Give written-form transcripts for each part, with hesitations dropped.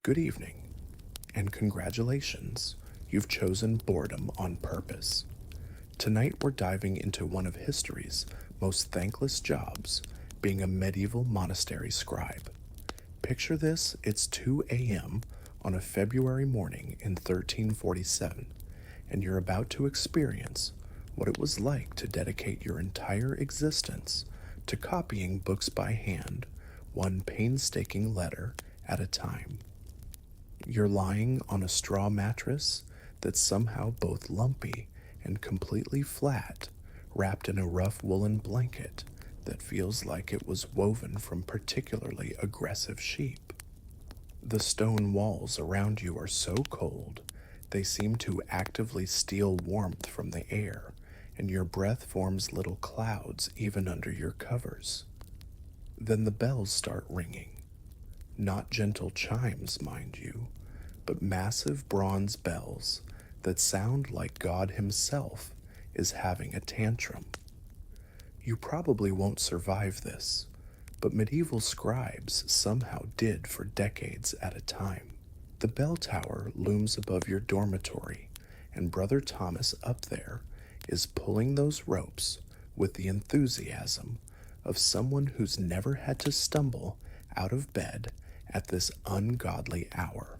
Good evening, and congratulations, you've chosen boredom on purpose. Tonight we're diving into one of history's most thankless jobs, being a medieval monastery scribe. Picture this, it's 2 a.m. on a February morning in 1347, and you're about to experience what it was like to dedicate your entire existence to copying books by hand, one painstaking letter at a time. You're lying on a straw mattress that's somehow both lumpy and completely flat, wrapped in a rough woolen blanket that feels like it was woven from particularly aggressive sheep. The stone walls around you are so cold, they seem to actively steal warmth from the air, and your breath forms little clouds even under your covers. Then the bells start ringing. Not gentle chimes, mind you, but massive bronze bells that sound like God Himself is having a tantrum. You probably won't survive this, but medieval scribes somehow did for decades at a time. The bell tower looms above your dormitory, and Brother Thomas up there is pulling those ropes with the enthusiasm of someone who's never had to stumble out of bed at this ungodly hour.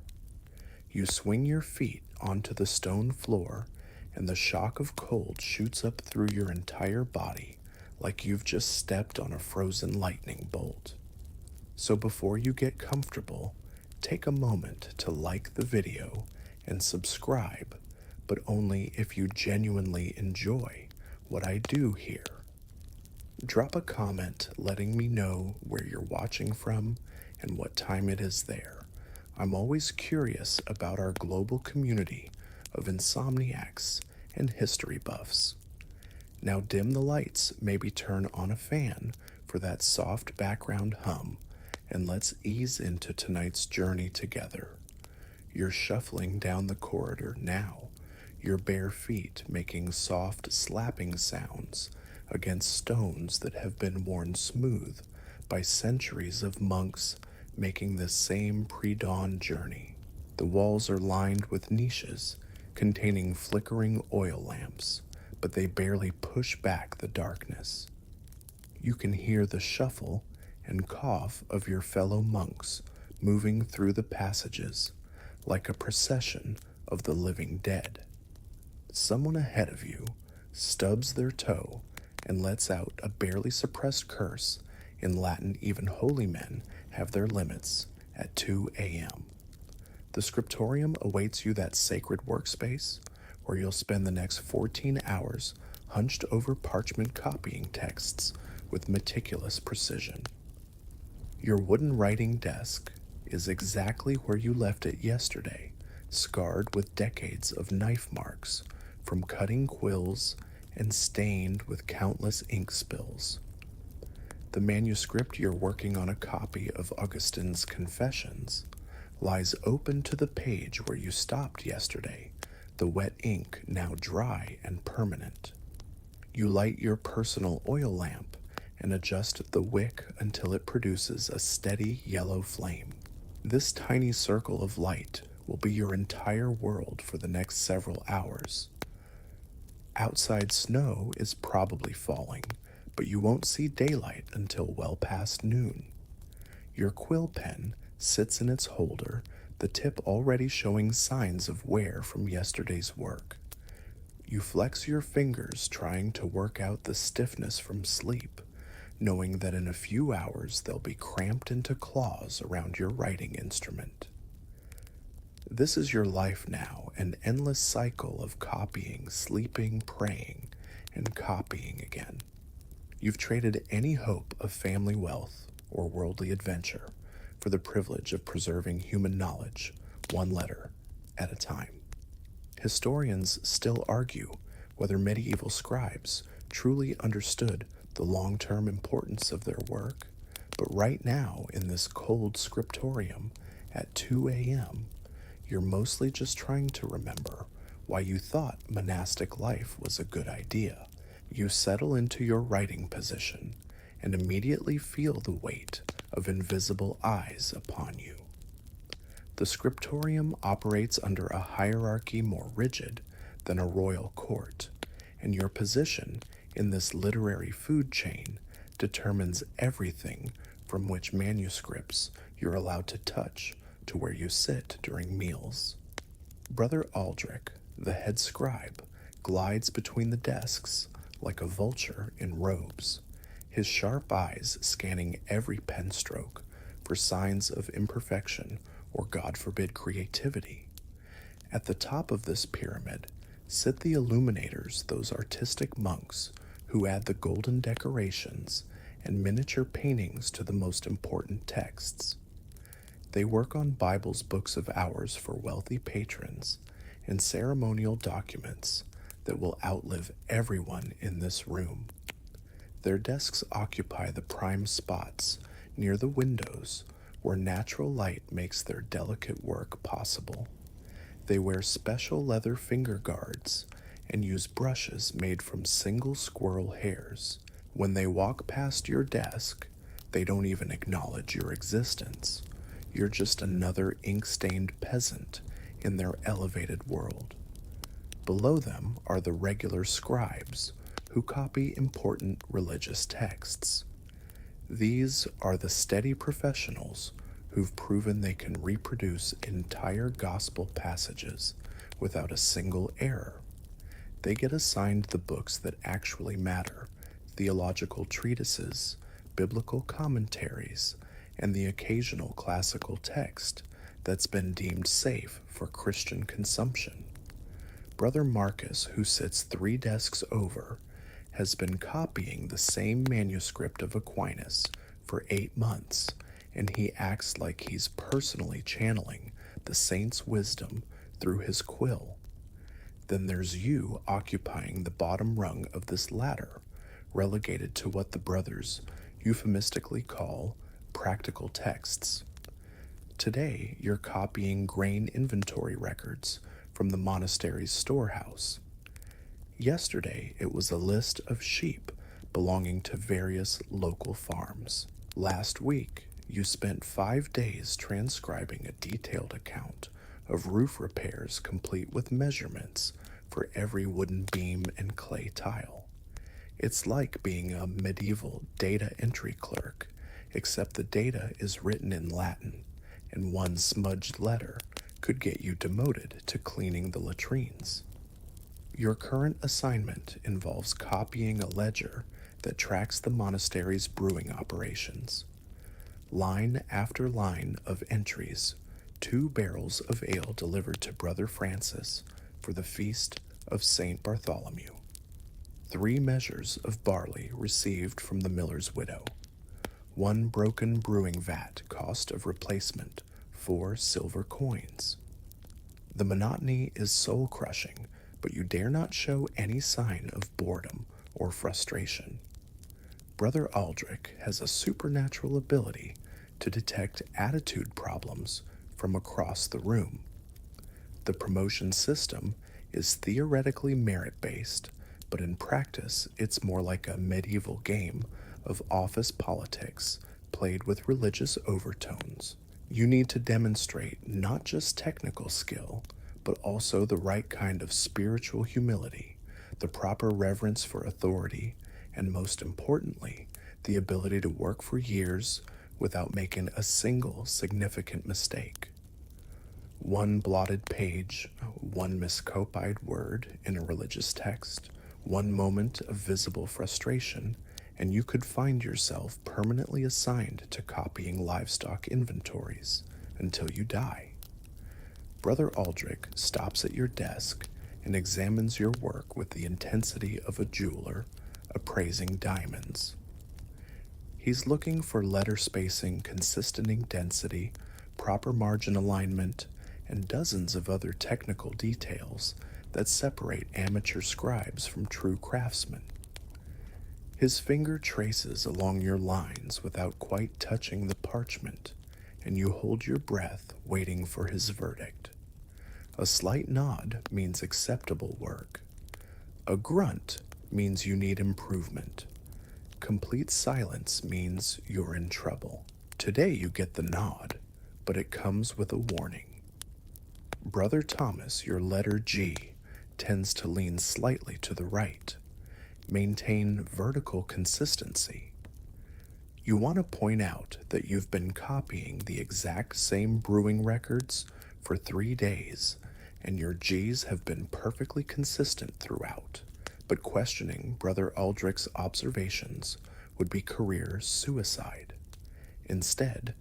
You swing your feet onto the stone floor, and the shock of cold shoots up through your entire body like you've just stepped on a frozen lightning bolt. So before you get comfortable, take a moment to like the video and subscribe, but only if you genuinely enjoy what I do here. Drop a comment letting me know where you're watching from and what time it is there. I'm always curious about our global community of insomniacs and history buffs. Now dim the lights, maybe turn on a fan for that soft background hum, and let's ease into tonight's journey together. You're shuffling down the corridor now, your bare feet making soft slapping sounds against stones that have been worn smooth by centuries of monks making this same pre-dawn journey. The walls are lined with niches containing flickering oil lamps, but they barely push back the darkness. You can hear the shuffle and cough of your fellow monks moving through the passages like a procession of the living dead. Someone ahead of you stubs their toe and lets out a barely suppressed curse in Latin. Even holy men have their limits at 2 a.m. The scriptorium awaits you, that sacred workspace where you'll spend the next 14 hours hunched over parchment copying texts with meticulous precision. Your wooden writing desk is exactly where you left it yesterday, scarred with decades of knife marks from cutting quills and stained with countless ink spills. The manuscript you're working on, a copy of Augustine's Confessions, lies open to the page where you stopped yesterday, the wet ink now dry and permanent. You light your personal oil lamp and adjust the wick until it produces a steady yellow flame. This tiny circle of light will be your entire world for the next several hours. Outside snow is probably falling, but you won't see daylight until well past noon. Your quill pen sits in its holder, the tip already showing signs of wear from yesterday's work. You flex your fingers trying to work out the stiffness from sleep, knowing that in a few hours they'll be cramped into claws around your writing instrument. This is your life now, an endless cycle of copying, sleeping, praying, and copying again. You've traded any hope of family wealth or worldly adventure for the privilege of preserving human knowledge, one letter at a time. Historians still argue whether medieval scribes truly understood the long-term importance of their work, but right now, in this cold scriptorium at 2 a.m., you're mostly just trying to remember why you thought monastic life was a good idea. You settle into your writing position and immediately feel the weight of invisible eyes upon you. The scriptorium operates under a hierarchy more rigid than a royal court, and your position in this literary food chain determines everything from which manuscripts you're allowed to touch to where you sit during meals. Brother Aldrich, the head scribe, glides between the desks like a vulture in robes, his sharp eyes scanning every pen stroke for signs of imperfection or, God forbid, creativity. At the top of this pyramid sit the illuminators, those artistic monks who add the golden decorations and miniature paintings to the most important texts. They work on Bible's books of hours for wealthy patrons and ceremonial documents that will outlive everyone in this room. Their desks occupy the prime spots near the windows where natural light makes their delicate work possible. They wear special leather finger guards and use brushes made from single squirrel hairs. When they walk past your desk, they don't even acknowledge your existence. You're just another ink-stained peasant in their elevated world. Below them are the regular scribes who copy important religious texts. These are the steady professionals who've proven they can reproduce entire gospel passages without a single error. They get assigned the books that actually matter, theological treatises, biblical commentaries, and the occasional classical text that's been deemed safe for Christian consumption. Brother Marcus, who sits 3 desks over, has been copying the same manuscript of Aquinas for 8 months, and he acts like he's personally channeling the saint's wisdom through his quill. Then there's you occupying the bottom rung of this ladder, relegated to what the brothers euphemistically call practical texts. Today, you're copying grain inventory records from the monastery's storehouse. Yesterday, it was a list of sheep belonging to various local farms. Last week, you spent 5 days transcribing a detailed account of roof repairs complete with measurements for every wooden beam and clay tile. It's like being a medieval data entry clerk, except the data is written in Latin, and one smudged letter could get you demoted to cleaning the latrines. Your current assignment involves copying a ledger that tracks the monastery's brewing operations. Line after line of entries, 2 barrels of ale delivered to Brother Francis for the feast of St. Bartholomew. 3 measures of barley received from the miller's widow. 1 broken brewing vat, cost of replacement, 4 silver coins. The monotony is soul-crushing, but you dare not show any sign of boredom or frustration. Brother Aldrich has a supernatural ability to detect attitude problems from across the room. The promotion system is theoretically merit-based, but in practice it's more like a medieval game of office politics played with religious overtones. You need to demonstrate not just technical skill, but also the right kind of spiritual humility, the proper reverence for authority, and most importantly, the ability to work for years without making a single significant mistake. 1 blotted page, 1 miscopied word in a religious text, 1 moment of visible frustration, and you could find yourself permanently assigned to copying livestock inventories until you die. Brother Aldrich stops at your desk and examines your work with the intensity of a jeweler appraising diamonds. He's looking for letter spacing, consistent ink density, proper margin alignment, and dozens of other technical details that separate amateur scribes from true craftsmen. His finger traces along your lines without quite touching the parchment, and you hold your breath waiting for his verdict. A slight nod means acceptable work. A grunt means you need improvement. Complete silence means you're in trouble. Today you get the nod, but it comes with a warning. Brother Thomas, your letter G, tends to lean slightly to the right. Maintain vertical consistency. You want to point out that you've been copying the exact same brewing records for 3 days, and your G's have been perfectly consistent throughout, but questioning Brother Aldrich's observations would be career suicide. Instead,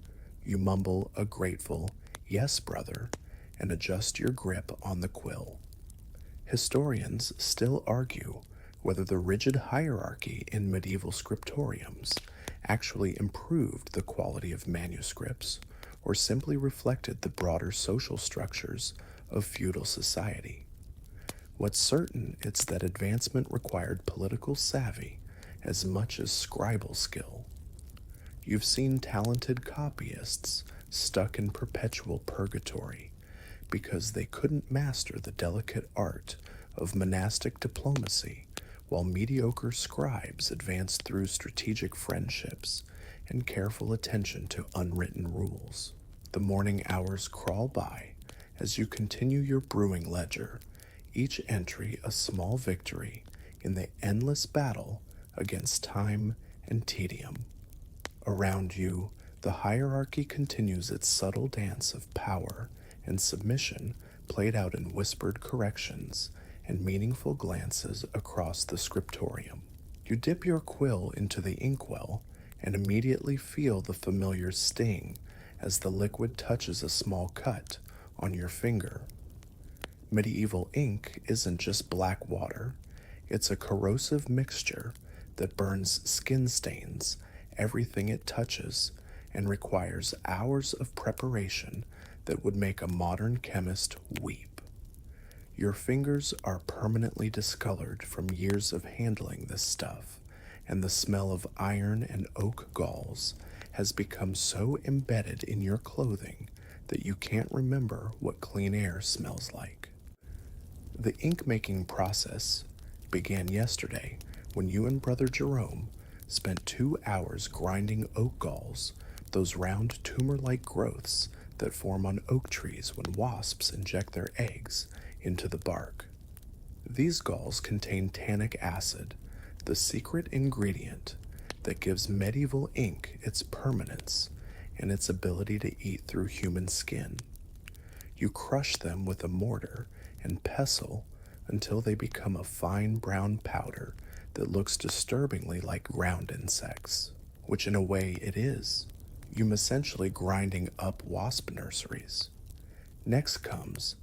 you mumble a grateful, "Yes, brother," and adjust your grip on the quill. Historians still argue whether the rigid hierarchy in medieval scriptoriums actually improved the quality of manuscripts or simply reflected the broader social structures of feudal society. What's certain is that advancement required political savvy as much as scribal skill. You've seen talented copyists stuck in perpetual purgatory because they couldn't master the delicate art of monastic diplomacy, while mediocre scribes advanced through strategic friendships and careful attention to unwritten rules. The morning hours crawl by as you continue your brewing ledger, each entry a small victory in the endless battle against time and tedium. Around you, the hierarchy continues its subtle dance of power and submission played out in whispered corrections and meaningful glances across the scriptorium. You dip your quill into the inkwell and immediately feel the familiar sting as the liquid touches a small cut on your finger. Medieval ink isn't just black water, it's a corrosive mixture that burns skin stains everything it touches and requires hours of preparation that would make a modern chemist weep. Your fingers are permanently discolored from years of handling this stuff, and the smell of iron and oak galls has become so embedded in your clothing that you can't remember what clean air smells like. The ink-making process began yesterday when you and Brother Jerome spent 2 hours grinding oak galls, those round tumor-like growths that form on oak trees when wasps inject their eggs into the bark. These galls contain tannic acid, the secret ingredient that gives medieval ink its permanence and its ability to eat through human skin. You crush them with a mortar and pestle until they become a fine brown powder that looks disturbingly like ground insects, which in a way it is. You're essentially grinding up wasp nurseries. Next comes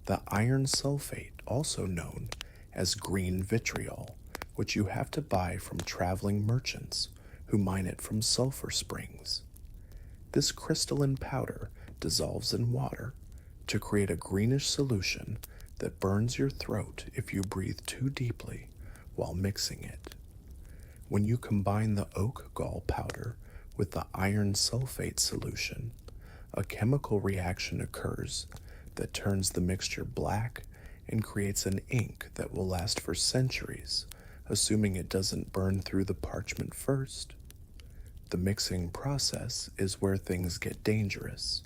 the iron sulfate, also known as green vitriol, which you have to buy from traveling merchants who mine it from sulfur springs. This crystalline powder dissolves in water to create a greenish solution that burns your throat if you breathe too deeply while mixing it. When you combine the oak gall powder with the iron sulfate solution, a chemical reaction occurs that turns the mixture black and creates an ink that will last for centuries, assuming it doesn't burn through the parchment first. The mixing process is where things get dangerous.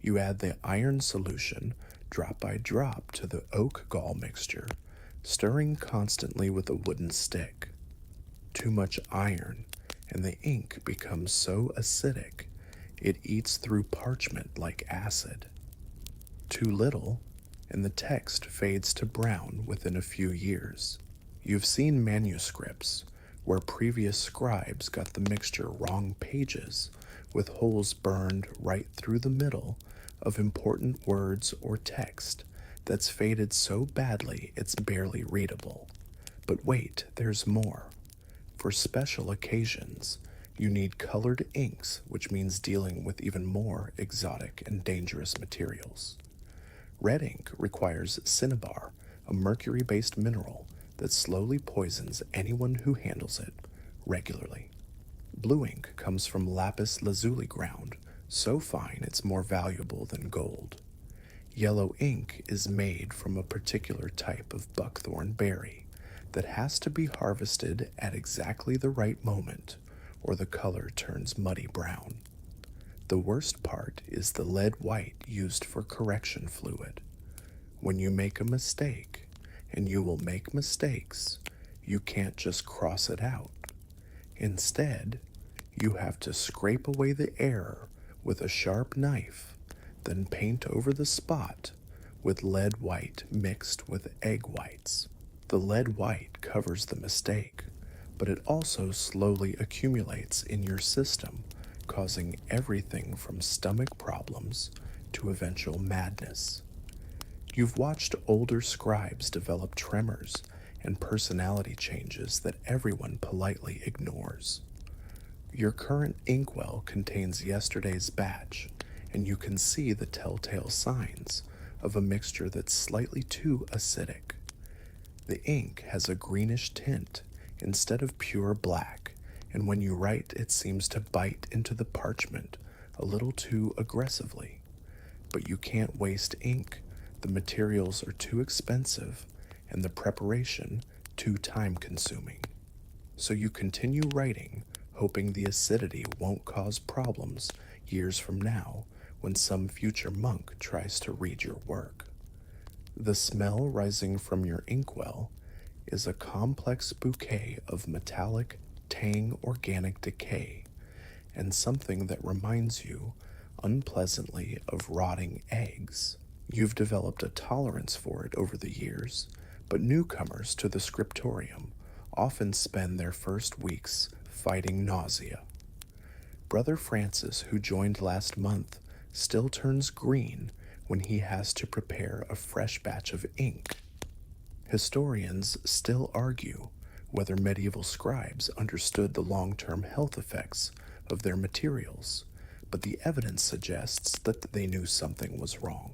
You add the iron solution drop by drop to the oak gall mixture, stirring constantly with a wooden stick. Too much iron, and the ink becomes so acidic it eats through parchment like acid. Too little, and the text fades to brown within a few years. You've seen manuscripts where previous scribes got the mixture wrong pages, with holes burned right through the middle of important words or text that's faded so badly it's barely readable. But wait, there's more. For special occasions, you need colored inks, which means dealing with even more exotic and dangerous materials. Red ink requires cinnabar, a mercury-based mineral that slowly poisons anyone who handles it regularly. Blue ink comes from lapis lazuli ground, so fine it's more valuable than gold. Yellow ink is made from a particular type of buckthorn berry that has to be harvested at exactly the right moment, or the color turns muddy brown. The worst part is the lead white used for correction fluid. When you make a mistake, and you will make mistakes, you can't just cross it out. Instead, you have to scrape away the error with a sharp knife, then paint over the spot with lead white mixed with egg whites. The lead white covers the mistake, but it also slowly accumulates in your system, causing everything from stomach problems to eventual madness. You've watched older scribes develop tremors and personality changes that everyone politely ignores. Your current inkwell contains yesterday's batch, and you can see the telltale signs of a mixture that's slightly too acidic. The ink has a greenish tint instead of pure black, and when you write, it seems to bite into the parchment a little too aggressively. But you can't waste ink. The materials are too expensive, and the preparation too time-consuming. So you continue writing, hoping the acidity won't cause problems years from now when some future monk tries to read your work. The smell rising from your inkwell is a complex bouquet of metallic, tang organic decay, and something that reminds you unpleasantly of rotting eggs. You've developed a tolerance for it over the years, but newcomers to the scriptorium often spend their first weeks fighting nausea. Brother Francis, who joined last month, still turns green when he has to prepare a fresh batch of ink. Historians still argue whether medieval scribes understood the long-term health effects of their materials, but the evidence suggests that they knew something was wrong.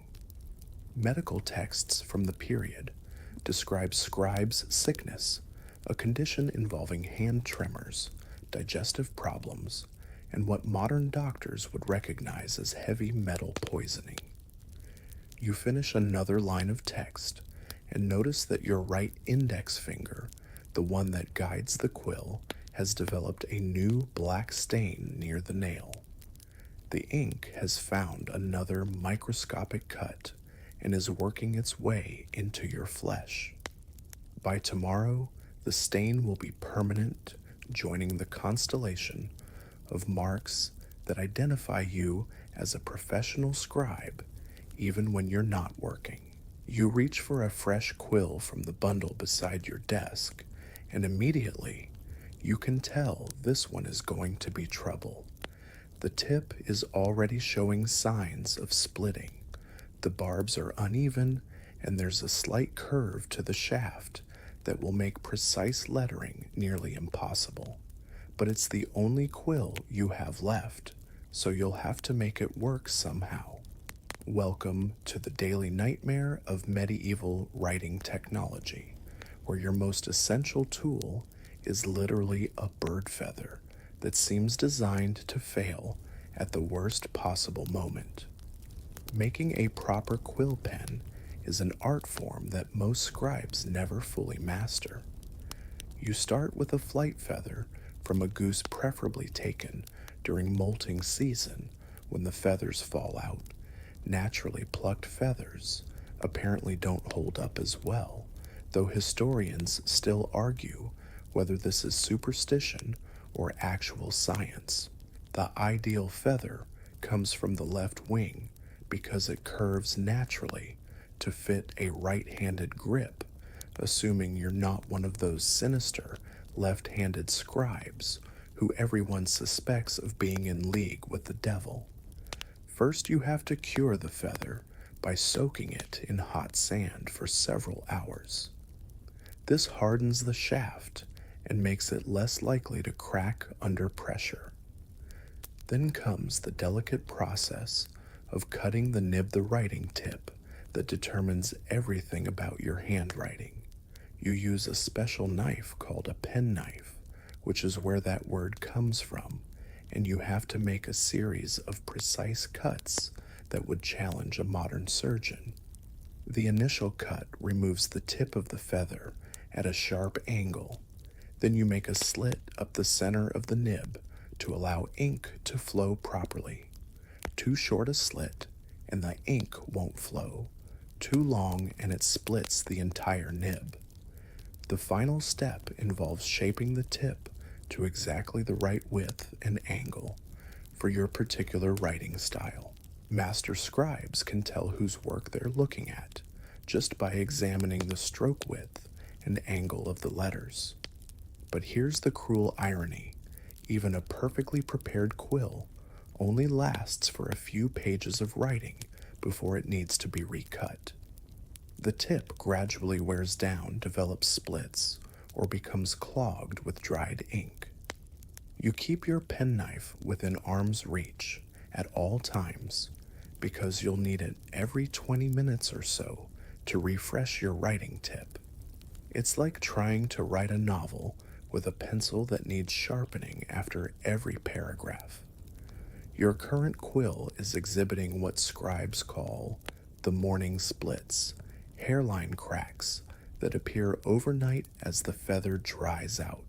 Medical texts from the period describe scribes' sickness, a condition involving hand tremors, digestive problems, and what modern doctors would recognize as heavy metal poisoning. You finish another line of text and notice that your right index finger, the one that guides the quill, has developed a new black stain near the nail. The ink has found another microscopic cut and is working its way into your flesh. By tomorrow, the stain will be permanent, joining the constellation of marks that identify you as a professional scribe even when you're not working. You reach for a fresh quill from the bundle beside your desk, and immediately you can tell this one is going to be trouble. The tip is already showing signs of splitting. The barbs are uneven, and there's a slight curve to the shaft that will make precise lettering nearly impossible. But it's the only quill you have left, so you'll have to make it work somehow. Welcome to the daily nightmare of medieval writing technology, where your most essential tool is literally a bird feather that seems designed to fail at the worst possible moment. Making a proper quill pen is an art form that most scribes never fully master. You start with a flight feather from a goose preferably taken during molting season when the feathers fall out. Naturally plucked feathers apparently don't hold up as well, though historians still argue whether this is superstition or actual science. The ideal feather comes from the left wing because it curves naturally to fit a right-handed grip, assuming you're not one of those sinister left-handed scribes who everyone suspects of being in league with the devil. First, you have to cure the feather by soaking it in hot sand for several hours. This hardens the shaft and makes it less likely to crack under pressure. Then comes the delicate process of cutting the nib, the writing tip that determines everything about your handwriting. You use a special knife called a penknife, which is where that word comes from, and you have to make a series of precise cuts that would challenge a modern surgeon. The initial cut removes the tip of the feather at a sharp angle. Then you make a slit up the center of the nib to allow ink to flow properly. Too short a slit, and the ink won't flow. Too long, and it splits the entire nib. The final step involves shaping the tip to exactly the right width and angle for your particular writing style. Master scribes can tell whose work they're looking at just by examining the stroke width and angle of the letters. But here's the cruel irony. Even a perfectly prepared quill only lasts for a few pages of writing before it needs to be recut. The tip gradually wears down, develops splits, or becomes clogged with dried ink. You keep your penknife within arm's reach at all times because you'll need it every 20 minutes or so to refresh your writing tip. It's like trying to write a novel with a pencil that needs sharpening after every paragraph. Your current quill is exhibiting what scribes call the morning splits, hairline cracks that appear overnight as the feather dries out.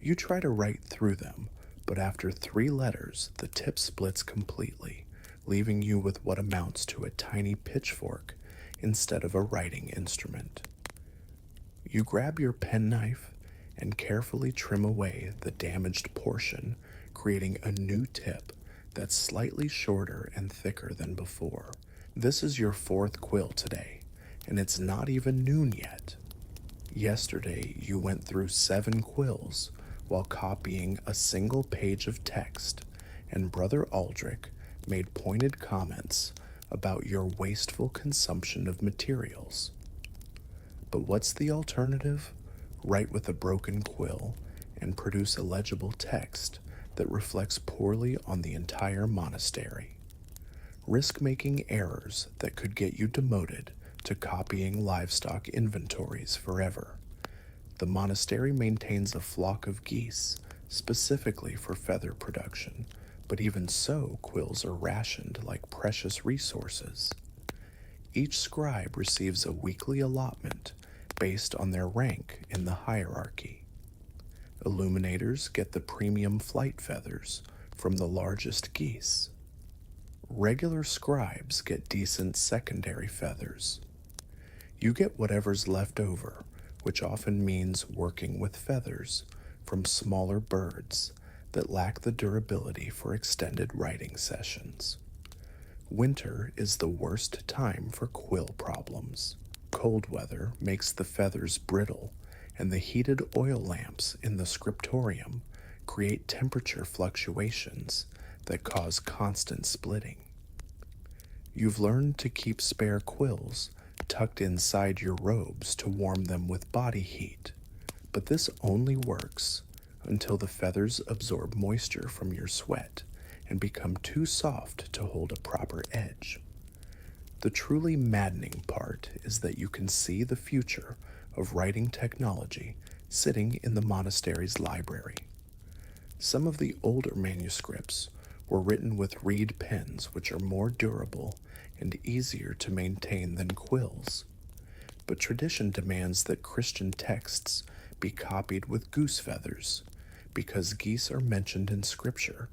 You try to write through them, but after 3 letters, the tip splits completely, leaving you with what amounts to a tiny pitchfork instead of a writing instrument. You grab your penknife and carefully trim away the damaged portion, creating a new tip that's slightly shorter and thicker than before. This is your 4th quill today, and it's not even noon yet. Yesterday, you went through 7 quills while copying a single page of text, and Brother Aldrich made pointed comments about your wasteful consumption of materials. But what's the alternative? Write with a broken quill and produce illegible text that reflects poorly on the entire monastery. Risk making errors that could get you demoted to copying livestock inventories forever. The monastery maintains a flock of geese specifically for feather production, but even so, quills are rationed like precious resources. Each scribe receives a weekly allotment based on their rank in the hierarchy. Illuminators get the premium flight feathers from the largest geese. Regular scribes get decent secondary feathers. You get whatever's left over, which often means working with feathers from smaller birds that lack the durability for extended writing sessions. Winter is the worst time for quill problems. Cold weather makes the feathers brittle, and the heated oil lamps in the scriptorium create temperature fluctuations that cause constant splitting. You've learned to keep spare quills tucked inside your robes to warm them with body heat, but this only works until the feathers absorb moisture from your sweat and become too soft to hold a proper edge. The truly maddening part is that you can see the future of writing technology sitting in the monastery's library. Some of the older manuscripts were written with reed pens, which are more durable and easier to maintain than quills. But tradition demands that Christian texts be copied with goose feathers, because geese are mentioned in Scripture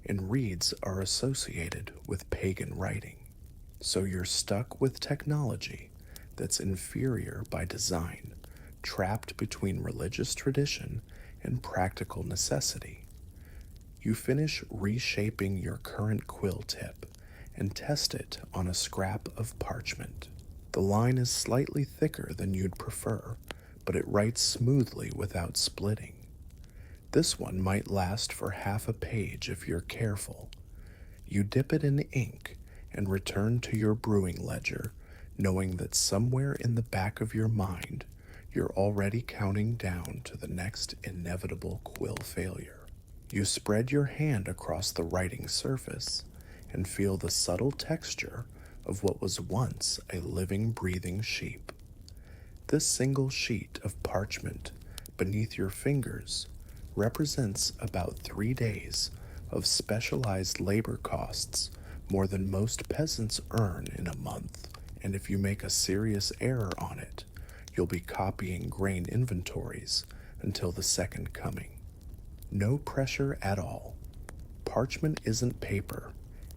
and reeds are associated with pagan writing. So you're stuck with technology that's inferior by design, trapped between religious tradition and practical necessity. You finish reshaping your current quill tip and test it on a scrap of parchment. The line is slightly thicker than you'd prefer, but it writes smoothly without splitting. This one might last for half a page if you're careful. You dip it in ink and return to your brewing ledger, knowing that somewhere in the back of your mind, you're already counting down to the next inevitable quill failure. You spread your hand across the writing surface and feel the subtle texture of what was once a living, breathing sheep. This single sheet of parchment beneath your fingers represents about 3 days of specialized labor costs, more than most peasants earn in a month. And if you make a serious error on it, you'll be copying grain inventories until the second coming. No pressure at all. Parchment isn't paper,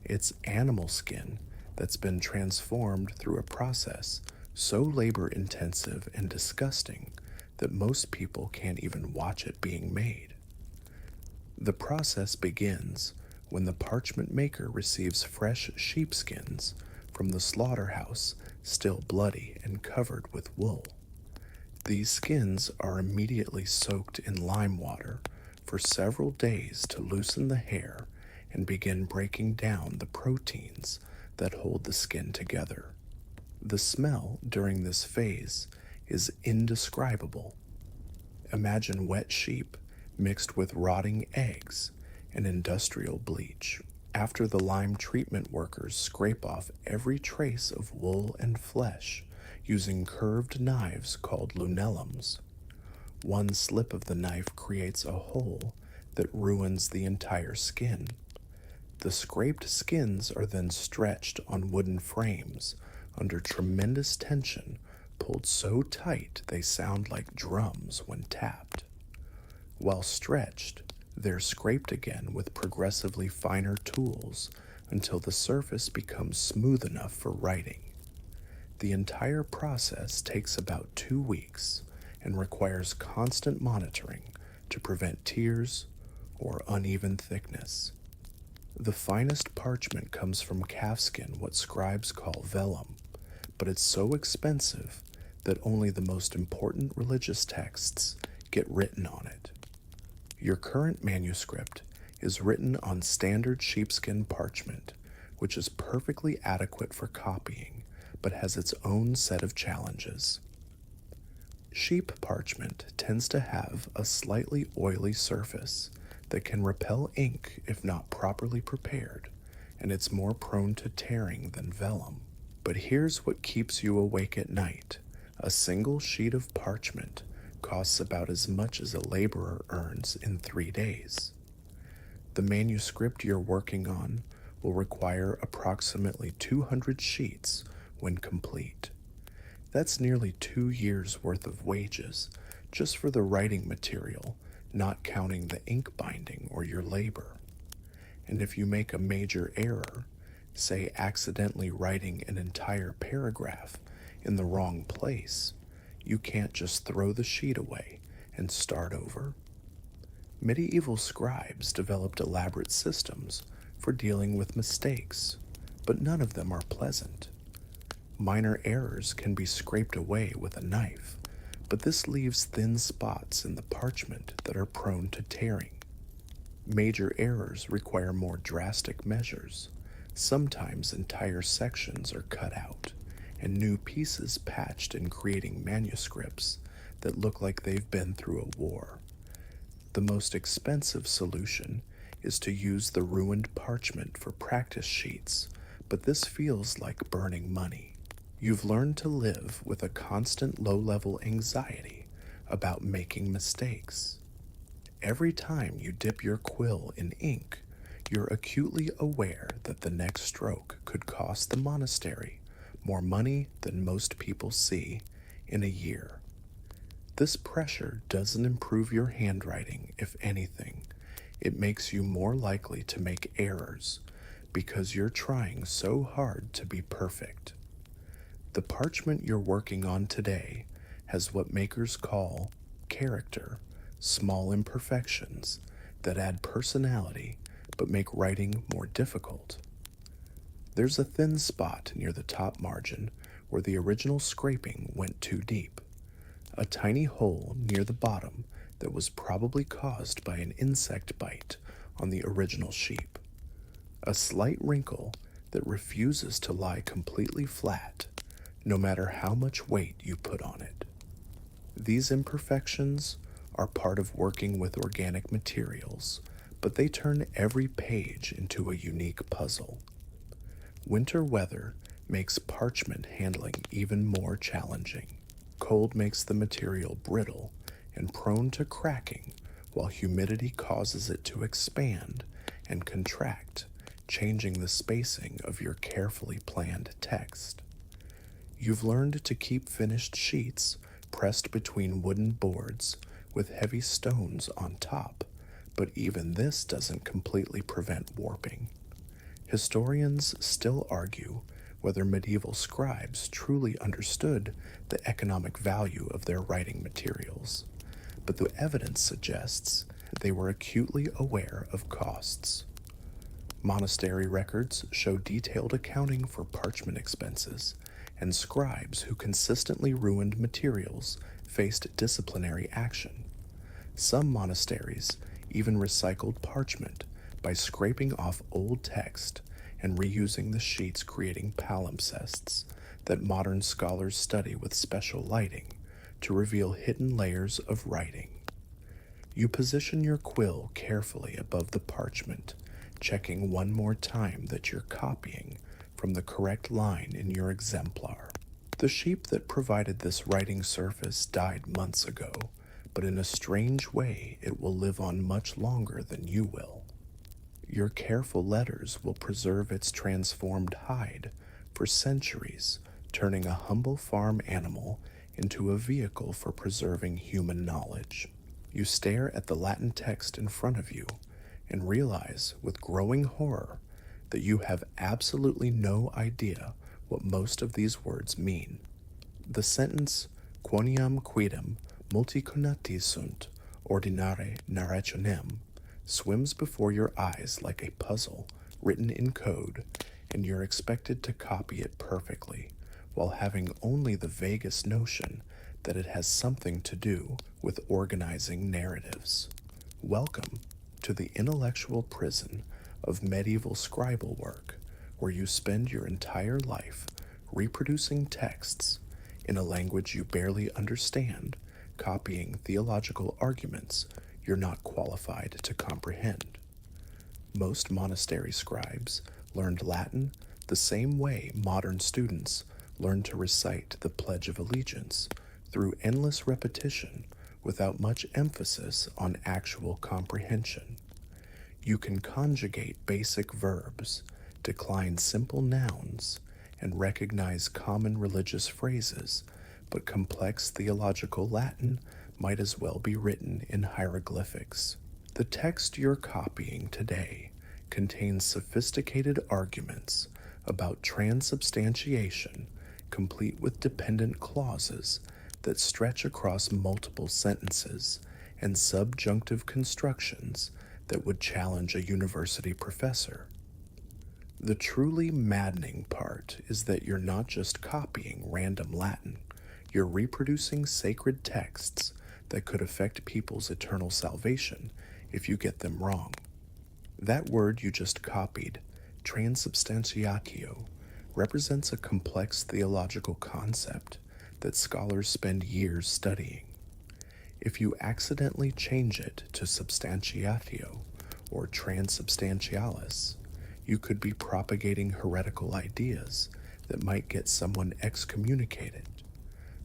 It's animal skin that's been transformed through a process so labor intensive and disgusting that most people can't even watch it being made. The process begins when the parchment maker receives fresh sheepskins from the slaughterhouse, still bloody and covered with wool. These skins are immediately soaked in lime water for several days to loosen the hair and begin breaking down the proteins that hold the skin together. The smell during this phase is indescribable. Imagine wet sheep mixed with rotting eggs and industrial bleach. After the lime treatment workers scrape off every trace of wool and flesh using curved knives called lunellums, one slip of the knife creates a hole that ruins the entire skin. The scraped skins are then stretched on wooden frames under tremendous tension, pulled so tight they sound like drums when tapped. While stretched, they're scraped again with progressively finer tools until the surface becomes smooth enough for writing. The entire process takes about 2 weeks and requires constant monitoring to prevent tears or uneven thickness. The finest parchment comes from calfskin, what scribes call vellum, but it's so expensive that only the most important religious texts get written on it. Your current manuscript is written on standard sheepskin parchment, which is perfectly adequate for copying, but has its own set of challenges. Sheep parchment tends to have a slightly oily surface that can repel ink if not properly prepared, and it's more prone to tearing than vellum. But here's what keeps you awake at night. A single sheet of parchment costs about as much as a laborer earns in 3 days. The manuscript you're working on will require approximately 200 sheets when complete. That's nearly 2 years' worth of wages just for the writing material, not counting the ink binding or your labor. And if you make a major error, say accidentally writing an entire paragraph in the wrong place, you can't just throw the sheet away and start over. Medieval scribes developed elaborate systems for dealing with mistakes, but none of them are pleasant. Minor errors can be scraped away with a knife, but this leaves thin spots in the parchment that are prone to tearing. Major errors require more drastic measures. Sometimes entire sections are cut out and new pieces patched in, creating manuscripts that look like they've been through a war. The most expensive solution is to use the ruined parchment for practice sheets, but this feels like burning money. You've learned to live with a constant low-level anxiety about making mistakes. Every time you dip your quill in ink, you're acutely aware that the next stroke could cost the monastery more money than most people see in a year. This pressure doesn't improve your handwriting. If anything, it makes you more likely to make errors because you're trying so hard to be perfect. The parchment you're working on today has what makers call character, small imperfections that add personality but make writing more difficult. There's a thin spot near the top margin where the original scraping went too deep, a tiny hole near the bottom that was probably caused by an insect bite on the original sheep, a slight wrinkle that refuses to lie completely flat, no matter how much weight you put on it. These imperfections are part of working with organic materials, but they turn every page into a unique puzzle. Winter weather makes parchment handling even more challenging. Cold makes the material brittle and prone to cracking, while humidity causes it to expand and contract, changing the spacing of your carefully planned text. You've learned to keep finished sheets pressed between wooden boards with heavy stones on top, but even this doesn't completely prevent warping. Historians still argue whether medieval scribes truly understood the economic value of their writing materials, but the evidence suggests they were acutely aware of costs. Monastery records show detailed accounting for parchment expenses, and scribes who consistently ruined materials faced disciplinary action. Some monasteries even recycled parchment by scraping off old text and reusing the sheets, creating palimpsests that modern scholars study with special lighting to reveal hidden layers of writing. You position your quill carefully above the parchment, checking one more time that you're copying from the correct line in your exemplar. The sheep that provided this writing surface died months ago, but in a strange way it will live on much longer than you will. Your careful letters will preserve its transformed hide for centuries, turning a humble farm animal into a vehicle for preserving human knowledge. You stare at the Latin text in front of you and realize with growing horror that you have absolutely no idea what most of these words mean. The sentence quoniam quidem multiconati sunt ordinare narrationem swims before your eyes like a puzzle written in code, and you're expected to copy it perfectly while having only the vaguest notion that it has something to do with organizing narratives. Welcome to the intellectual prison of medieval scribal work, where you spend your entire life reproducing texts in a language you barely understand, copying theological arguments you're not qualified to comprehend. Most monastery scribes learned Latin the same way modern students learn to recite the Pledge of Allegiance, through endless repetition without much emphasis on actual comprehension. You can conjugate basic verbs, decline simple nouns, and recognize common religious phrases, but complex theological Latin might as well be written in hieroglyphics. The text you're copying today contains sophisticated arguments about transubstantiation, complete with dependent clauses that stretch across multiple sentences, and subjunctive constructions that would challenge a university professor. The truly maddening part is that you're not just copying random Latin, you're reproducing sacred texts that could affect people's eternal salvation if you get them wrong. That word you just copied, transubstantiatio, represents a complex theological concept that scholars spend years studying. If you accidentally change it to substantiatio or transubstantialis, you could be propagating heretical ideas that might get someone excommunicated.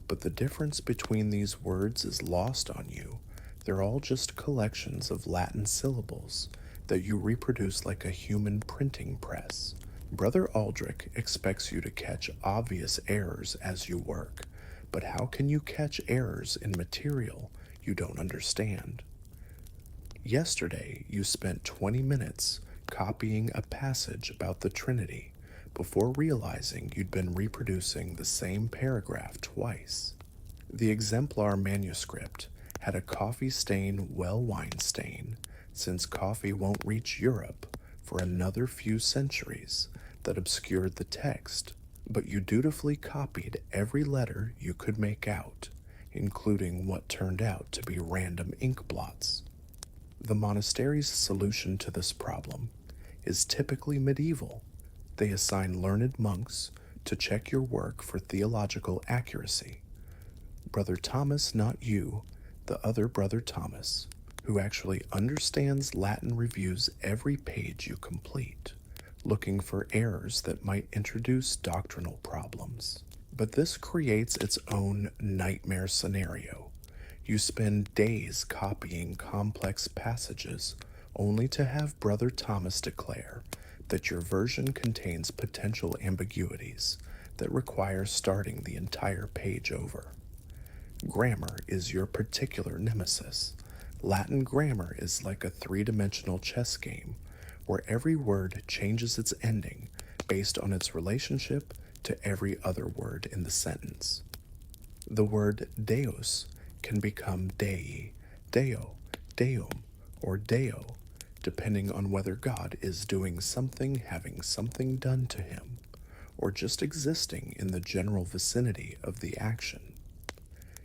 But the difference between these words is lost on you. They're all just collections of Latin syllables that you reproduce like a human printing press. Brother Aldrich expects you to catch obvious errors as you work, but how can you catch errors in material you don't understand? Yesterday, you spent 20 minutes copying a passage about the Trinity before realizing you'd been reproducing the same paragraph twice. The exemplar manuscript had a coffee stain wine stain, since coffee won't reach Europe for another few centuries, that obscured the text, but you dutifully copied every letter you could make out, including what turned out to be random ink blots. The monastery's solution to this problem is typically medieval. They assign learned monks to check your work for theological accuracy. Brother Thomas, not you, the other Brother Thomas, who actually understands Latin, reviews every page you complete, looking for errors that might introduce doctrinal problems. But this creates its own nightmare scenario. You spend days copying complex passages only to have Brother Thomas declare that your version contains potential ambiguities that require starting the entire page over. Grammar is your particular nemesis. Latin grammar is like a three-dimensional chess game where every word changes its ending based on its relationship to every other word in the sentence. The word deus can become dei, deo, deum, or deo, depending on whether God is doing something, having something done to him, or just existing in the general vicinity of the action.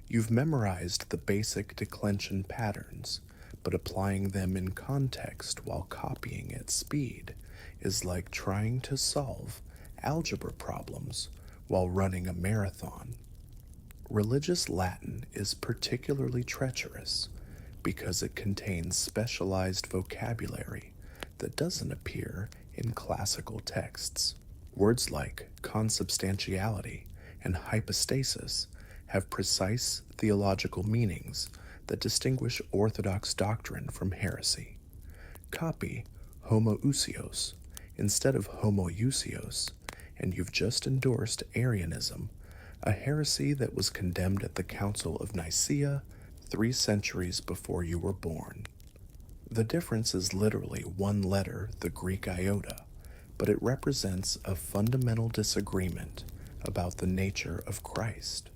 You've memorized the basic declension patterns, but applying them in context while copying at speed is like trying to solve algebra problems while running a marathon. Religious Latin is particularly treacherous because it contains specialized vocabulary that doesn't appear in classical texts. Words like consubstantiality and hypostasis have precise theological meanings that distinguish orthodox doctrine from heresy. Copy homoousios instead of homoousios, and you've just endorsed Arianism, a heresy that was condemned at the Council of Nicaea 3 centuries before you were born. The difference is literally one letter, the Greek iota, but it represents a fundamental disagreement about the nature of Christ.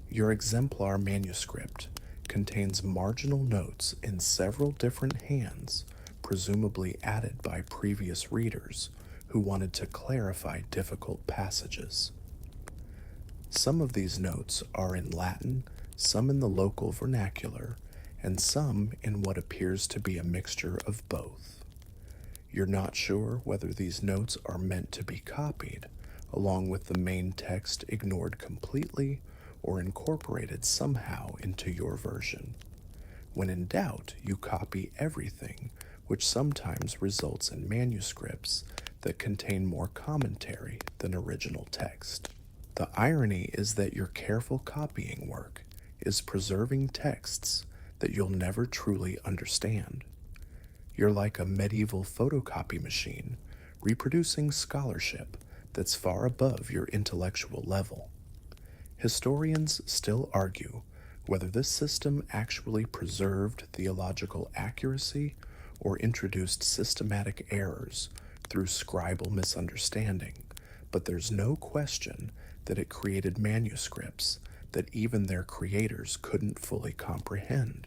Your exemplar manuscript contains marginal notes in several different hands, presumably added by previous readers who wanted to clarify difficult passages. Some of these notes are in Latin, some in the local vernacular, and some in what appears to be a mixture of both. You're not sure whether these notes are meant to be copied, along with the main text ignored completely, or incorporated somehow into your version. When in doubt, you copy everything, which sometimes results in manuscripts that contain more commentary than original text. The irony is that your careful copying work is preserving texts that you'll never truly understand. You're like a medieval photocopy machine, reproducing scholarship that's far above your intellectual level. Historians still argue whether this system actually preserved theological accuracy or introduced systematic errors through scribal misunderstanding, but there's no question that it created manuscripts that even their creators couldn't fully comprehend.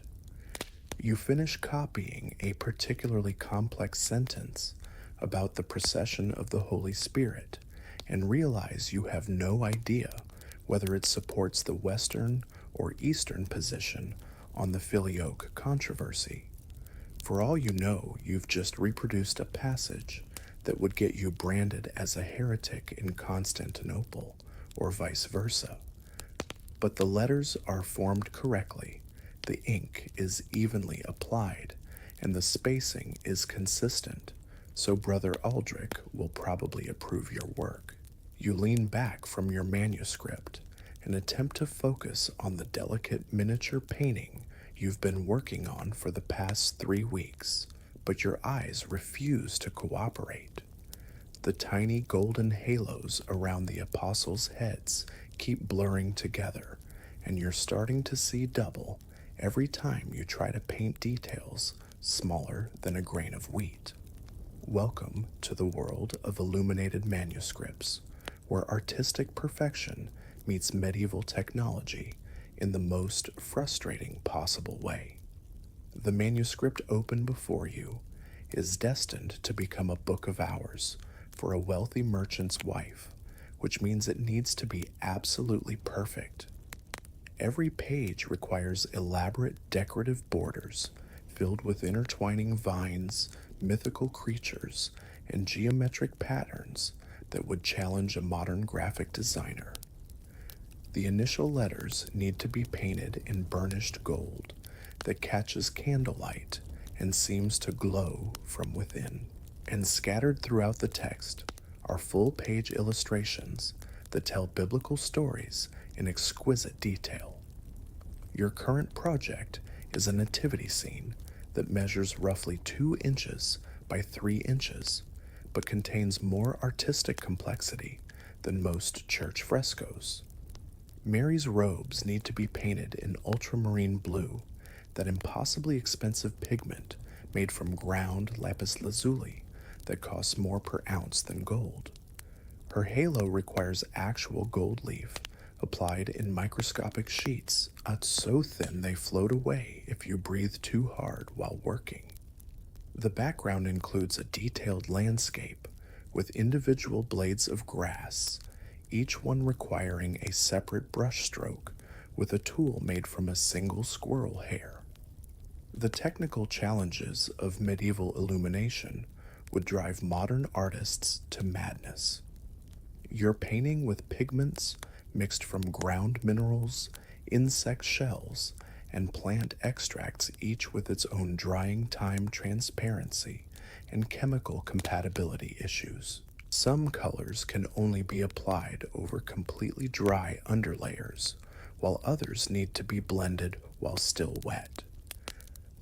You finish copying a particularly complex sentence about the procession of the Holy Spirit and realize you have no idea whether it supports the Western or Eastern position on the Filioque controversy. For all you know, you've just reproduced a passage that would get you branded as a heretic in Constantinople, or vice versa. But the letters are formed correctly, the ink is evenly applied, and the spacing is consistent, so Brother Aldrich will probably approve your work. You lean back from your manuscript and attempt to focus on the delicate miniature painting you've been working on for the past 3 weeks, but your eyes refuse to cooperate. The tiny golden halos around the apostles' heads keep blurring together, and you're starting to see double every time you try to paint details smaller than a grain of wheat. Welcome to the world of illuminated manuscripts, where artistic perfection meets medieval technology in the most frustrating possible way. The manuscript open before you is destined to become a book of hours for a wealthy merchant's wife, which means it needs to be absolutely perfect. Every page requires elaborate decorative borders filled with intertwining vines, mythical creatures, and geometric patterns that would challenge a modern graphic designer. The initial letters need to be painted in burnished gold that catches candlelight and seems to glow from within. And scattered throughout the text are full-page illustrations that tell biblical stories in exquisite detail. Your current project is a nativity scene that measures roughly 2 inches by 3 inches, but contains more artistic complexity than most church frescoes. Mary's robes need to be painted in ultramarine blue, that impossibly expensive pigment made from ground lapis lazuli that costs more per ounce than gold. Her halo requires actual gold leaf, applied in microscopic sheets, so thin they float away if you breathe too hard while working. The background includes a detailed landscape with individual blades of grass, each one requiring a separate brush stroke with a tool made from a single squirrel hair. The technical challenges of medieval illumination would drive modern artists to madness. You're painting with pigments mixed from ground minerals, insect shells, and plant extracts, each with its own drying time transparency and chemical compatibility issues. Some colors can only be applied over completely dry underlayers, while others need to be blended while still wet.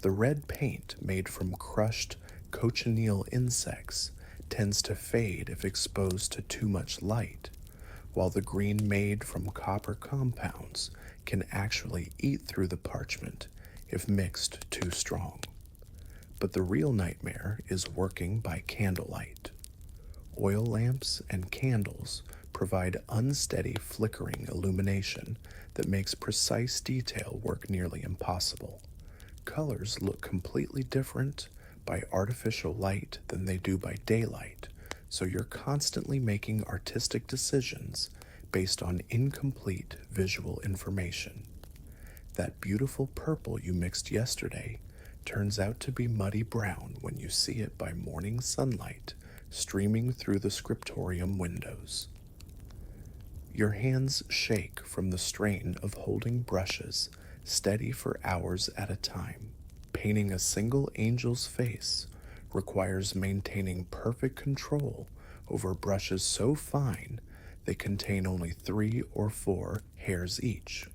The red paint made from crushed cochineal insects tends to fade if exposed to too much light, while the green made from copper compounds can actually eat through the parchment if mixed too strong. But the real nightmare is working by candlelight. Oil lamps and candles provide unsteady flickering illumination that makes precise detail work nearly impossible. Colors look completely different by artificial light than they do by daylight, so you're constantly making artistic decisions based on incomplete visual information. That beautiful purple you mixed yesterday turns out to be muddy brown when you see it by morning sunlight streaming through the scriptorium windows. Your hands shake from the strain of holding brushes steady for hours at a time. Painting a single angel's face requires maintaining perfect control over brushes so fine they contain only 3 or 4 hairs each.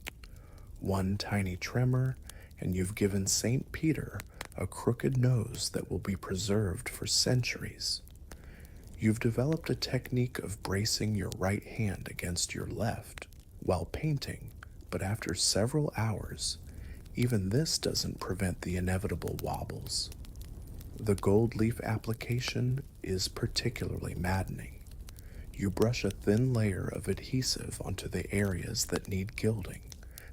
One tiny tremor, and you've given St. Peter a crooked nose that will be preserved for centuries. You've developed a technique of bracing your right hand against your left while painting, but after several hours, even this doesn't prevent the inevitable wobbles. The gold leaf application is particularly maddening. You brush a thin layer of adhesive onto the areas that need gilding,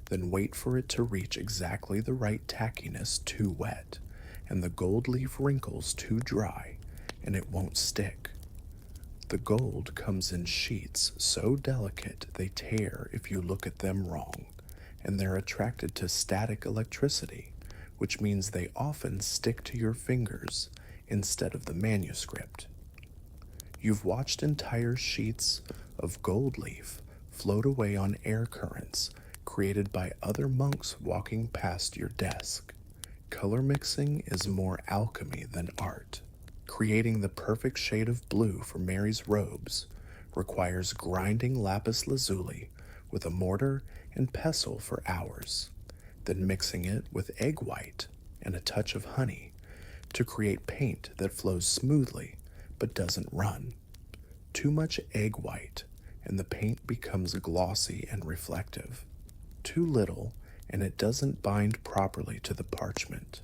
then wait for it to reach exactly the right tackiness too wet, and the gold leaf wrinkles too dry, and it won't stick. The gold comes in sheets so delicate they tear if you look at them wrong, and they're attracted to static electricity, which means they often stick to your fingers instead of the manuscript. You've watched entire sheets of gold leaf float away on air currents created by other monks walking past your desk. Color mixing is more alchemy than art. Creating the perfect shade of blue for Mary's robes requires grinding lapis lazuli with a mortar and pestle for hours, then mixing it with egg white and a touch of honey to create paint that flows smoothly but doesn't run. Too much egg white and the paint becomes glossy and reflective. Too little and it doesn't bind properly to the parchment.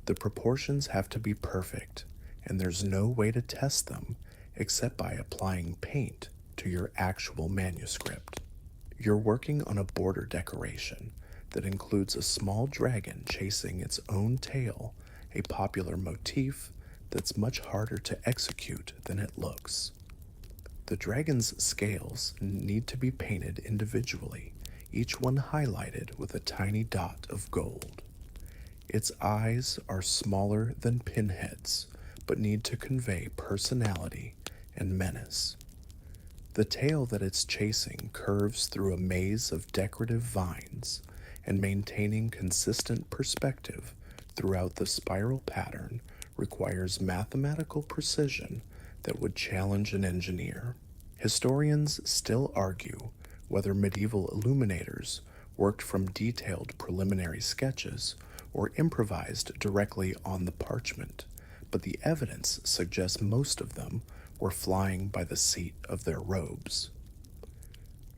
The proportions have to be perfect, and there's no way to test them except by applying paint to your actual manuscript. You're working on a border decoration that includes a small dragon chasing its own tail, a popular motif that's much harder to execute than it looks. The dragon's scales need to be painted individually, each one highlighted with a tiny dot of gold. Its eyes are smaller than pinheads, but need to convey personality and menace. The tail that it's chasing curves through a maze of decorative vines, and maintaining consistent perspective throughout the spiral pattern requires mathematical precision that would challenge an engineer. Historians still argue whether medieval illuminators worked from detailed preliminary sketches or improvised directly on the parchment, but the evidence suggests most of them were flying by the seat of their robes.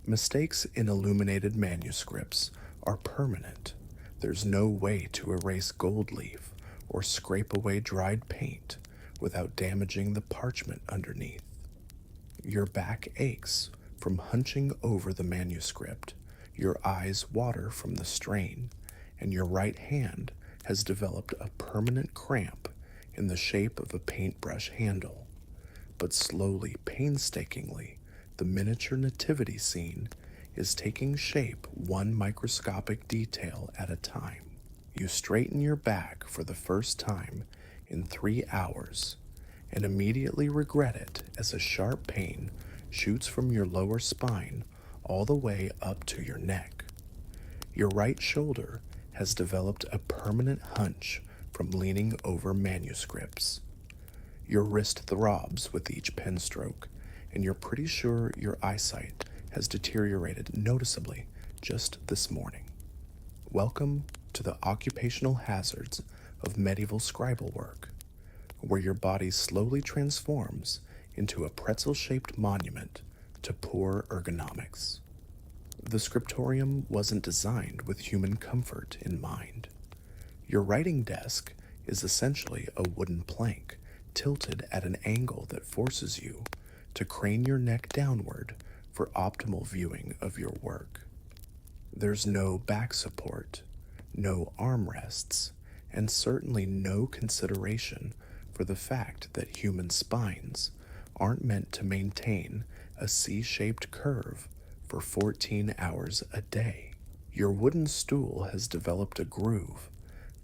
Mistakes in illuminated manuscripts are permanent. There's no way to erase gold leaf or scrape away dried paint without damaging the parchment underneath. Your back aches from hunching over the manuscript, your eyes water from the strain, and your right hand has developed a permanent cramp in the shape of a paintbrush handle. But slowly, painstakingly, the miniature nativity scene is taking shape one microscopic detail at a time. You straighten your back for the first time in 3 hours and immediately regret it as a sharp pain shoots from your lower spine all the way up to your neck. Your right shoulder has developed a permanent hunch from leaning over manuscripts. Your wrist throbs with each pen stroke, and you're pretty sure your eyesight has deteriorated noticeably just this morning. Welcome to the occupational hazards of medieval scribal work, where your body slowly transforms into a pretzel-shaped monument to poor ergonomics. The scriptorium wasn't designed with human comfort in mind. Your writing desk is essentially a wooden plank tilted at an angle that forces you to crane your neck downward for optimal viewing of your work. There's no back support, no armrests, and certainly no consideration for the fact that human spines aren't meant to maintain a C-shaped curve for 14 hours a day. Your wooden stool has developed a groove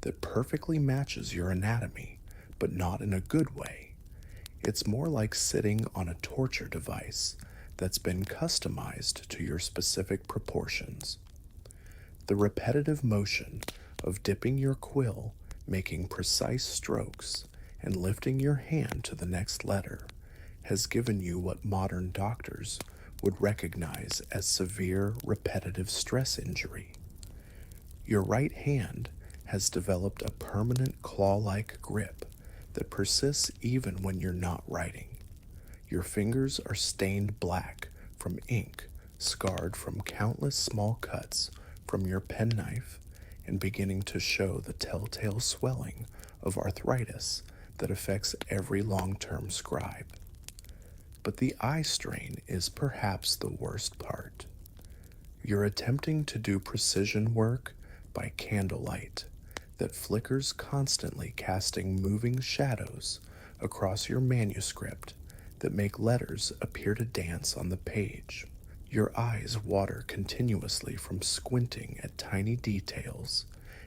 that perfectly matches your anatomy, but not in a good way. It's more like sitting on a torture device that's been customized to your specific proportions. The repetitive motion of dipping your quill, making precise strokes, and lifting your hand to the next letter has given you what modern doctors would recognize as severe repetitive stress injury. Your right hand has developed a permanent claw-like grip that persists even when you're not writing. Your fingers are stained black from ink, scarred from countless small cuts from your penknife, and beginning to show the telltale swelling of arthritis that affects every long-term scribe. But the eye strain is perhaps the worst part. You're attempting to do precision work by candlelight that flickers constantly, casting moving shadows across your manuscript that make letters appear to dance on the page. Your eyes water continuously from squinting at tiny details,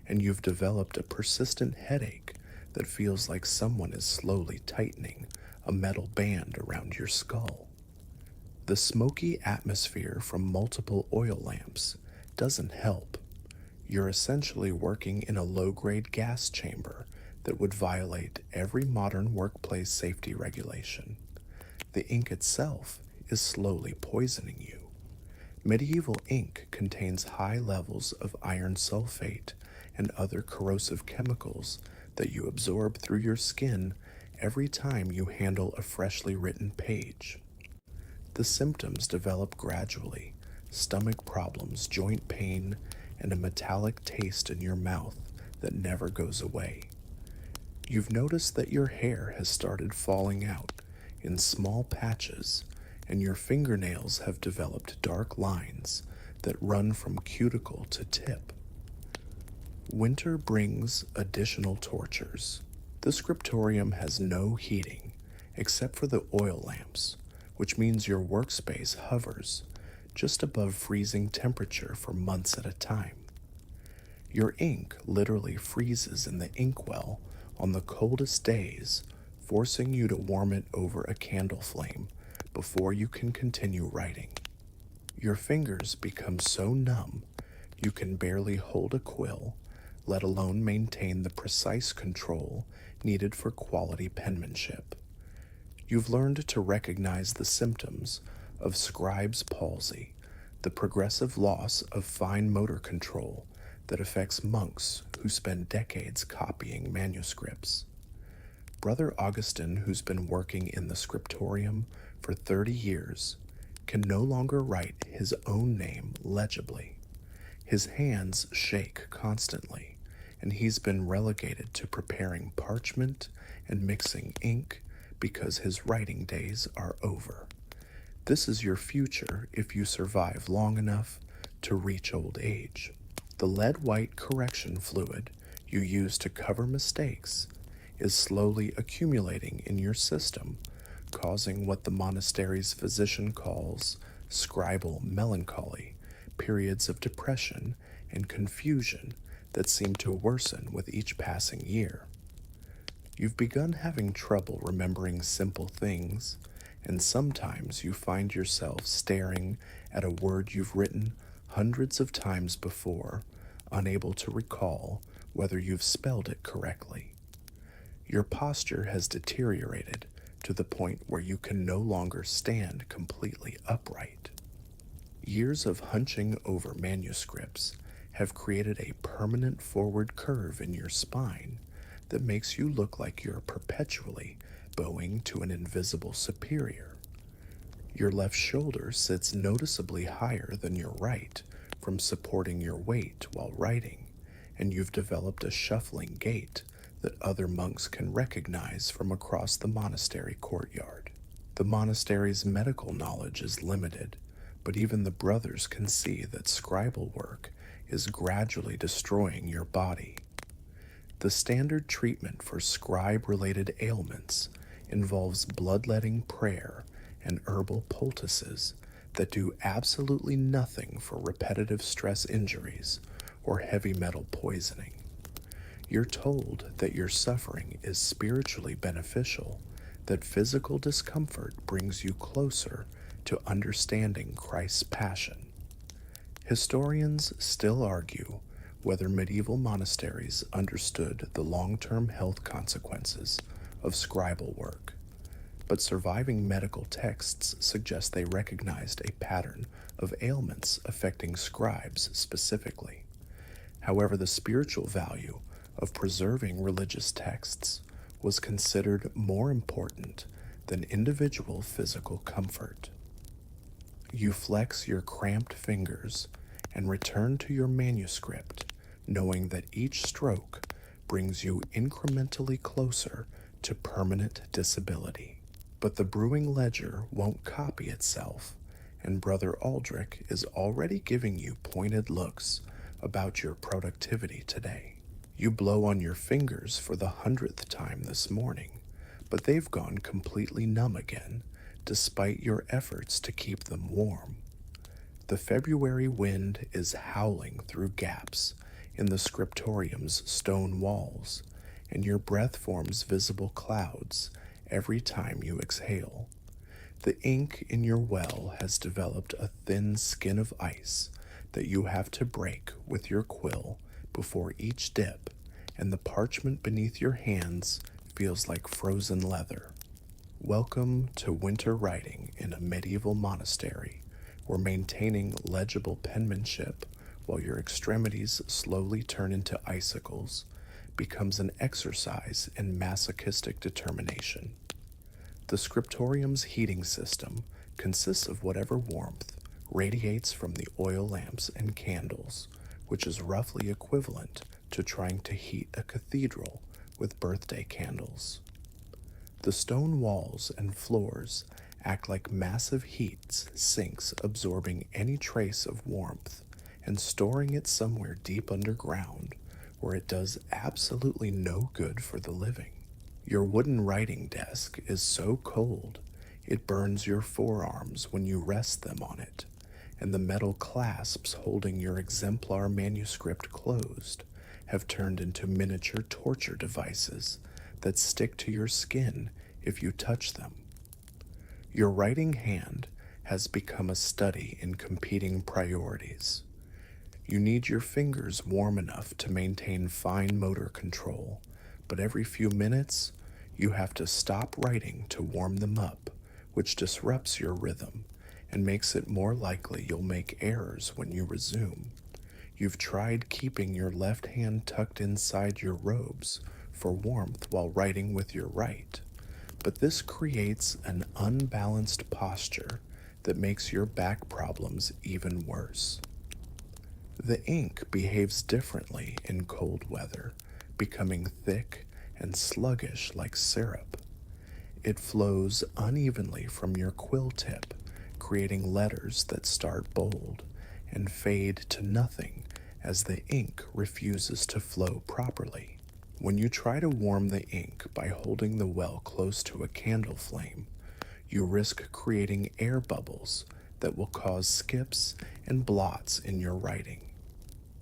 and you've developed a persistent headache that feels like someone is slowly tightening a metal band around your skull. The smoky atmosphere from multiple oil lamps doesn't help. You're essentially working in a low-grade gas chamber that would violate every modern workplace safety regulation. The ink itself is slowly poisoning you. Medieval ink contains high levels of iron sulfate and other corrosive chemicals that you absorb through your skin every time you handle a freshly written page. The symptoms develop gradually: stomach problems, joint pain, and a metallic taste in your mouth that never goes away. You've noticed that your hair has started falling out in small patches, and your fingernails have developed dark lines that run from cuticle to tip. Winter brings additional tortures. The scriptorium has no heating except for the oil lamps, which means your workspace hovers just above freezing temperature for months at a time. Your ink literally freezes in the inkwell on the coldest days, forcing you to warm it over a candle flame before you can continue writing. Your fingers become so numb you can barely hold a quill, let alone maintain the precise control needed for quality penmanship. You've learned to recognize the symptoms of scribe's palsy, the progressive loss of fine motor control that affects monks who spend decades copying manuscripts. Brother Augustine, who's been working in the scriptorium for 30 years, can no longer write his own name legibly. His hands shake constantly, and he's been relegated to preparing parchment and mixing ink because his writing days are over. This is your future if you survive long enough to reach old age. The lead white correction fluid you use to cover mistakes is slowly accumulating in your system, causing what the monastery's physician calls scribal melancholy, periods of depression and confusion that seem to worsen with each passing year. You've begun having trouble remembering simple things, and sometimes you find yourself staring at a word you've written hundreds of times before, unable to recall whether you've spelled it correctly. Your posture has deteriorated to the point where you can no longer stand completely upright. Years of hunching over manuscripts have created a permanent forward curve in your spine that makes you look like you're perpetually bowing to an invisible superior. Your left shoulder sits noticeably higher than your right from supporting your weight while writing, and you've developed a shuffling gait that other monks can recognize from across the monastery courtyard. The monastery's medical knowledge is limited, but even the brothers can see that scribal work is gradually destroying your body. The standard treatment for scribe-related ailments involves bloodletting prayer and herbal poultices that do absolutely nothing for repetitive stress injuries or heavy metal poisoning. You're told that your suffering is spiritually beneficial, that physical discomfort brings you closer to understanding Christ's passion. Historians still argue whether medieval monasteries understood the long-term health consequences of scribal work, but surviving medical texts suggest they recognized a pattern of ailments affecting scribes specifically. However, the spiritual value of preserving religious texts was considered more important than individual physical comfort. You flex your cramped fingers and return to your manuscript, knowing that each stroke brings you incrementally closer to permanent disability. But the brewing ledger won't copy itself, and Brother Aldrich is already giving you pointed looks about your productivity today. You blow on your fingers for the 100th time this morning, but they've gone completely numb again, despite your efforts to keep them warm. The February wind is howling through gaps in the scriptorium's stone walls, and your breath forms visible clouds every time you exhale. The ink in your well has developed a thin skin of ice that you have to break with your quill before each dip, and the parchment beneath your hands feels like frozen leather. Welcome to winter writing in a medieval monastery, where maintaining legible penmanship while your extremities slowly turn into icicles becomes an exercise in masochistic determination. The scriptorium's heating system consists of whatever warmth radiates from the oil lamps and candles, which is roughly equivalent to trying to heat a cathedral with birthday candles. The stone walls and floors act like massive heat sinks, absorbing any trace of warmth and storing it somewhere deep underground where it does absolutely no good for the living. Your wooden writing desk is so cold it burns your forearms when you rest them on it, and the metal clasps holding your exemplar manuscript closed have turned into miniature torture devices that stick to your skin if you touch them. Your writing hand has become a study in competing priorities. You need your fingers warm enough to maintain fine motor control, but every few minutes, you have to stop writing to warm them up, which disrupts your rhythm and makes it more likely you'll make errors when you resume. You've tried keeping your left hand tucked inside your robes for warmth while writing with your right, but this creates an unbalanced posture that makes your back problems even worse. The ink behaves differently in cold weather, becoming thick and sluggish like syrup. It flows unevenly from your quill tip, creating letters that start bold and fade to nothing as the ink refuses to flow properly. When you try to warm the ink by holding the well close to a candle flame, you risk creating air bubbles that will cause skips and blots in your writing.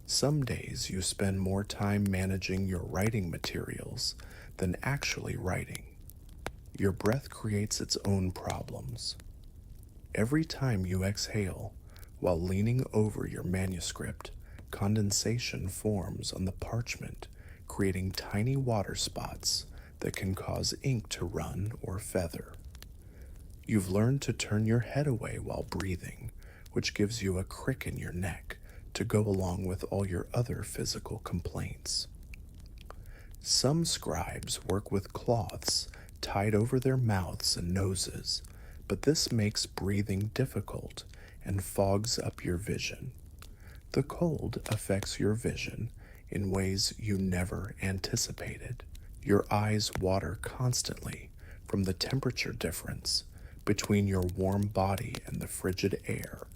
Some days you spend more time managing your writing materials than actually writing. Your breath creates its own problems. Every time you exhale while leaning over your manuscript, condensation forms on the parchment, creating tiny water spots that can cause ink to run or feather. You've learned to turn your head away while breathing, which gives you a crick in your neck to go along with all your other physical complaints. Some scribes work with cloths tied over their mouths and noses, but this makes breathing difficult and fogs up your vision. The cold affects your vision in ways you never anticipated. Your eyes water constantly from the temperature difference between your warm body and the frigid air,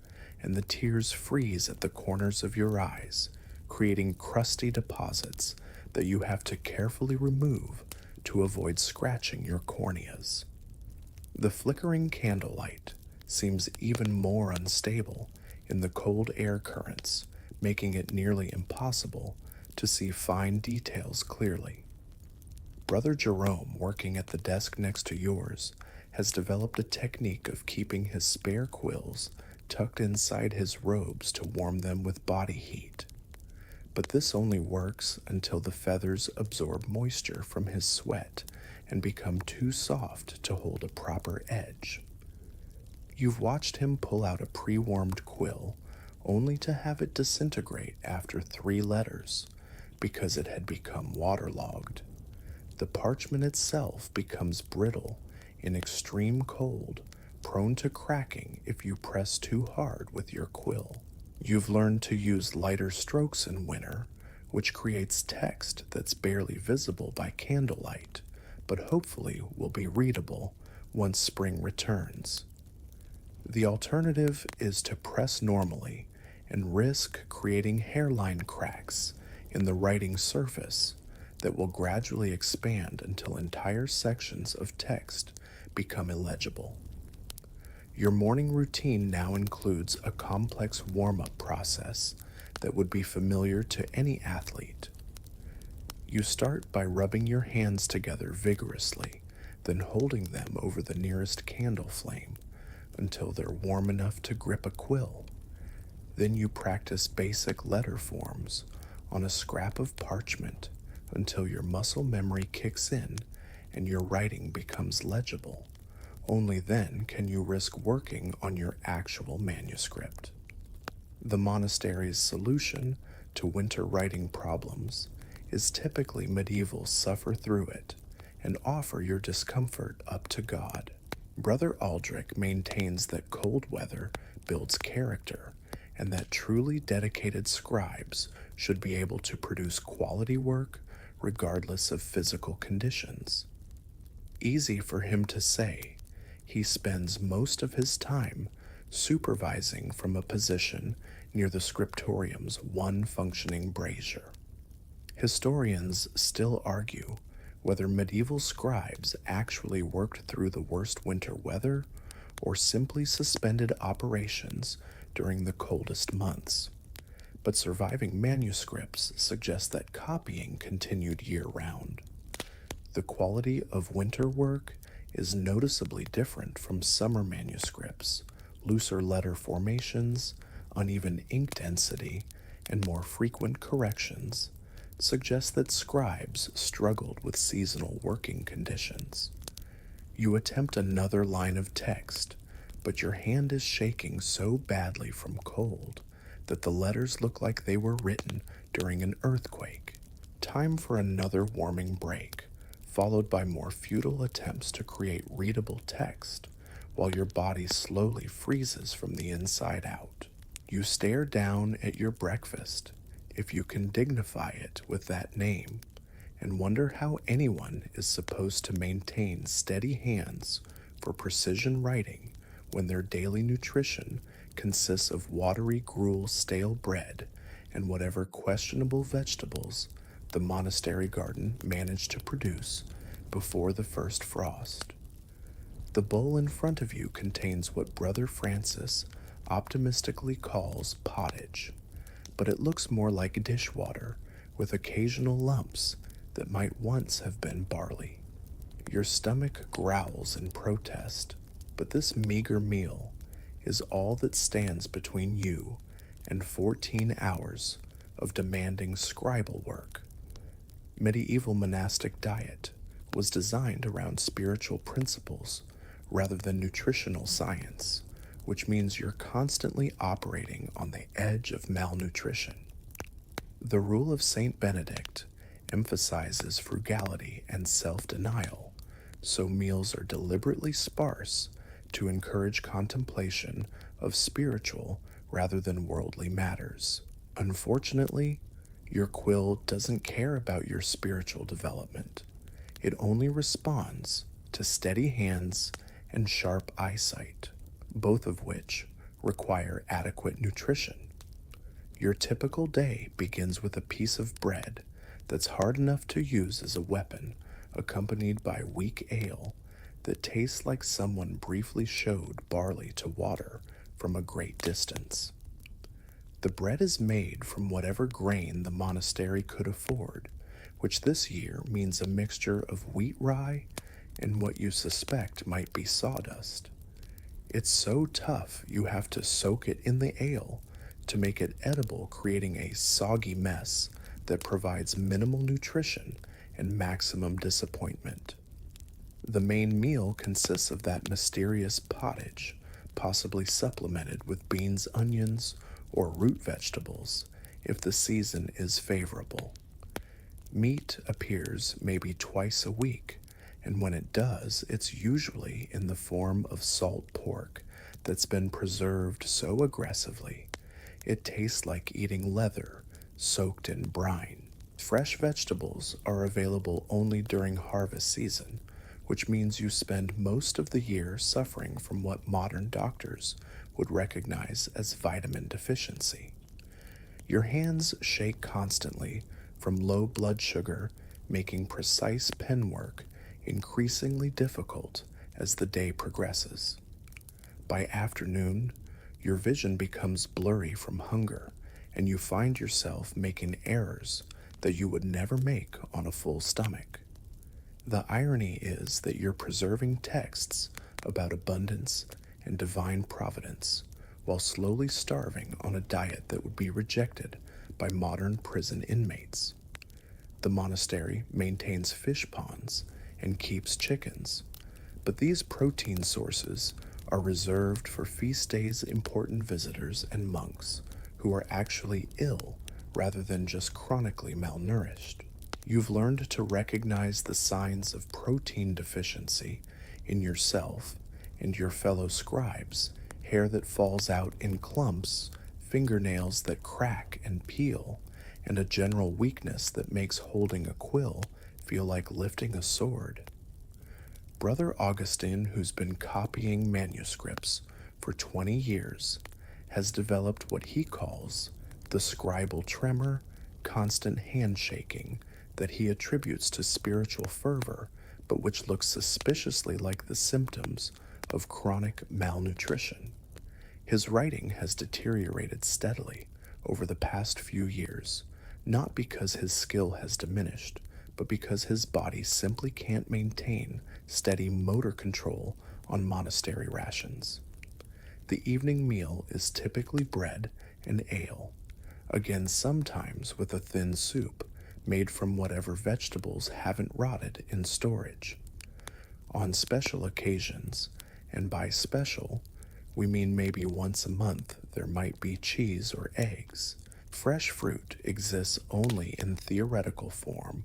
and the tears freeze at the corners of your eyes, creating crusty deposits that you have to carefully remove to avoid scratching your corneas. The flickering candlelight seems even more unstable in the cold air currents, making it nearly impossible to see fine details clearly. Brother Jerome, working at the desk next to yours, has developed a technique of keeping his spare quills tucked inside his robes to warm them with body heat. But this only works until the feathers absorb moisture from his sweat and become too soft to hold a proper edge. You've watched him pull out a pre-warmed quill only to have it disintegrate after 3 letters because it had become waterlogged. The parchment itself becomes brittle in extreme cold, prone to cracking if you press too hard with your quill. You've learned to use lighter strokes in winter, which creates text that's barely visible by candlelight, but hopefully will be readable once spring returns. The alternative is to press normally and risk creating hairline cracks in the writing surface that will gradually expand until entire sections of text become illegible. Your morning routine now includes a complex warm-up process that would be familiar to any athlete. You start by rubbing your hands together vigorously, then holding them over the nearest candle flame until they're warm enough to grip a quill. Then you practice basic letter forms on a scrap of parchment until your muscle memory kicks in and your writing becomes legible. Only then can you risk working on your actual manuscript. The monastery's solution to winter writing problems is typically medieval suffer through it and offer your discomfort up to God. Brother Aldrich maintains that cold weather builds character and that truly dedicated scribes should be able to produce quality work regardless of physical conditions. Easy for him to say, he spends most of his time supervising from a position near the scriptorium's one functioning brazier. Historians still argue whether medieval scribes actually worked through the worst winter weather or simply suspended operations during the coldest months. But surviving manuscripts suggest that copying continued year-round. The quality of winter work is noticeably different from summer manuscripts. Looser letter formations, uneven ink density, and more frequent corrections suggest that scribes struggled with seasonal working conditions. You attempt another line of text, but your hand is shaking so badly from cold that the letters look like they were written during an earthquake. Time for another warming break, followed by more futile attempts to create readable text, while your body slowly freezes from the inside out. You stare down at your breakfast, if you can dignify it with that name, and wonder how anyone is supposed to maintain steady hands for precision writing when their daily nutrition consists of watery gruel stale bread and whatever questionable vegetables the monastery garden managed to produce before the first frost. The bowl in front of you contains what Brother Francis optimistically calls pottage, but it looks more like dishwater with occasional lumps that might once have been barley. Your stomach growls in protest, but this meager meal is all that stands between you and 14 hours of demanding scribal work. Medieval monastic diet was designed around spiritual principles rather than nutritional science, which means you're constantly operating on the edge of malnutrition. The rule of Saint Benedict emphasizes frugality and self-denial, so meals are deliberately sparse to encourage contemplation of spiritual rather than worldly matters. Unfortunately, your quill doesn't care about your spiritual development. It only responds to steady hands and sharp eyesight, both of which require adequate nutrition. Your typical day begins with a piece of bread that's hard enough to use as a weapon, accompanied by weak ale that tastes like someone briefly showed barley to water from a great distance. The bread is made from whatever grain the monastery could afford, which this year means a mixture of wheat rye and what you suspect might be sawdust. It's so tough you have to soak it in the ale to make it edible, creating a soggy mess that provides minimal nutrition and maximum disappointment. The main meal consists of that mysterious pottage, possibly supplemented with beans, onions, or root vegetables if the season is favorable. Meat appears maybe twice a week, and when it does, it's usually in the form of salt pork that's been preserved so aggressively it tastes like eating leather soaked in brine. Fresh vegetables are available only during harvest season, which means you spend most of the year suffering from what modern doctors would recognize as vitamin deficiency. Your hands shake constantly from low blood sugar, making precise pen work increasingly difficult as the day progresses. By afternoon, your vision becomes blurry from hunger, and you find yourself making errors that you would never make on a full stomach. The irony is that you're preserving texts about abundance and divine providence while slowly starving on a diet that would be rejected by modern prison inmates. The monastery maintains fish ponds and keeps chickens, but these protein sources are reserved for feast days' important visitors and monks who are actually ill rather than just chronically malnourished. You've learned to recognize the signs of protein deficiency in yourself and your fellow scribes: hair that falls out in clumps, fingernails that crack and peel, and a general weakness that makes holding a quill feel like lifting a sword. Brother Augustine, who's been copying manuscripts for 20 years, has developed what he calls the scribal tremor, constant handshaking that he attributes to spiritual fervor, but which looks suspiciously like the symptoms of chronic malnutrition. His writing has deteriorated steadily over the past few years, not because his skill has diminished, but because his body simply can't maintain steady motor control on monastery rations. The evening meal is typically bread and ale, again sometimes with a thin soup made from whatever vegetables haven't rotted in storage. On special occasions, and by special, we mean maybe once a month, there might be cheese or eggs. Fresh fruit exists only in theoretical form,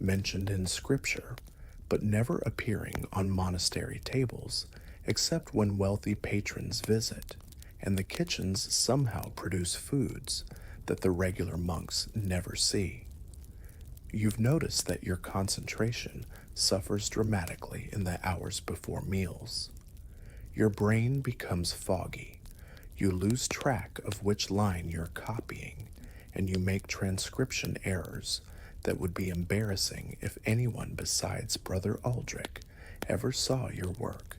mentioned in scripture, but never appearing on monastery tables, except when wealthy patrons visit, and the kitchens somehow produce foods that the regular monks never see. You've noticed that your concentration suffers dramatically in the hours before meals. Your brain becomes foggy. You lose track of which line you're copying, and you make transcription errors that would be embarrassing if anyone besides Brother Aldrich ever saw your work.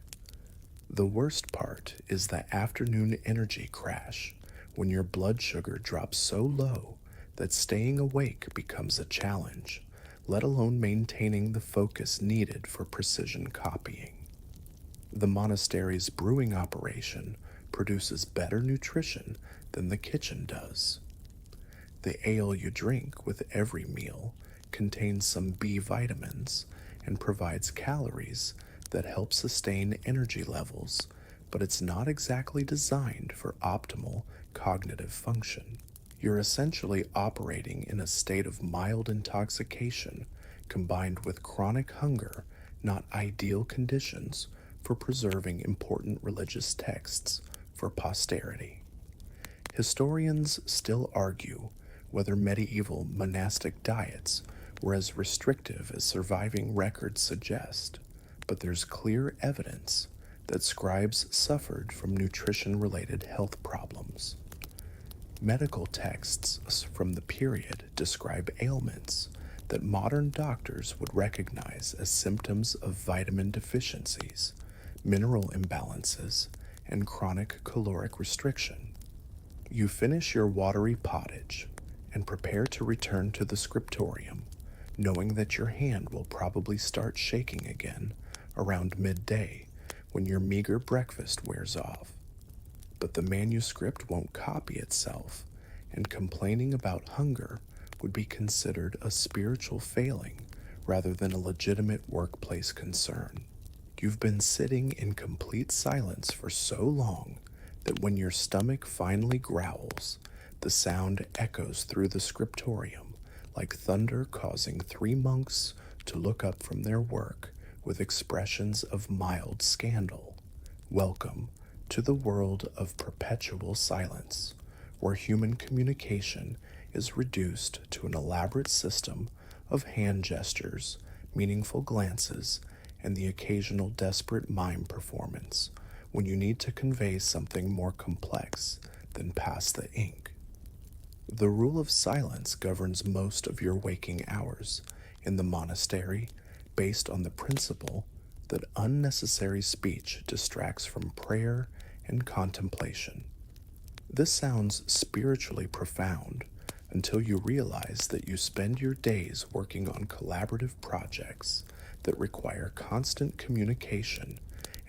The worst part is the afternoon energy crash, when your blood sugar drops so low that staying awake becomes a challenge, let alone maintaining the focus needed for precision copying. The monastery's brewing operation produces better nutrition than the kitchen does. The ale you drink with every meal contains some B vitamins and provides calories that help sustain energy levels, but it's not exactly designed for optimal cognitive function. You're essentially operating in a state of mild intoxication combined with chronic hunger, not ideal conditions for preserving important religious texts for posterity. Historians still argue whether medieval monastic diets were as restrictive as surviving records suggest, but there's clear evidence that scribes suffered from nutrition-related health problems. Medical texts from the period describe ailments that modern doctors would recognize as symptoms of vitamin deficiencies, mineral imbalances, and chronic caloric restriction. You finish your watery pottage and prepare to return to the scriptorium, knowing that your hand will probably start shaking again around midday when your meager breakfast wears off. But the manuscript won't copy itself, and complaining about hunger would be considered a spiritual failing rather than a legitimate workplace concern. You've been sitting in complete silence for so long that when your stomach finally growls, the sound echoes through the scriptorium like thunder, causing 3 monks to look up from their work with expressions of mild scandal. Welcome to the world of perpetual silence, where human communication is reduced to an elaborate system of hand gestures, meaningful glances, and the occasional desperate mime performance when you need to convey something more complex than pass the ink. The rule of silence governs most of your waking hours in the monastery, based on the principle that unnecessary speech distracts from prayer and contemplation. This sounds spiritually profound until you realize that you spend your days working on collaborative projects that require constant communication,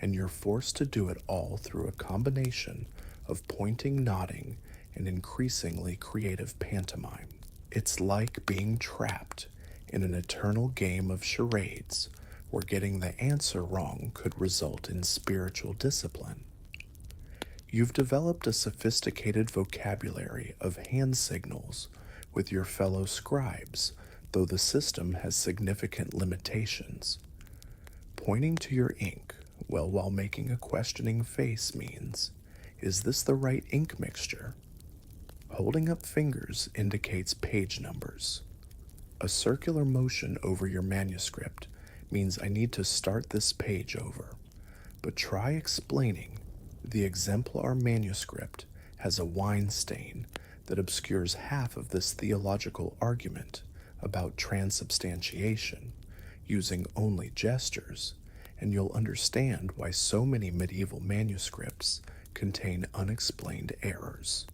and you're forced to do it all through a combination of pointing, nodding, and increasingly creative pantomime. It's like being trapped in an eternal game of charades where getting the answer wrong could result in spiritual discipline. You've developed a sophisticated vocabulary of hand signals with your fellow scribes, though the system has significant limitations. Pointing to your ink, while making a questioning face means, is this the right ink mixture? Holding up fingers indicates page numbers. A circular motion over your manuscript means I need to start this page over. But try explaining the exemplar manuscript has a wine stain that obscures half of this theological argument about transubstantiation, using only gestures, and you'll understand why so many medieval manuscripts contain unexplained errors.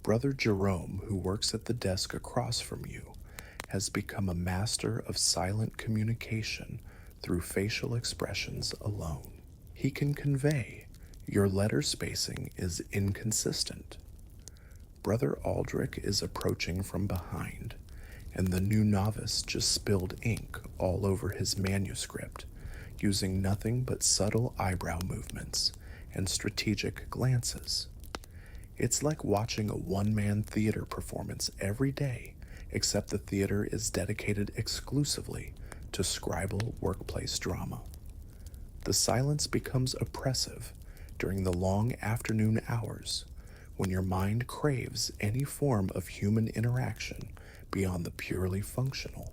Brother Jerome, who works at the desk across from you, has become a master of silent communication through facial expressions alone. He can convey your letter spacing is inconsistent. Brother Aldrich is approaching from behind, and the new novice just spilled ink all over his manuscript, using nothing but subtle eyebrow movements and strategic glances. It's like watching a one-man theater performance every day, except the theater is dedicated exclusively to scribal workplace drama. The silence becomes oppressive during the long afternoon hours when your mind craves any form of human interaction beyond the purely functional.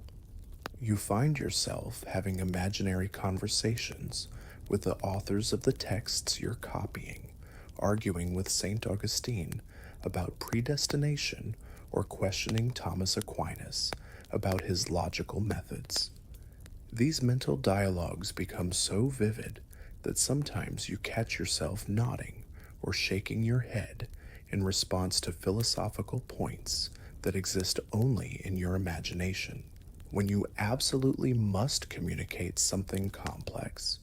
You find yourself having imaginary conversations with the authors of the texts you're copying, arguing with St. Augustine about predestination or questioning Thomas Aquinas about his logical methods. These mental dialogues become so vivid that sometimes you catch yourself nodding or shaking your head in response to philosophical points that exist only in your imagination. When you absolutely must communicate something complex,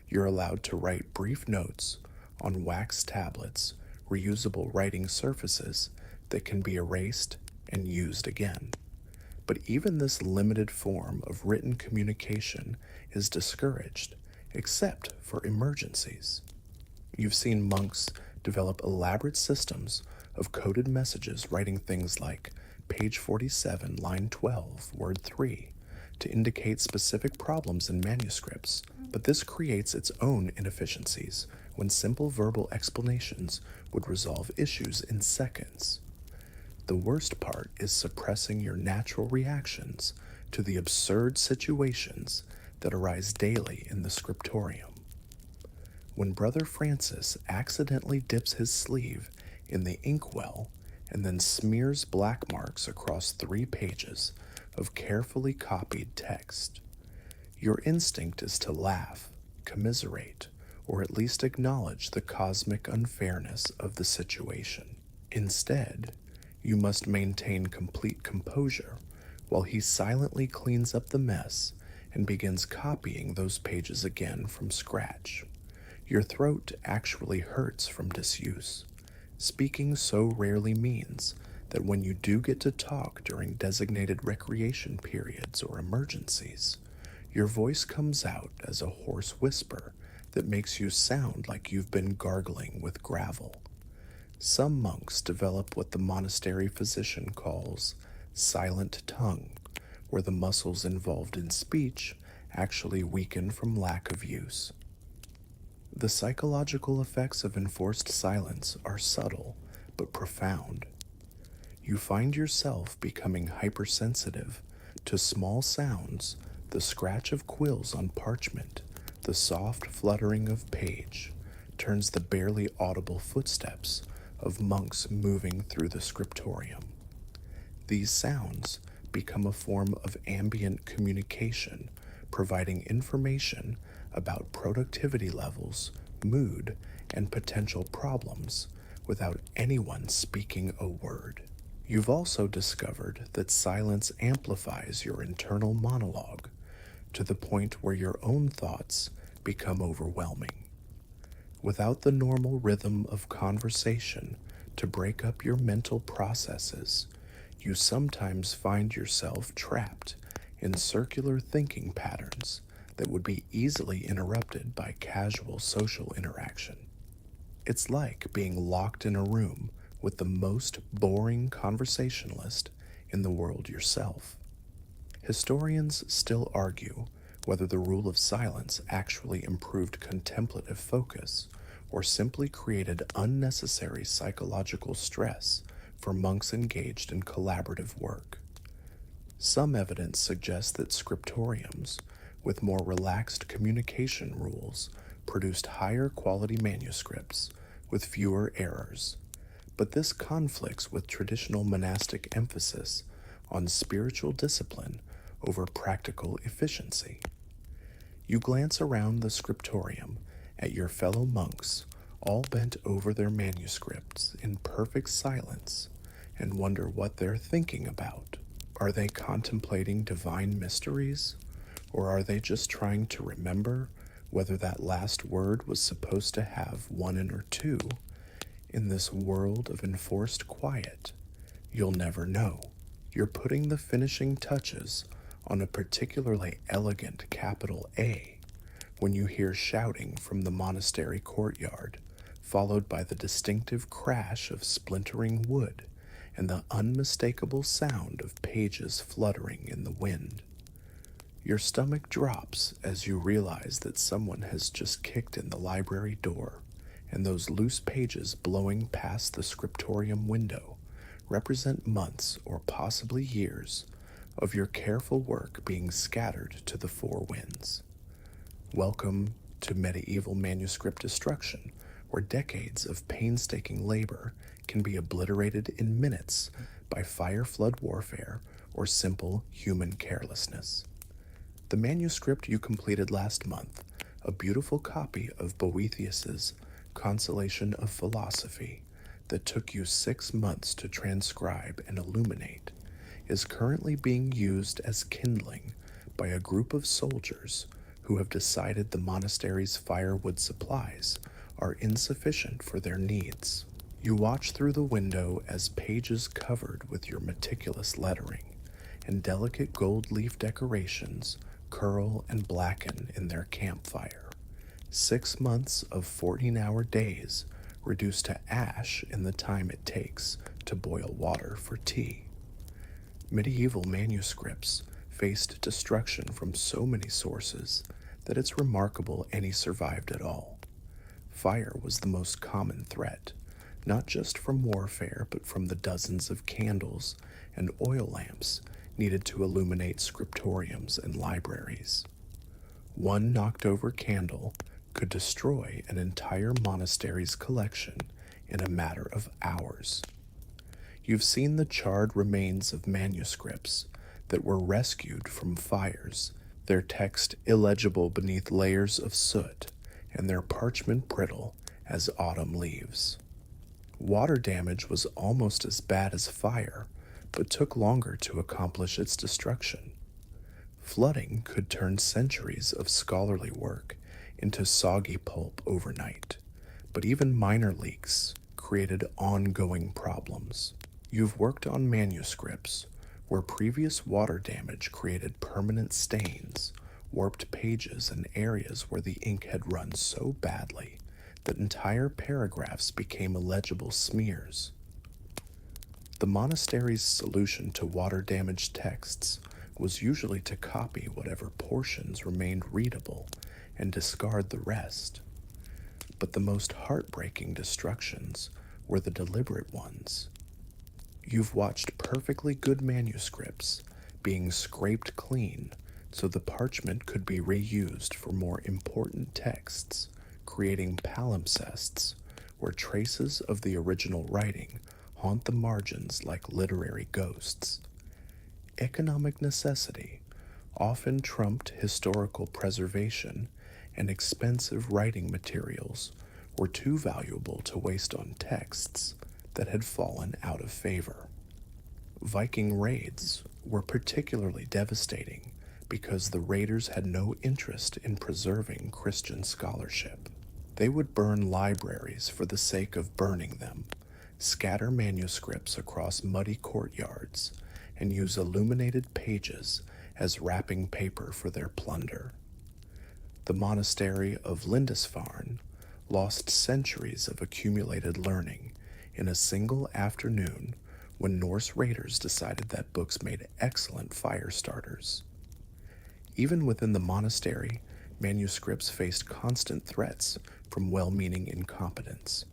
you're allowed to write brief notes on wax tablets, reusable writing surfaces that can be erased and used again. But even this limited form of written communication is discouraged, except for emergencies. You've seen monks develop elaborate systems of coded messages writing things like page 47, line 12, word 3, to indicate specific problems in manuscripts, but this creates its own inefficiencies when simple verbal explanations would resolve issues in seconds. The worst part is suppressing your natural reactions to the absurd situations that arise daily in the scriptorium. When Brother Francis accidentally dips his sleeve in the inkwell and then smears black marks across 3 pages of carefully copied text, your instinct is to laugh, commiserate, or at least acknowledge the cosmic unfairness of the situation. Instead, you must maintain complete composure while he silently cleans up the mess and begins copying those pages again from scratch. Your throat actually hurts from disuse. Speaking so rarely means that when you do get to talk during designated recreation periods or emergencies, your voice comes out as a hoarse whisper that makes you sound like you've been gargling with gravel. Some monks develop what the monastery physician calls silent tongue, where the muscles involved in speech actually weaken from lack of use. The psychological effects of enforced silence are subtle but profound. You find yourself becoming hypersensitive to small sounds, the scratch of quills on parchment, the soft fluttering of page, turns the barely audible footsteps of monks moving through the scriptorium. These sounds become a form of ambient communication, providing information about productivity levels, mood, and potential problems without anyone speaking a word. You've also discovered that silence amplifies your internal monologue to the point where your own thoughts become overwhelming. Without the normal rhythm of conversation to break up your mental processes, you sometimes find yourself trapped in circular thinking patterns that would be easily interrupted by casual social interaction. It's like being locked in a room with the most boring conversationalist in the world yourself. Historians still argue whether the rule of silence actually improved contemplative focus or simply created unnecessary psychological stress for monks engaged in collaborative work. Some evidence suggests that scriptoriums with more relaxed communication rules produced higher quality manuscripts with fewer errors, but this conflicts with traditional monastic emphasis on spiritual discipline over practical efficiency. You glance around the scriptorium at your fellow monks, all bent over their manuscripts in perfect silence, and wonder what they're thinking about. Are they contemplating divine mysteries? Or are they just trying to remember whether that last word was supposed to have 1 or 2? In this world of enforced quiet, you'll never know. You're putting the finishing touches on a particularly elegant capital A when you hear shouting from the monastery courtyard, followed by the distinctive crash of splintering wood and the unmistakable sound of pages fluttering in the wind. Your stomach drops as you realize that someone has just kicked in the library door and those loose pages blowing past the scriptorium window represent months or possibly years of your careful work being scattered to the four winds. Welcome to medieval manuscript destruction, where decades of painstaking labor can be obliterated in minutes by fire flood warfare or simple human carelessness. The manuscript you completed last month, a beautiful copy of Boethius's Consolation of Philosophy that took you 6 months to transcribe and illuminate, is currently being used as kindling by a group of soldiers who have decided the monastery's firewood supplies are insufficient for their needs. You watch through the window as pages covered with your meticulous lettering and delicate gold leaf decorations curl and blacken in their campfire. 6 months of 14-hour days reduced to ash in the time it takes to boil water for tea. Medieval manuscripts faced destruction from so many sources that it's remarkable any survived at all. Fire was the most common threat, not just from warfare, but from the dozens of candles and oil lamps needed to illuminate scriptoriums and libraries. One knocked-over candle could destroy an entire monastery's collection in a matter of hours. You've seen the charred remains of manuscripts that were rescued from fires, their text illegible beneath layers of soot, and their parchment brittle as autumn leaves. Water damage was almost as bad as fire, but took longer to accomplish its destruction. Flooding could turn centuries of scholarly work into soggy pulp overnight, but even minor leaks created ongoing problems. You've worked on manuscripts where previous water damage created permanent stains, warped pages, and areas where the ink had run so badly that entire paragraphs became illegible smears. The monastery's solution to water-damaged texts was usually to copy whatever portions remained readable and discard the rest. But the most heartbreaking destructions were the deliberate ones. You've watched perfectly good manuscripts being scraped clean so the parchment could be reused for more important texts, creating palimpsests where traces of the original writing haunt the margins like literary ghosts. Economic necessity often trumped historical preservation, and expensive writing materials were too valuable to waste on texts that had fallen out of favor. Viking raids were particularly devastating because the raiders had no interest in preserving Christian scholarship. They would burn libraries for the sake of burning them, scatter manuscripts across muddy courtyards, and use illuminated pages as wrapping paper for their plunder. The monastery of Lindisfarne lost centuries of accumulated learning in a single afternoon when Norse raiders decided that books made excellent fire starters. Even within the monastery, manuscripts faced constant threats from well-meaning incompetents.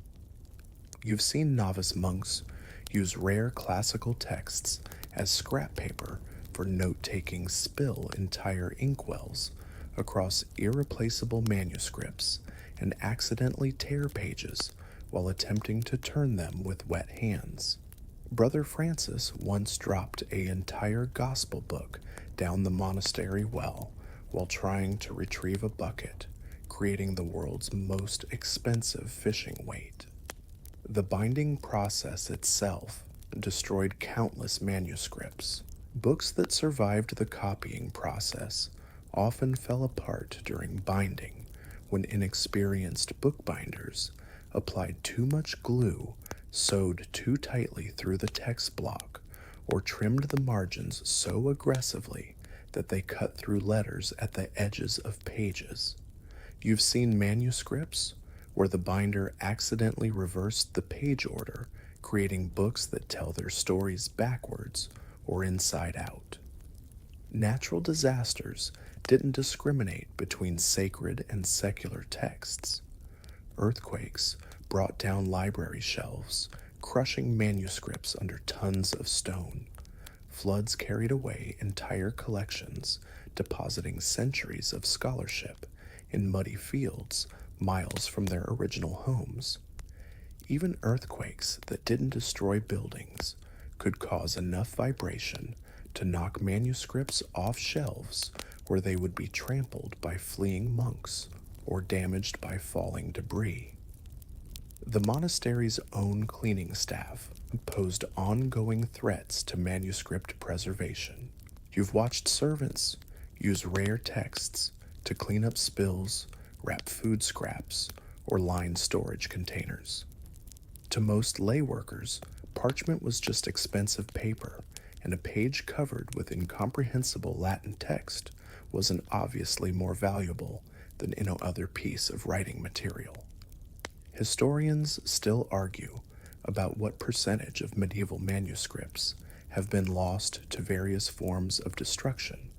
You've seen novice monks use rare classical texts as scrap paper for note-taking, spill entire inkwells across irreplaceable manuscripts, and accidentally tear pages while attempting to turn them with wet hands. Brother Francis once dropped an entire gospel book down the monastery well while trying to retrieve a bucket, creating the world's most expensive fishing weight. The binding process itself destroyed countless manuscripts. Books that survived the copying process often fell apart during binding when inexperienced bookbinders applied too much glue, sewed too tightly through the text block, or trimmed the margins so aggressively that they cut through letters at the edges of pages. You've seen manuscripts where the binder accidentally reversed the page order, creating books that tell their stories backwards or inside out. Natural disasters didn't discriminate between sacred and secular texts. Earthquakes brought down library shelves, crushing manuscripts under tons of stone. Floods carried away entire collections, depositing centuries of scholarship in muddy fields miles from their original homes. Even earthquakes that didn't destroy buildings could cause enough vibration to knock manuscripts off shelves where they would be trampled by fleeing monks or damaged by falling debris. The monastery's own cleaning staff posed ongoing threats to manuscript preservation. You've watched servants use rare texts to clean up spills, wrap food scraps, or line storage containers. To most lay workers, parchment was just expensive paper, and a page covered with incomprehensible Latin text wasn't obviously more valuable than any other piece of writing material. Historians still argue about what percentage of medieval manuscripts have been lost to various forms of destruction,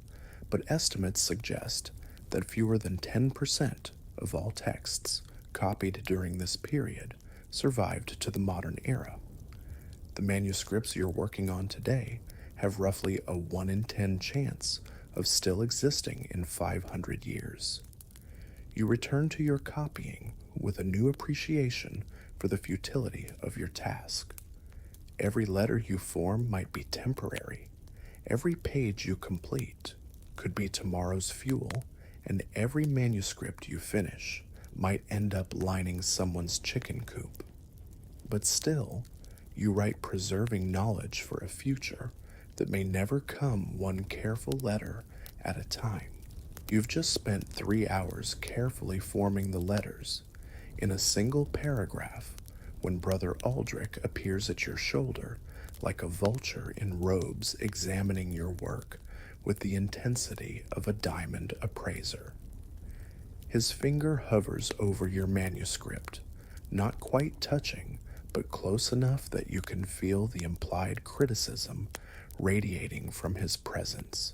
but estimates suggest that fewer than 10% of all texts copied during this period survived to the modern era. The manuscripts you're working on today have roughly a 1 in 10 chance of still existing in 500 years. You return to your copying with a new appreciation for the futility of your task. Every letter you form might be temporary. Every page you complete could be tomorrow's fuel, and every manuscript you finish might end up lining someone's chicken coop. But still, you write preserving knowledge for a future that may never come, one careful letter at a time. You've just spent 3 hours carefully forming the letters. In a single paragraph, when Brother Aldrich appears at your shoulder like a vulture in robes examining your work with the intensity of a diamond appraiser. His finger hovers over your manuscript, not quite touching, but close enough that you can feel the implied criticism radiating from his presence.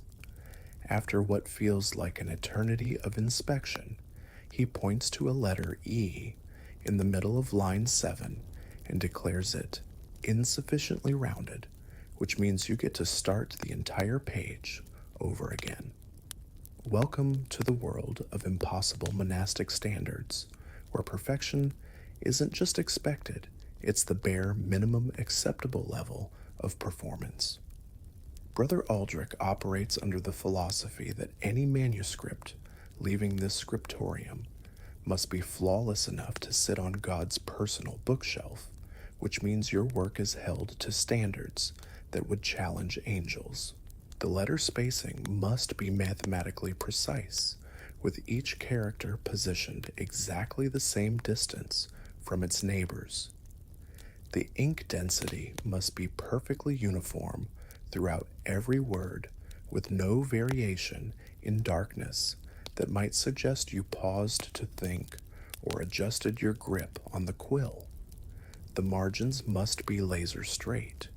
After what feels like an eternity of inspection, he points to a letter E in the middle of line 7 and declares it insufficiently rounded, which means you get to start the entire page over again. Welcome to the world of impossible monastic standards, where perfection isn't just expected, it's the bare minimum acceptable level of performance. Brother Aldrich operates under the philosophy that any manuscript leaving this scriptorium must be flawless enough to sit on God's personal bookshelf, which means your work is held to standards that would challenge angels. The letter spacing must be mathematically precise, with each character positioned exactly the same distance from its neighbors. The ink density must be perfectly uniform throughout every word, with no variation in darkness that might suggest you paused to think or adjusted your grip on the quill. The margins must be laser straight,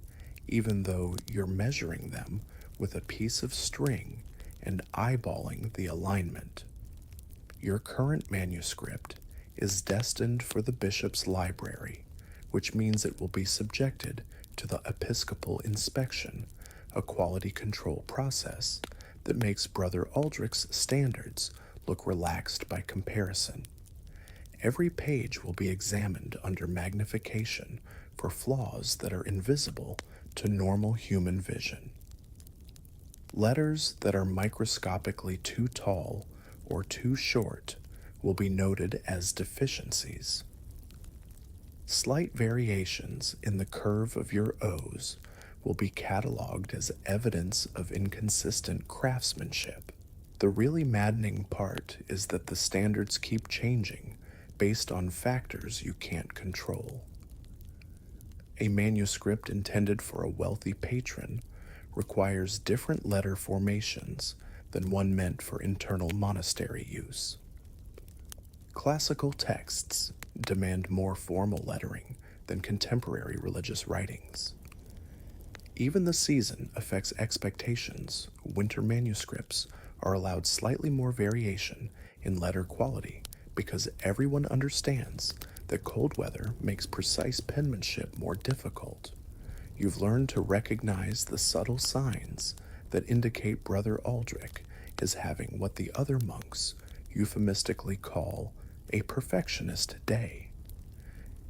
even though you're measuring them with a piece of string and eyeballing the alignment. Your current manuscript is destined for the bishop's library, which means it will be subjected to the episcopal inspection, a quality control process that makes Brother Aldrich's standards look relaxed by comparison. Every page will be examined under magnification for flaws that are invisible to normal human vision. Letters that are microscopically too tall or too short will be noted as deficiencies. Slight variations in the curve of your O's will be cataloged as evidence of inconsistent craftsmanship. The really maddening part is that the standards keep changing based on factors you can't control. A manuscript intended for a wealthy patron requires different letter formations than one meant for internal monastery use. Classical texts demand more formal lettering than contemporary religious writings. Even the season affects expectations. Winter manuscripts are allowed slightly more variation in letter quality because everyone understands that cold weather makes precise penmanship more difficult. You've learned to recognize the subtle signs that indicate Brother Aldrich is having what the other monks euphemistically call a perfectionist day.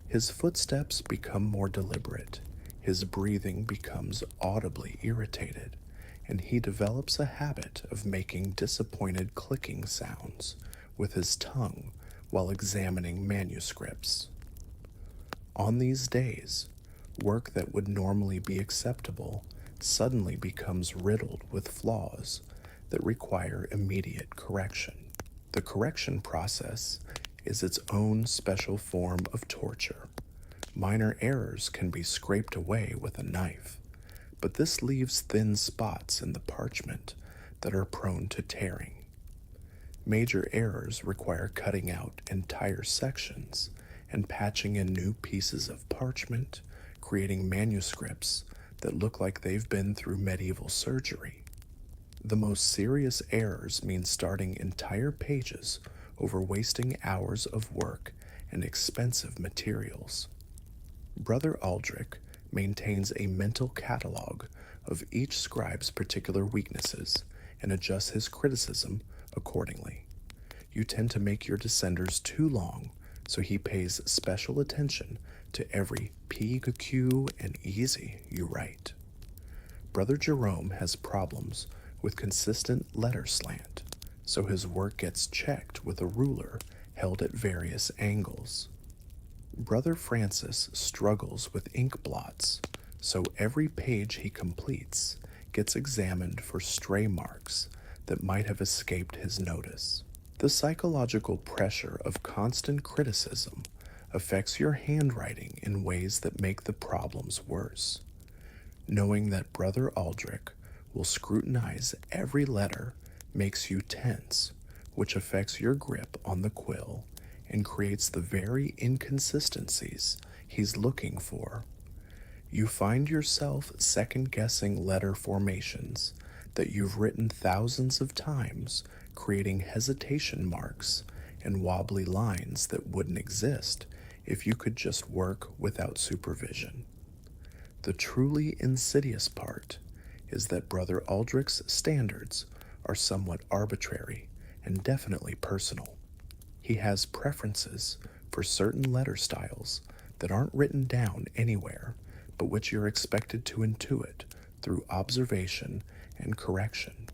His footsteps become more deliberate, his breathing becomes audibly irritated, and he develops a habit of making disappointed clicking sounds with his tongue while examining manuscripts. On these days, work that would normally be acceptable suddenly becomes riddled with flaws that require immediate correction. The correction process is its own special form of torture. Minor errors can be scraped away with a knife, but this leaves thin spots in the parchment that are prone to tearing. Major errors require cutting out entire sections and patching in new pieces of parchment, creating manuscripts that look like they've been through medieval surgery. The most serious errors mean starting entire pages over wasting hours of work and expensive materials. Brother Aldrich maintains a mental catalog of each scribe's particular weaknesses and adjusts his criticism accordingly. You tend to make your descenders too long, so he pays special attention to every P, Q, and easy you write. Brother Jerome has problems with consistent letter slant, so his work gets checked with a ruler held at various angles. Brother Francis struggles with ink blots, so every page he completes gets examined for stray marks that might have escaped his notice. The psychological pressure of constant criticism affects your handwriting in ways that make the problems worse. Knowing that Brother Aldrich will scrutinize every letter makes you tense, which affects your grip on the quill and creates the very inconsistencies he's looking for. You find yourself second-guessing letter formations that you've written thousands of times, creating hesitation marks and wobbly lines that wouldn't exist if you could just work without supervision. The truly insidious part is that Brother Aldrich's standards are somewhat arbitrary and definitely personal. He has preferences for certain letter styles that aren't written down anywhere, but which you're expected to intuit through observation and correction.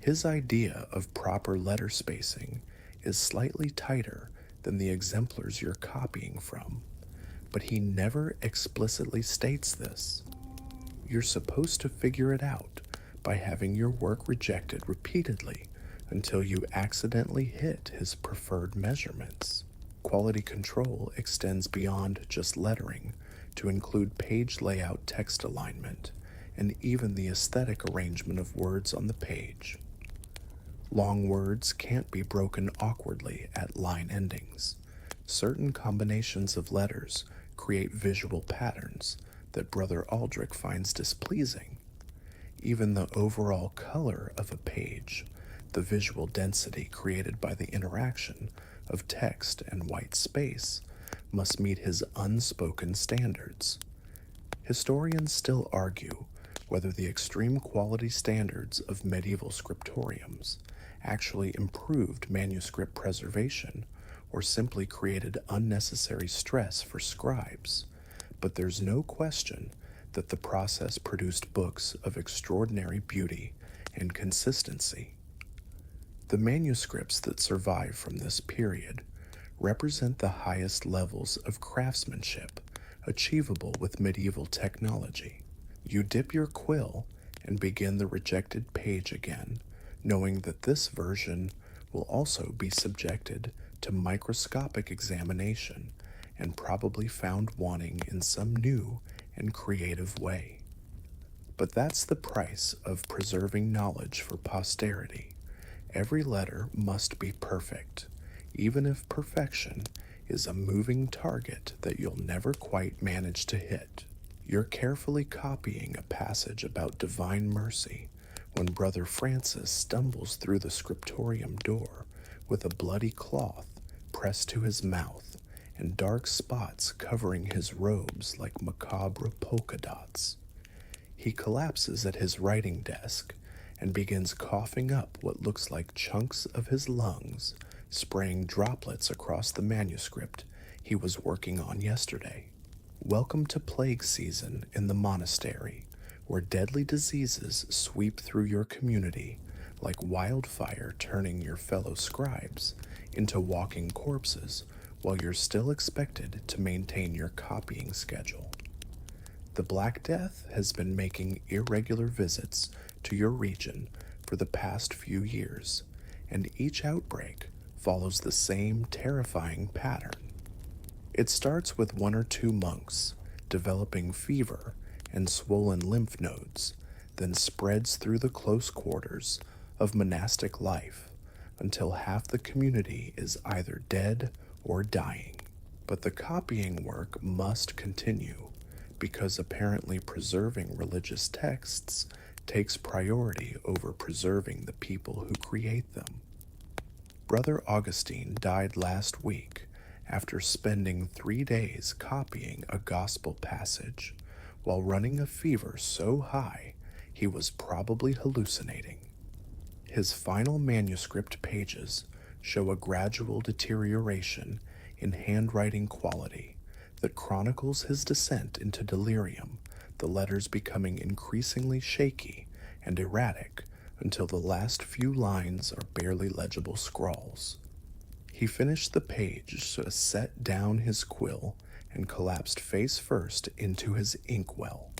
His idea of proper letter spacing is slightly tighter than the exemplars you're copying from, but he never explicitly states this. You're supposed to figure it out by having your work rejected repeatedly until you accidentally hit his preferred measurements. Quality control extends beyond just lettering to include page layout, text alignment, and even the aesthetic arrangement of words on the page. Long words can't be broken awkwardly at line endings. Certain combinations of letters create visual patterns that Brother Aldrich finds displeasing. Even the overall color of a page, the visual density created by the interaction of text and white space, must meet his unspoken standards. Historians still argue whether the extreme quality standards of medieval scriptoriums actually improved manuscript preservation or simply created unnecessary stress for scribes, but there's no question that the process produced books of extraordinary beauty and consistency. The manuscripts that survive from this period represent the highest levels of craftsmanship achievable with medieval technology. You dip your quill and begin the rejected page again, knowing that this version will also be subjected to microscopic examination and probably found wanting in some new and creative way. But that's the price of preserving knowledge for posterity. Every letter must be perfect, even if perfection is a moving target that you'll never quite manage to hit. You're carefully copying a passage about divine mercy when Brother Francis stumbles through the scriptorium door with a bloody cloth pressed to his mouth and dark spots covering his robes like macabre polka dots. He collapses at his writing desk and begins coughing up what looks like chunks of his lungs, spraying droplets across the manuscript he was working on yesterday. Welcome to plague season in the monastery, where deadly diseases sweep through your community like wildfire, turning your fellow scribes into walking corpses while you're still expected to maintain your copying schedule. The Black Death has been making irregular visits to your region for the past few years, and each outbreak follows the same terrifying pattern. It starts with one or two monks developing fever and swollen lymph nodes, then spreads through the close quarters of monastic life until half the community is either dead or dying. But the copying work must continue because apparently preserving religious texts takes priority over preserving the people who create them. Brother Augustine died last week after spending 3 days copying a gospel passage while running a fever so high he was probably hallucinating. His final manuscript pages show a gradual deterioration in handwriting quality that chronicles his descent into delirium, the letters becoming increasingly shaky and erratic until the last few lines are barely legible scrawls. He finished the page, set down his quill, and collapsed face first into his inkwell.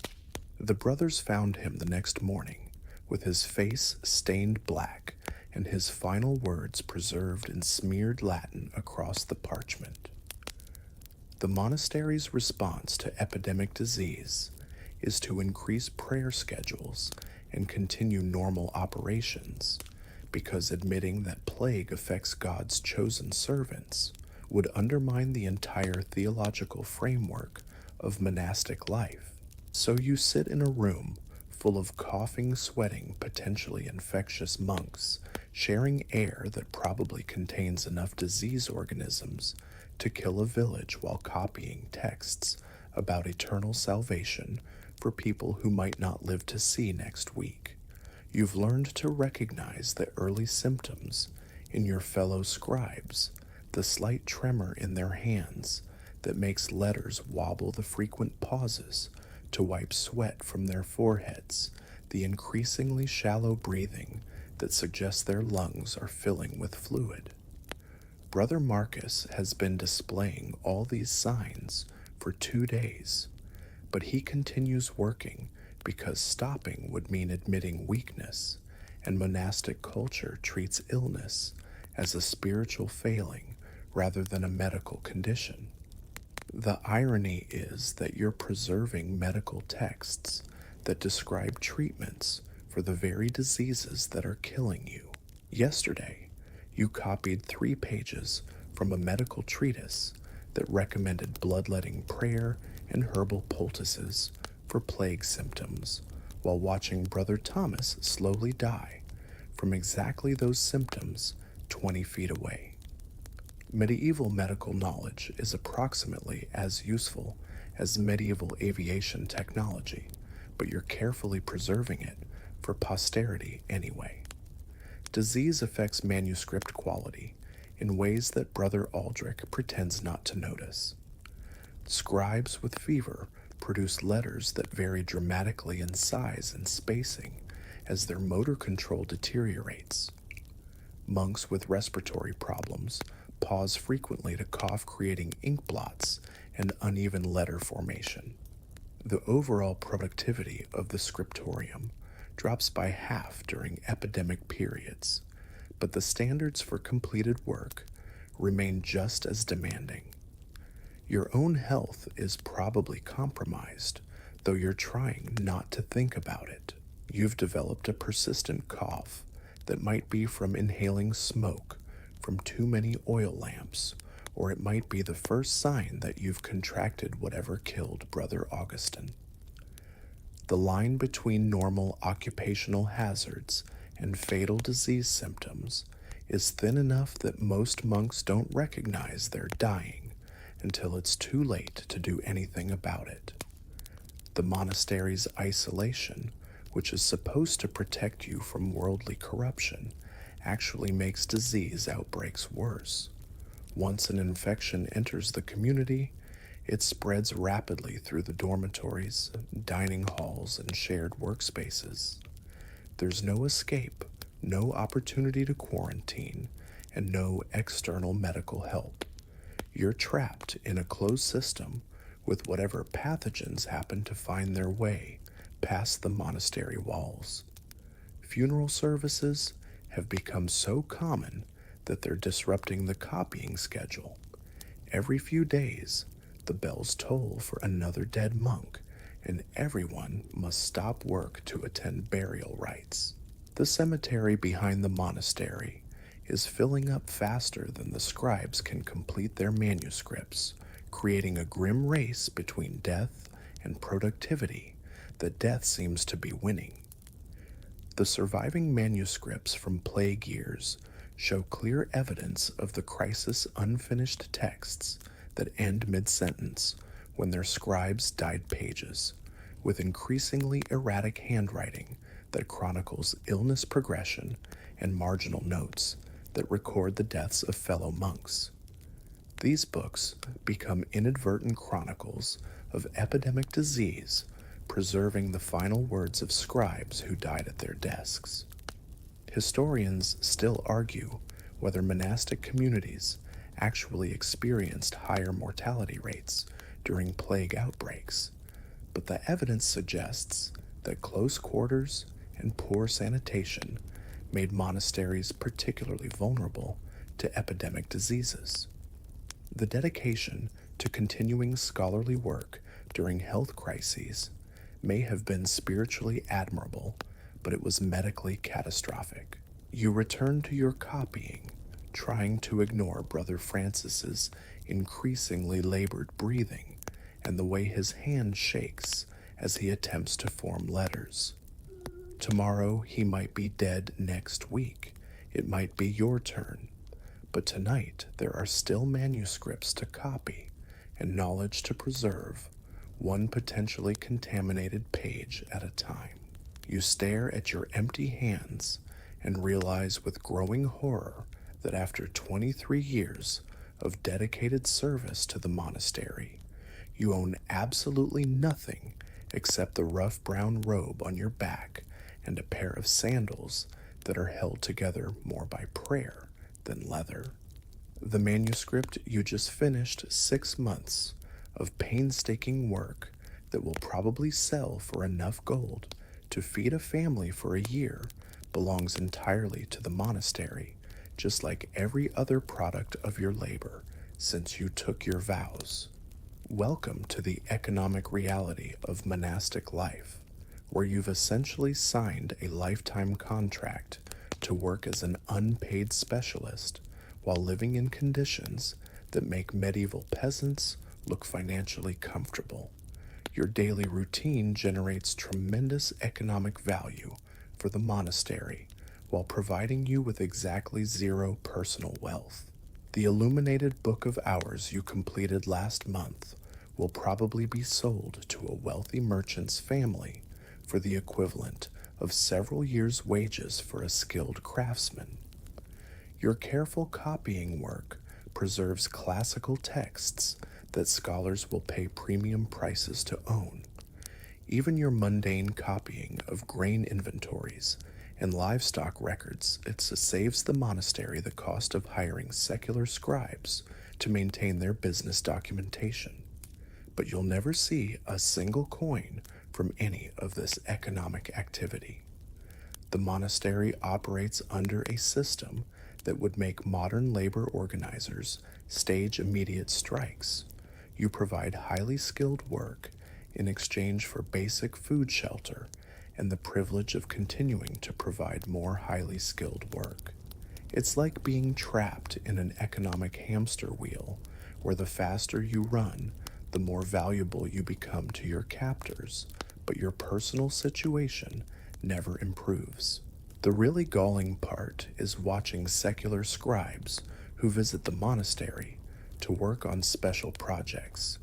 The brothers found him the next morning, with his face stained black and his final words preserved in smeared Latin across the parchment. The monastery's response to epidemic disease is to increase prayer schedules and continue normal operations, because admitting that plague affects God's chosen servants would undermine the entire theological framework of monastic life. So you sit in a room full of coughing, sweating, potentially infectious monks, sharing air that probably contains enough disease organisms to kill a village while copying texts about eternal salvation for people who might not live to see next week. You've learned to recognize the early symptoms in your fellow scribes, the slight tremor in their hands that makes letters wobble, the frequent pauses to wipe sweat from their foreheads, the increasingly shallow breathing that suggests their lungs are filling with fluid. Brother Marcus has been displaying all these signs for 2 days, but he continues working because stopping would mean admitting weakness, and monastic culture treats illness as a spiritual failing rather than a medical condition. The irony is that you're preserving medical texts that describe treatments for the very diseases that are killing you. Yesterday, you copied 3 pages from a medical treatise that recommended bloodletting prayer and herbal poultices for plague symptoms, while watching Brother Thomas slowly die from exactly those symptoms 20 feet away. Medieval medical knowledge is approximately as useful as medieval aviation technology, but you're carefully preserving it for posterity anyway. Disease affects manuscript quality in ways that Brother Aldrich pretends not to notice. Scribes with fever produce letters that vary dramatically in size and spacing as their motor control deteriorates. Monks with respiratory problems pause frequently to cough, creating ink blots and uneven letter formation. The overall productivity of the scriptorium drops by half during epidemic periods, but the standards for completed work remain just as demanding. Your own health is probably compromised, though you're trying not to think about it. You've developed a persistent cough that might be from inhaling smoke from too many oil lamps, or it might be the first sign that you've contracted whatever killed Brother Augustine. The line between normal occupational hazards and fatal disease symptoms is thin enough that most monks don't recognize they're dying until it's too late to do anything about it. The monastery's isolation, which is supposed to protect you from worldly corruption, actually makes disease outbreaks worse. Once an infection enters the community, it spreads rapidly through the dormitories, dining halls, and shared workspaces. There's no escape, no opportunity to quarantine, and no external medical help. You're trapped in a closed system with whatever pathogens happen to find their way past the monastery walls. Funeral services have become so common that they're disrupting the copying schedule. Every few days, the bells toll for another dead monk, and everyone must stop work to attend burial rites. The cemetery behind the monastery is filling up faster than the scribes can complete their manuscripts, creating a grim race between death and productivity that death seems to be winning. The surviving manuscripts from plague years show clear evidence of the crisis unfinished texts that end mid-sentence when their scribes dyed pages, with increasingly erratic handwriting that chronicles illness progression and marginal notes that record the deaths of fellow monks. These books become inadvertent chronicles of epidemic disease, preserving the final words of scribes who died at their desks. Historians still argue whether monastic communities actually experienced higher mortality rates during plague outbreaks, but the evidence suggests that close quarters and poor sanitation made monasteries particularly vulnerable to epidemic diseases. The dedication to continuing scholarly work during health crises may have been spiritually admirable, but it was medically catastrophic. You return to your copying, trying to ignore Brother Francis's increasingly labored breathing and the way his hand shakes as he attempts to form letters. Tomorrow he might be dead next week. It might be your turn. But tonight there are still manuscripts to copy and knowledge to preserve, one potentially contaminated page at a time. You stare at your empty hands and realize with growing horror that after 23 years of dedicated service to the monastery, you own absolutely nothing except the rough brown robe on your back and a pair of sandals that are held together more by prayer than leather. The manuscript you just finished 6 months of painstaking work that will probably sell for enough gold to feed a family for a year belongs entirely to the monastery, just like every other product of your labor since you took your vows. Welcome to the economic reality of monastic life, where you've essentially signed a lifetime contract to work as an unpaid specialist while living in conditions that make medieval peasants look financially comfortable. Your daily routine generates tremendous economic value for the monastery while providing you with exactly zero personal wealth. The illuminated book of hours you completed last month will probably be sold to a wealthy merchant's family for the equivalent of several years' wages for a skilled craftsman. Your careful copying work preserves classical texts that scholars will pay premium prices to own. Even your mundane copying of grain inventories and livestock records, it saves the monastery the cost of hiring secular scribes to maintain their business documentation. But you'll never see a single coin from any of this economic activity. The monastery operates under a system that would make modern labor organizers stage immediate strikes. You provide highly skilled work in exchange for basic food shelter and the privilege of continuing to provide more highly skilled work. It's like being trapped in an economic hamster wheel where the faster you run, the more valuable you become to your captors, but your personal situation never improves. The really galling part is watching secular scribes who visit the monastery to work on special projects.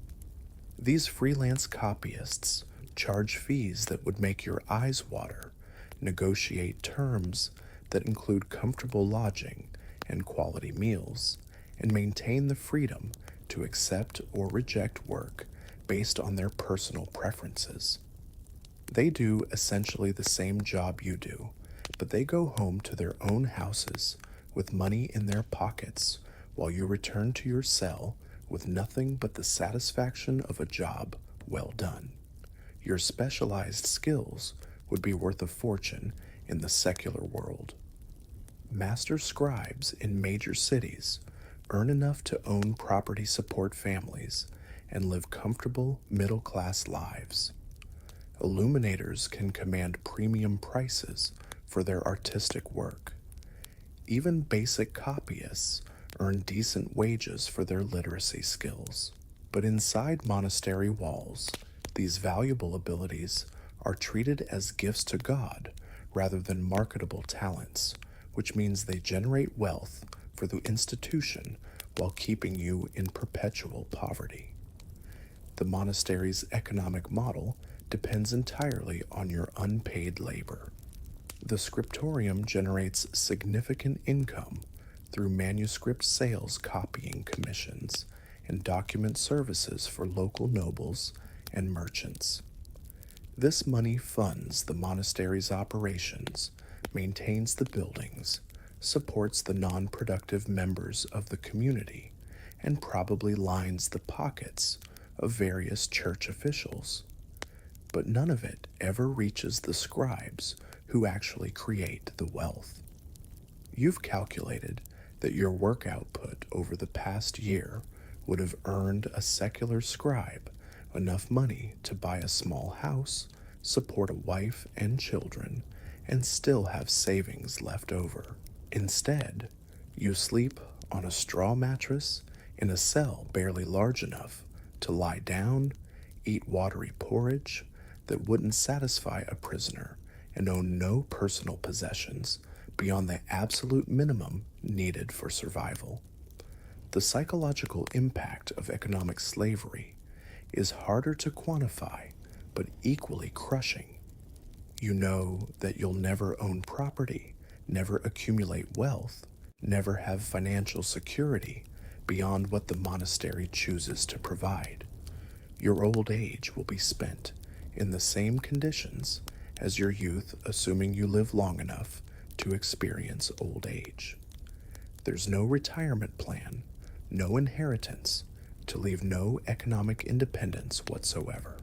These freelance copyists charge fees that would make your eyes water, negotiate terms that include comfortable lodging and quality meals, and maintain the freedom to accept or reject work based on their personal preferences. They do essentially the same job you do, but they go home to their own houses with money in their pockets while you return to your cell with nothing but the satisfaction of a job well done. Your specialized skills would be worth a fortune in the secular world. Master scribes in major cities earn enough to own property support families and live comfortable middle-class lives. Illuminators can command premium prices for their artistic work. Even basic copyists earn decent wages for their literacy skills. But inside monastery walls, these valuable abilities are treated as gifts to God rather than marketable talents, which means they generate wealth for the institution while keeping you in perpetual poverty. The monastery's economic model depends entirely on your unpaid labor. The scriptorium generates significant income through manuscript sales, copying commissions, and document services for local nobles and merchants. This money funds the monastery's operations, maintains the buildings, supports the non-productive members of the community, and probably lines the pockets of various church officials. But none of it ever reaches the scribes who actually create the wealth. You've calculated that your work output over the past year would have earned a secular scribe enough money to buy a small house, support a wife and children, and still have savings left over. Instead, you sleep on a straw mattress in a cell barely large enough to lie down, eat watery porridge that wouldn't satisfy a prisoner, and own no personal possessions beyond the absolute minimum needed for survival. The psychological impact of economic slavery is harder to quantify, but equally crushing. You know that you'll never own property, never accumulate wealth, never have financial security beyond what the monastery chooses to provide. Your old age will be spent in the same conditions as your youth, assuming you live long enough to experience old age. There's no retirement plan, no inheritance, to leave no economic independence whatsoever.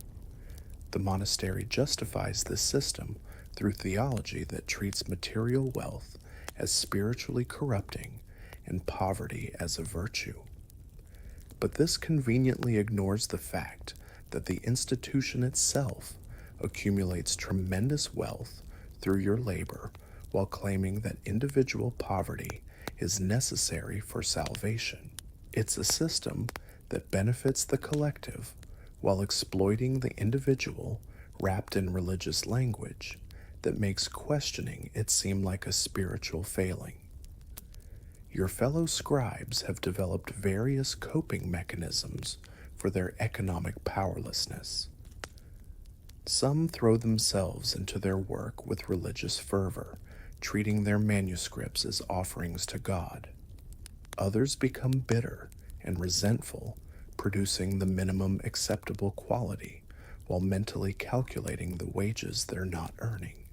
The monastery justifies this system through theology that treats material wealth as spiritually corrupting and poverty as a virtue. But this conveniently ignores the fact that the institution itself accumulates tremendous wealth through your labor while claiming that individual poverty is necessary for salvation. It's a system that benefits the collective while exploiting the individual, wrapped in religious language that makes questioning it seem like a spiritual failing. Your fellow scribes have developed various coping mechanisms for their economic powerlessness. Some throw themselves into their work with religious fervor, treating their manuscripts as offerings to God. Others become bitter and resentful, producing the minimum acceptable quality while mentally calculating the wages they're not earning.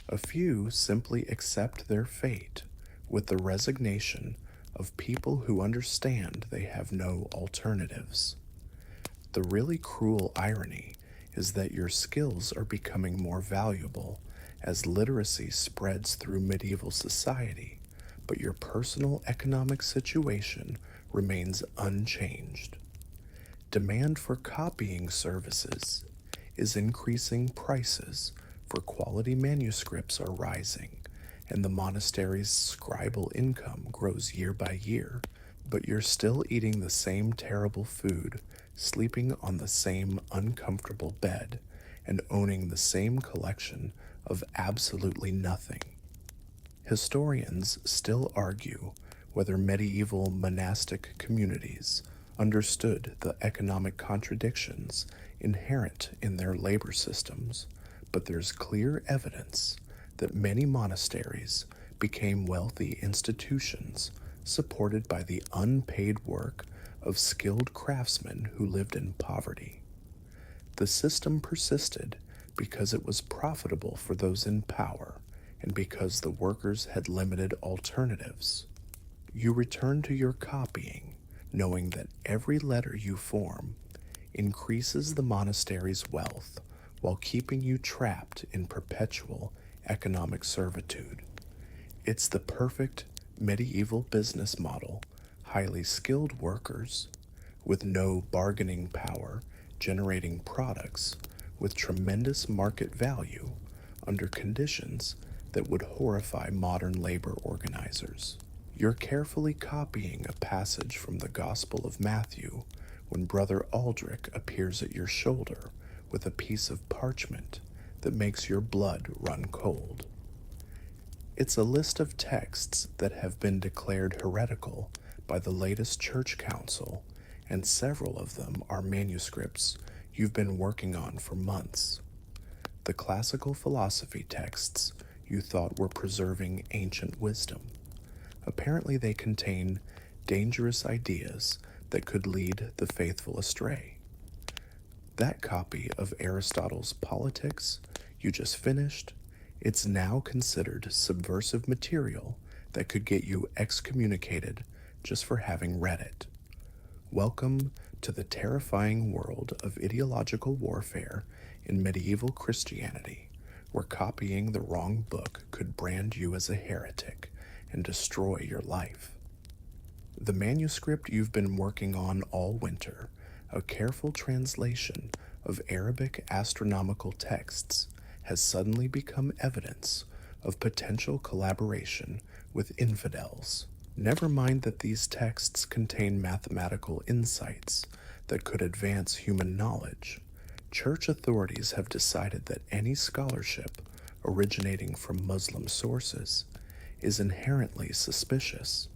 A few simply accept their fate with the resignation of people who understand they have no alternatives. The really cruel irony is that your skills are becoming more valuable as literacy spreads through medieval society, but your personal economic situation remains unchanged. Demand for copying services is increasing, prices for quality manuscripts are rising, and the monastery's scribal income grows year by year, but you're still eating the same terrible food, sleeping on the same uncomfortable bed, and owning the same collection of absolutely nothing. Historians still argue whether medieval monastic communities understood the economic contradictions inherent in their labor systems, but there's clear evidence that many monasteries became wealthy institutions supported by the unpaid work of skilled craftsmen who lived in poverty. The system persisted because it was profitable for those in power and because the workers had limited alternatives. You return to your copying, knowing that every letter you form increases the monastery's wealth while keeping you trapped in perpetual economic servitude. It's the perfect medieval business model: highly skilled workers with no bargaining power, generating products with tremendous market value under conditions that would horrify modern labor organizers. You're carefully copying a passage from the Gospel of Matthew when Brother Aldrich appears at your shoulder with a piece of parchment that makes your blood run cold. It's a list of texts that have been declared heretical by the latest church council, and several of them are manuscripts you've been working on for months. The classical philosophy texts you thought were preserving ancient wisdom. Apparently, they contain dangerous ideas that could lead the faithful astray. That copy of Aristotle's Politics you just finished, it's now considered subversive material that could get you excommunicated just for having read it. Welcome to the terrifying world of ideological warfare in medieval Christianity, where copying the wrong book could brand you as a heretic and destroy your life. The manuscript you've been working on all winter, a careful translation of Arabic astronomical texts, has suddenly become evidence of potential collaboration with infidels. Never mind that these texts contain mathematical insights that could advance human knowledge. Church authorities have decided that any scholarship originating from Muslim sources is inherently suspicious.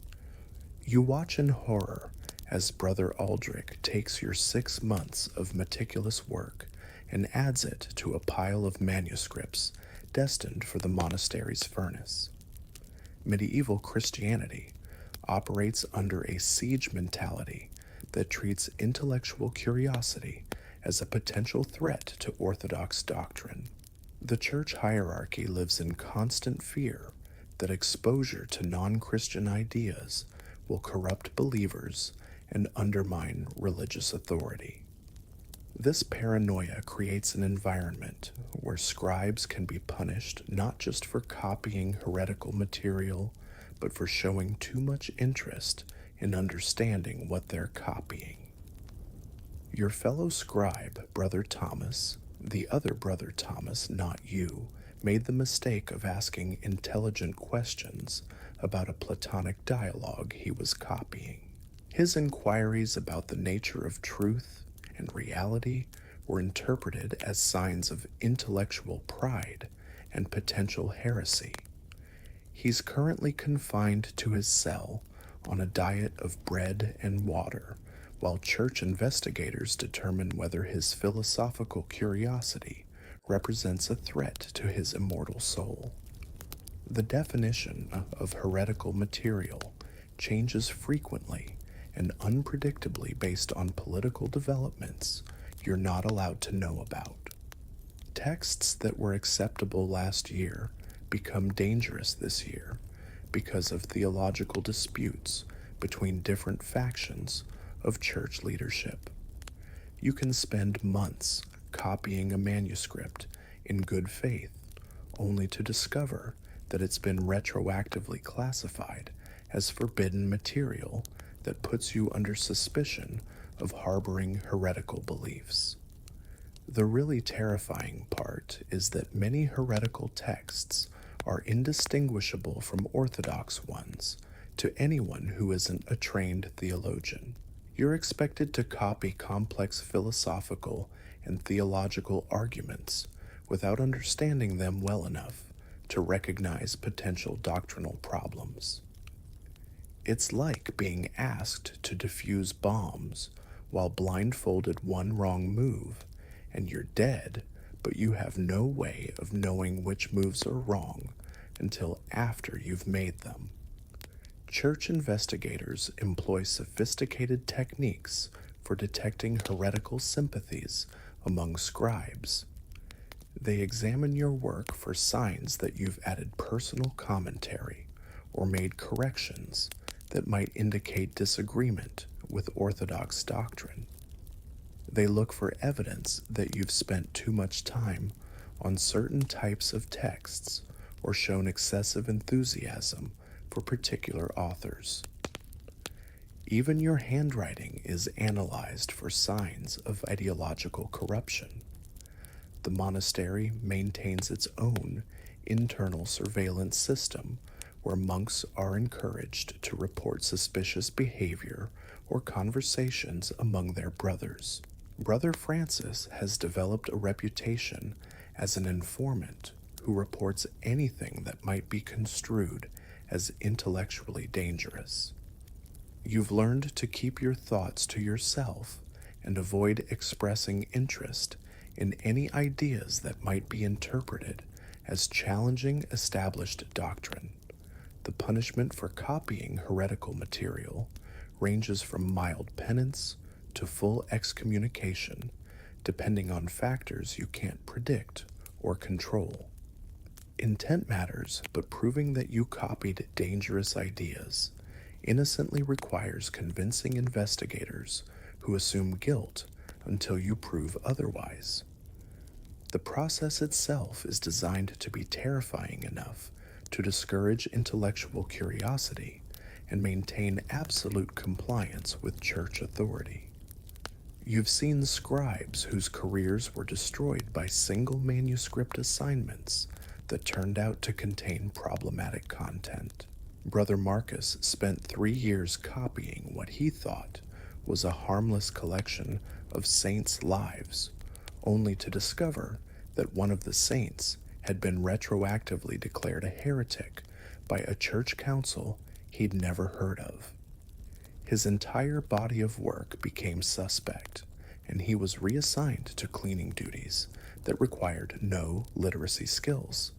You watch in horror as Brother Aldrich takes your 6 months of meticulous work and adds it to a pile of manuscripts destined for the monastery's furnace. Medieval Christianity operates under a siege mentality that treats intellectual curiosity as a potential threat to orthodox doctrine. The church hierarchy lives in constant fear that exposure to non-Christian ideas will corrupt believers and undermine religious authority. This paranoia creates an environment where scribes can be punished not just for copying heretical material, but for showing too much interest in understanding what they're copying. Your fellow scribe, Brother Thomas, the other Brother Thomas, not you, made the mistake of asking intelligent questions about a Platonic dialogue he was copying. His inquiries about the nature of truth and reality were interpreted as signs of intellectual pride and potential heresy. He's currently confined to his cell on a diet of bread and water, while church investigators determine whether his philosophical curiosity represents a threat to his immortal soul. The definition of heretical material changes frequently and unpredictably based on political developments you're not allowed to know about. Texts that were acceptable last year become dangerous this year because of theological disputes between different factions of church leadership. You can spend months copying a manuscript in good faith, only to discover that it's been retroactively classified as forbidden material that puts you under suspicion of harboring heretical beliefs. The really terrifying part is that many heretical texts are indistinguishable from orthodox ones to anyone who isn't a trained theologian. You're expected to copy complex philosophical and theological arguments without understanding them well enough to recognize potential doctrinal problems. It's like being asked to defuse bombs while blindfolded one wrong move, and you're dead, but you have no way of knowing which moves are wrong until after you've made them. Church investigators employ sophisticated techniques for detecting heretical sympathies among scribes. They examine your work for signs that you've added personal commentary or made corrections that might indicate disagreement with orthodox doctrine. They look for evidence that you've spent too much time on certain types of texts or shown excessive enthusiasm for particular authors. Even your handwriting is analyzed for signs of ideological corruption. The monastery maintains its own internal surveillance system where monks are encouraged to report suspicious behavior or conversations among their brothers. Brother Francis has developed a reputation as an informant who reports anything that might be construed as intellectually dangerous. You've learned to keep your thoughts to yourself and avoid expressing interest in any ideas that might be interpreted as challenging established doctrine. The punishment for copying heretical material ranges from mild penance to full excommunication, depending on factors you can't predict or control. Intent matters, but proving that you copied dangerous ideas innocently requires convincing investigators who assume guilt until you prove otherwise. The process itself is designed to be terrifying enough to discourage intellectual curiosity and maintain absolute compliance with church authority. You've seen scribes whose careers were destroyed by single manuscript assignments that turned out to contain problematic content. Brother Marcus spent 3 years copying what he thought was a harmless collection of saints' lives, only to discover that one of the saints had been retroactively declared a heretic by a church council he'd never heard of. His entire body of work became suspect, and he was reassigned to cleaning duties that required no literacy skills.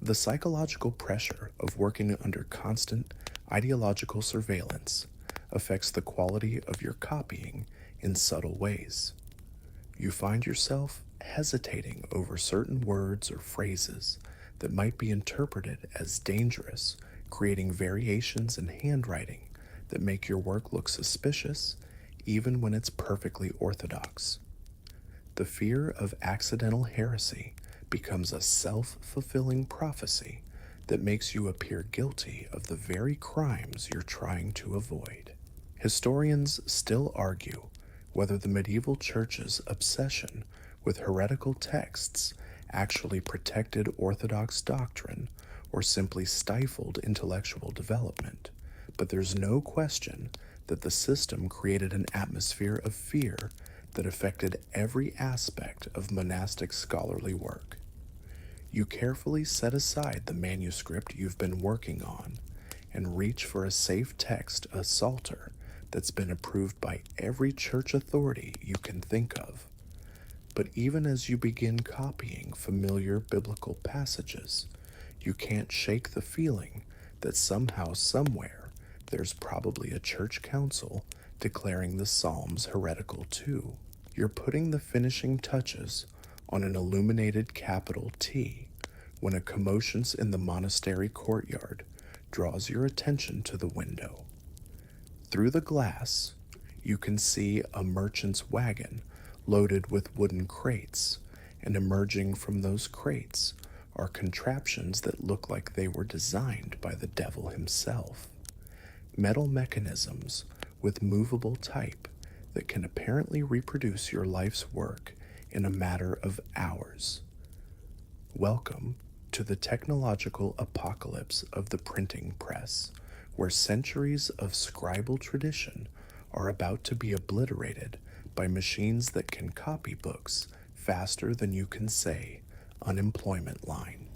The psychological pressure of working under constant ideological surveillance affects the quality of your copying in subtle ways. You find yourself hesitating over certain words or phrases that might be interpreted as dangerous, creating variations in handwriting that make your work look suspicious even when it's perfectly orthodox. The fear of accidental heresy becomes a self-fulfilling prophecy that makes you appear guilty of the very crimes you're trying to avoid. Historians still argue whether the medieval church's obsession with heretical texts actually protected orthodox doctrine or simply stifled intellectual development, but there's no question that the system created an atmosphere of fear that affected every aspect of monastic scholarly work. You carefully set aside the manuscript you've been working on and reach for a safe text, a psalter, that's been approved by every church authority you can think of. But even as you begin copying familiar biblical passages, you can't shake the feeling that somehow, somewhere, there's probably a church council declaring the Psalms heretical too. You're putting the finishing touches on an illuminated capital T when a commotion in the monastery courtyard draws your attention to the window. Through the glass, you can see a merchant's wagon loaded with wooden crates, and emerging from those crates are contraptions that look like they were designed by the devil himself. Metal mechanisms with movable type that can apparently reproduce your life's work in a matter of hours. Welcome to the technological apocalypse of the printing press, where centuries of scribal tradition are about to be obliterated by machines that can copy books faster than you can say unemployment line.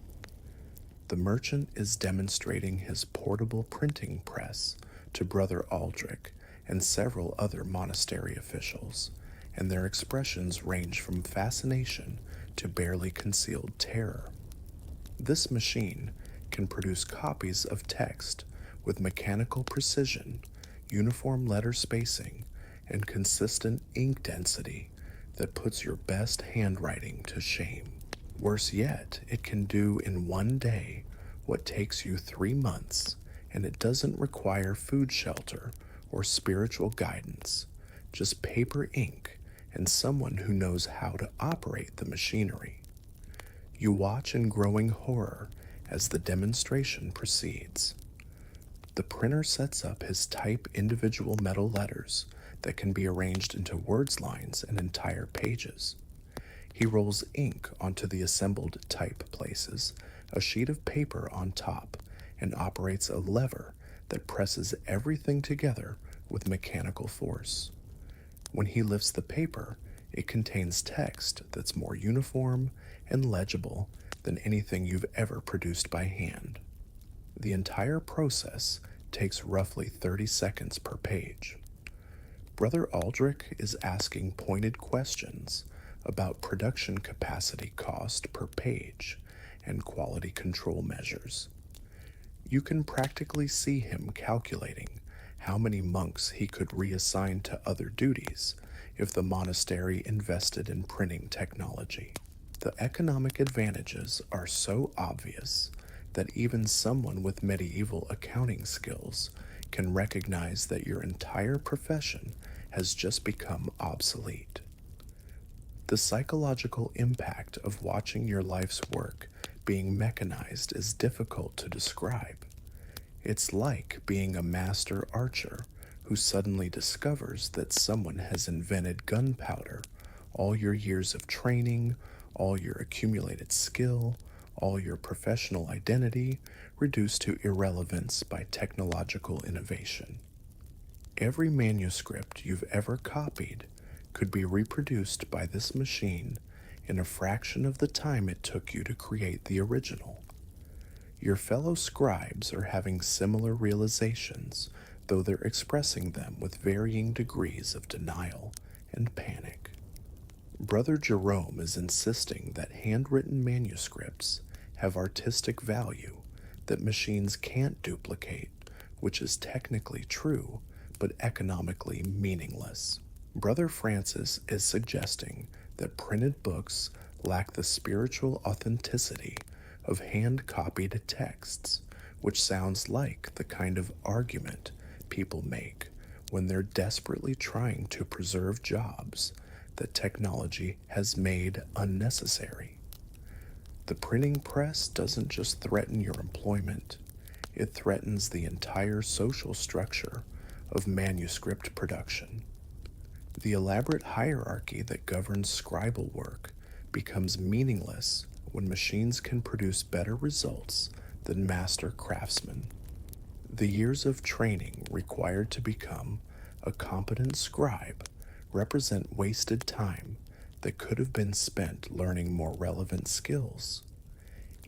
The merchant is demonstrating his portable printing press to Brother Aldrich and several other monastery officials, and their expressions range from fascination to barely concealed terror. This machine can produce copies of text with mechanical precision, uniform letter spacing, and consistent ink density that puts your best handwriting to shame. Worse yet, it can do in one day what takes you 3 months, and it doesn't require food shelter or spiritual guidance, just paper, ink, and someone who knows how to operate the machinery. You watch in growing horror as the demonstration proceeds. The printer sets up his type individual metal letters that can be arranged into words lines and entire pages. He rolls ink onto the assembled type, places a sheet of paper on top, and operates a lever that presses everything together with mechanical force. When he lifts the paper, it contains text that's more uniform and legible than anything you've ever produced by hand. The entire process takes roughly 30 seconds per page. Brother Aldrich is asking pointed questions about production capacity cost per page and quality control measures. You can practically see him calculating how many monks he could reassign to other duties if the monastery invested in printing technology. The economic advantages are so obvious that even someone with medieval accounting skills can recognize that your entire profession has just become obsolete. The psychological impact of watching your life's work being mechanized is difficult to describe. It's like being a master archer who suddenly discovers that someone has invented gunpowder. All your years of training, all your accumulated skill, all your professional identity reduced to irrelevance by technological innovation. Every manuscript you've ever copied could be reproduced by this machine in a fraction of the time it took you to create the original. Your fellow scribes are having similar realizations, though they're expressing them with varying degrees of denial and panic. Brother Jerome is insisting that handwritten manuscripts have artistic value that machines can't duplicate, which is technically true, but economically meaningless. Brother Francis is suggesting that printed books lack the spiritual authenticity of hand-copied texts, which sounds like the kind of argument people make when they're desperately trying to preserve jobs that technology has made unnecessary. The printing press doesn't just threaten your employment, it threatens the entire social structure of manuscript production. The elaborate hierarchy that governs scribal work becomes meaningless when machines can produce better results than master craftsmen. The years of training required to become a competent scribe represent wasted time that could have been spent learning more relevant skills.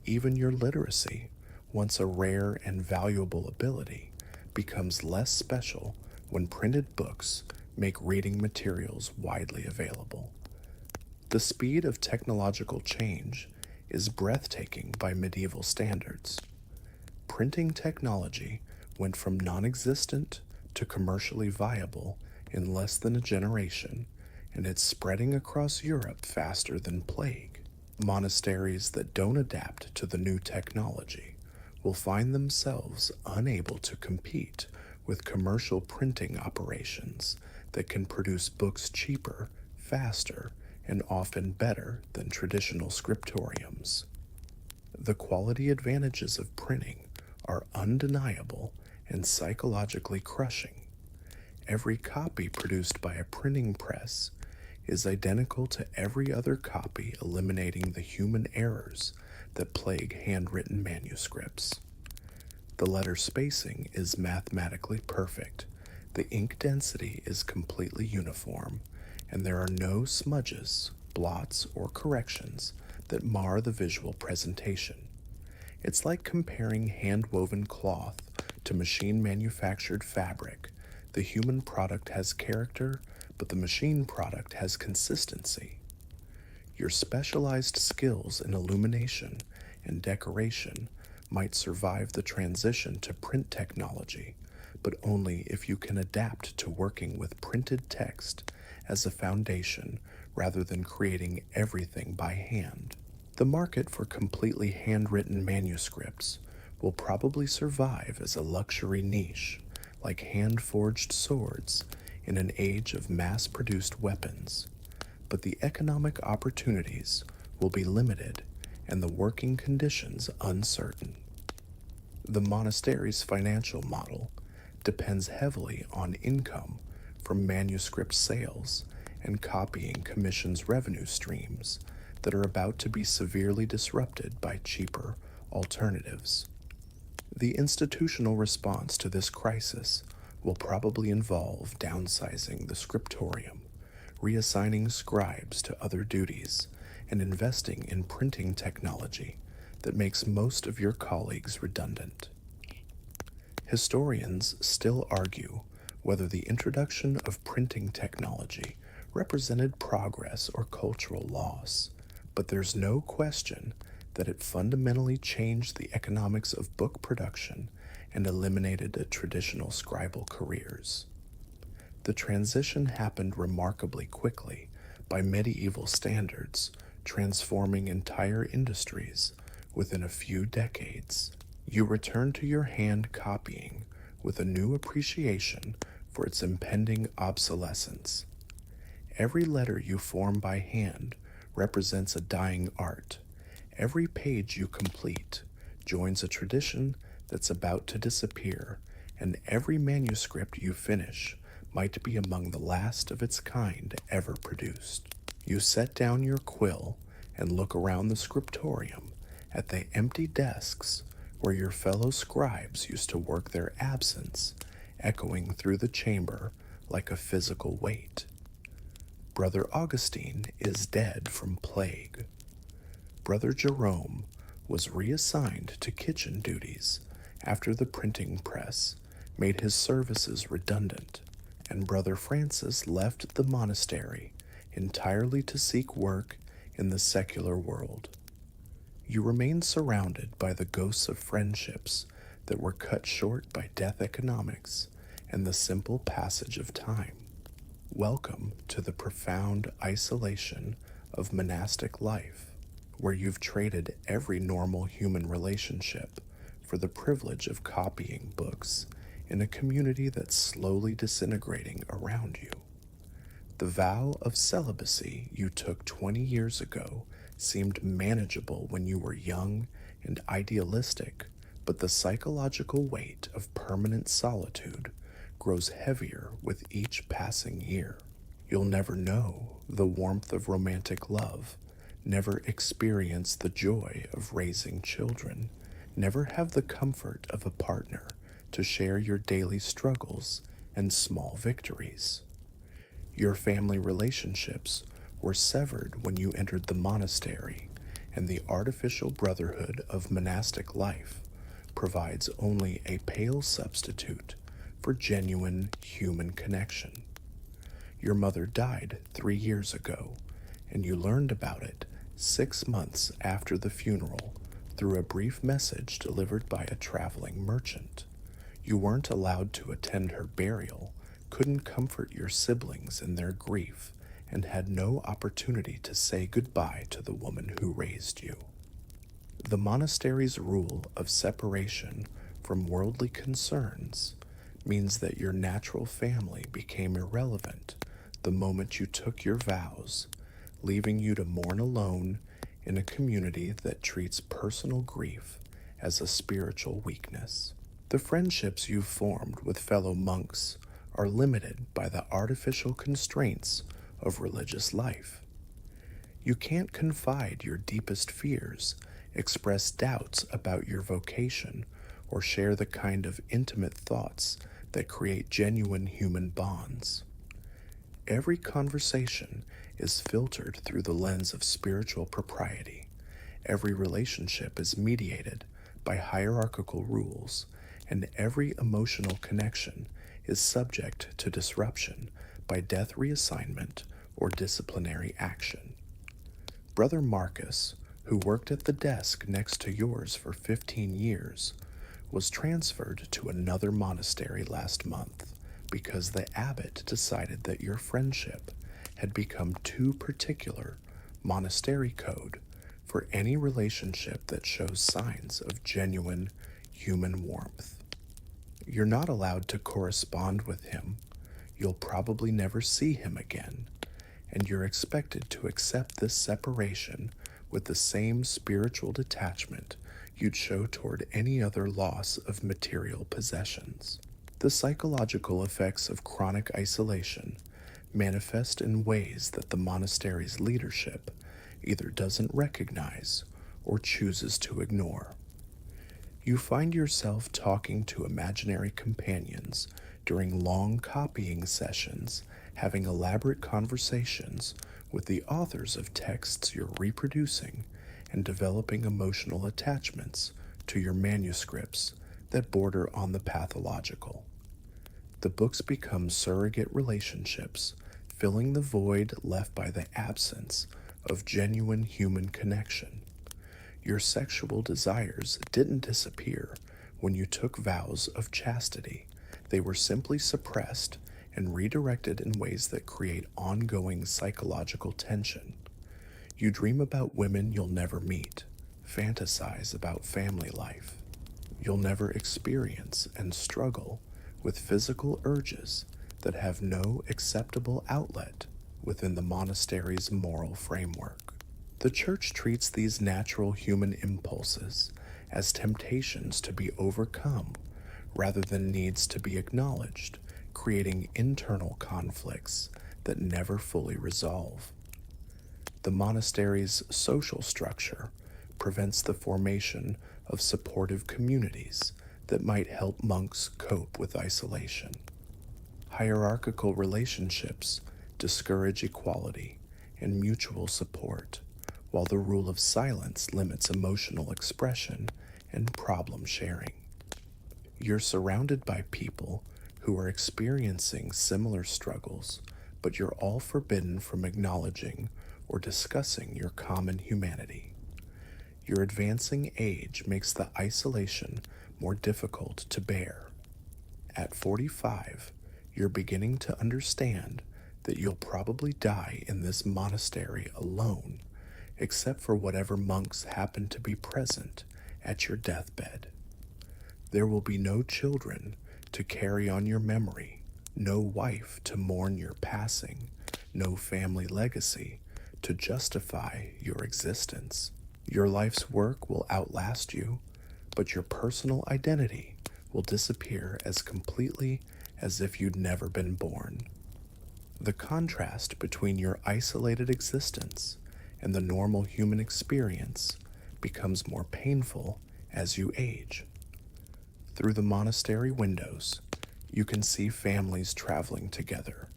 Even your literacy, once a rare and valuable ability, becomes less special when printed books make reading materials widely available. The speed of technological change is breathtaking by medieval standards. Printing technology went from non-existent to commercially viable in less than a generation, and it's spreading across Europe faster than plague. Monasteries that don't adapt to the new technology will find themselves unable to compete with commercial printing operations that can produce books cheaper, faster, and often better than traditional scriptoriums. The quality advantages of printing are undeniable and psychologically crushing. Every copy produced by a printing press is identical to every other copy, eliminating the human errors that plague handwritten manuscripts. The letter spacing is mathematically perfect, the ink density is completely uniform, and there are no smudges, blots, or corrections that mar the visual presentation. It's like comparing hand-woven cloth to machine-manufactured fabric. The human product has character, but the machine product has consistency. Your specialized skills in illumination and decoration might survive the transition to print technology, but only if you can adapt to working with printed text as a foundation rather than creating everything by hand. The market for completely handwritten manuscripts will probably survive as a luxury niche, like hand-forged swords in an age of mass-produced weapons. But the economic opportunities will be limited and the working conditions uncertain. The monastery's financial model depends heavily on income from manuscript sales and copying commissions revenue streams that are about to be severely disrupted by cheaper alternatives. The institutional response to this crisis will probably involve downsizing the scriptorium, reassigning scribes to other duties, and investing in printing technology that makes most of your colleagues redundant. Historians still argue whether the introduction of printing technology represented progress or cultural loss, but there's no question that it fundamentally changed the economics of book production and eliminated the traditional scribal careers. The transition happened remarkably quickly by medieval standards, transforming entire industries within a few decades. You return to your hand copying with a new appreciation for its impending obsolescence. Every letter you form by hand represents a dying art. Every page you complete joins a tradition that's about to disappear, and every manuscript you finish might be among the last of its kind ever produced. You set down your quill and look around the scriptorium at the empty desks where your fellow scribes used to work their absence, echoing through the chamber like a physical weight. Brother Augustine is dead from plague. Brother Jerome was reassigned to kitchen duties after the printing press made his services redundant, and Brother Francis left the monastery entirely to seek work in the secular world. You remain surrounded by the ghosts of friendships that were cut short by death economics and the simple passage of time. Welcome to the profound isolation of monastic life, where you've traded every normal human relationship for the privilege of copying books in a community that's slowly disintegrating around you. The vow of celibacy you took 20 years ago seemed manageable when you were young and idealistic, but the psychological weight of permanent solitude grows heavier with each passing year. You'll never know the warmth of romantic love, never experience the joy of raising children, never have the comfort of a partner to share your daily struggles and small victories. Your family relationships were severed when you entered the monastery, and the artificial brotherhood of monastic life provides only a pale substitute for genuine human connection. Your mother died 3 years ago, and you learned about it 6 months after the funeral through a brief message delivered by a traveling merchant. You weren't allowed to attend her burial, couldn't comfort your siblings in their grief, and had no opportunity to say goodbye to the woman who raised you. The monastery's rule of separation from worldly concerns means that your natural family became irrelevant the moment you took your vows, leaving you to mourn alone in a community that treats personal grief as a spiritual weakness. The friendships you've formed with fellow monks are limited by the artificial constraints of religious life. You can't confide your deepest fears, express doubts about your vocation, or share the kind of intimate thoughts that create genuine human bonds. Every conversation is filtered through the lens of spiritual propriety. Every relationship is mediated by hierarchical rules, and every emotional connection is subject to disruption by death reassignment or disciplinary action. Brother Marcus, who worked at the desk next to yours for 15 years, was transferred to another monastery last month because the abbot decided that your friendship had become too particular monastery code for any relationship that shows signs of genuine human warmth. You're not allowed to correspond with him. You'll probably never see him again, and you're expected to accept this separation with the same spiritual detachment you'd show toward any other loss of material possessions. The psychological effects of chronic isolation manifest in ways that the monastery's leadership either doesn't recognize or chooses to ignore. You find yourself talking to imaginary companions during long copying sessions, having elaborate conversations with the authors of texts you're reproducing, and developing emotional attachments to your manuscripts that border on the pathological. The books become surrogate relationships, filling the void left by the absence of genuine human connection. Your sexual desires didn't disappear when you took vows of chastity. They were simply suppressed and redirected in ways that create ongoing psychological tension. You dream about women you'll never meet, fantasize about family life. You'll never experience and struggle with physical urges that have no acceptable outlet within the monastery's moral framework. The church treats these natural human impulses as temptations to be overcome rather than needs to be acknowledged, creating internal conflicts that never fully resolve. The monastery's social structure prevents the formation of supportive communities that might help monks cope with isolation. Hierarchical relationships discourage equality and mutual support, while the rule of silence limits emotional expression and problem sharing. You're surrounded by people who are experiencing similar struggles, but you're all forbidden from acknowledging or discussing your common humanity. Your advancing age makes the isolation more difficult to bear. At 45, you're beginning to understand that you'll probably die in this monastery alone, except for whatever monks happen to be present at your deathbed. There will be no children to carry on your memory, no wife to mourn your passing, no family legacy to justify your existence. Your life's work will outlast you, but your personal identity will disappear as completely as if you'd never been born. The contrast between your isolated existence and the normal human experience becomes more painful as you age. Through the monastery windows, you can see families traveling together,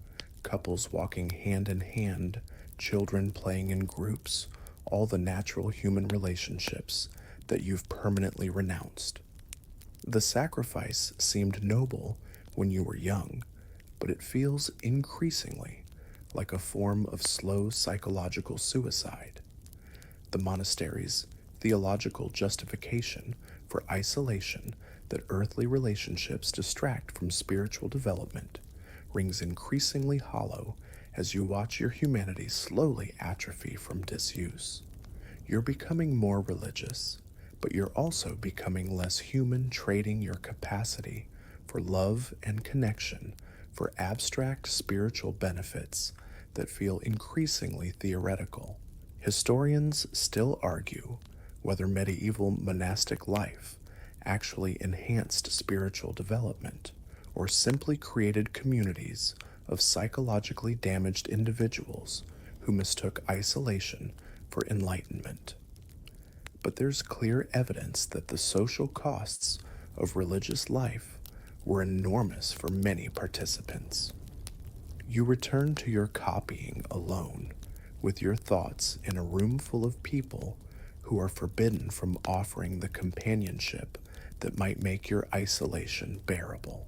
couples walking hand in hand, children playing in groups, all the natural human relationships that you've permanently renounced. The sacrifice seemed noble when you were young, but it feels increasingly like a form of slow psychological suicide. The monastery's theological justification for isolation that earthly relationships distract from spiritual development rings increasingly hollow as you watch your humanity slowly atrophy from disuse. You're becoming more religious, but you're also becoming less human, trading your capacity for love and connection for abstract spiritual benefits that feel increasingly theoretical. Historians still argue whether medieval monastic life actually enhanced spiritual development or simply created communities of psychologically damaged individuals who mistook isolation for enlightenment. But there's clear evidence that the social costs of religious life were enormous for many participants. You return to your copying alone, with your thoughts in a room full of people who are forbidden from offering the companionship that might make your isolation bearable.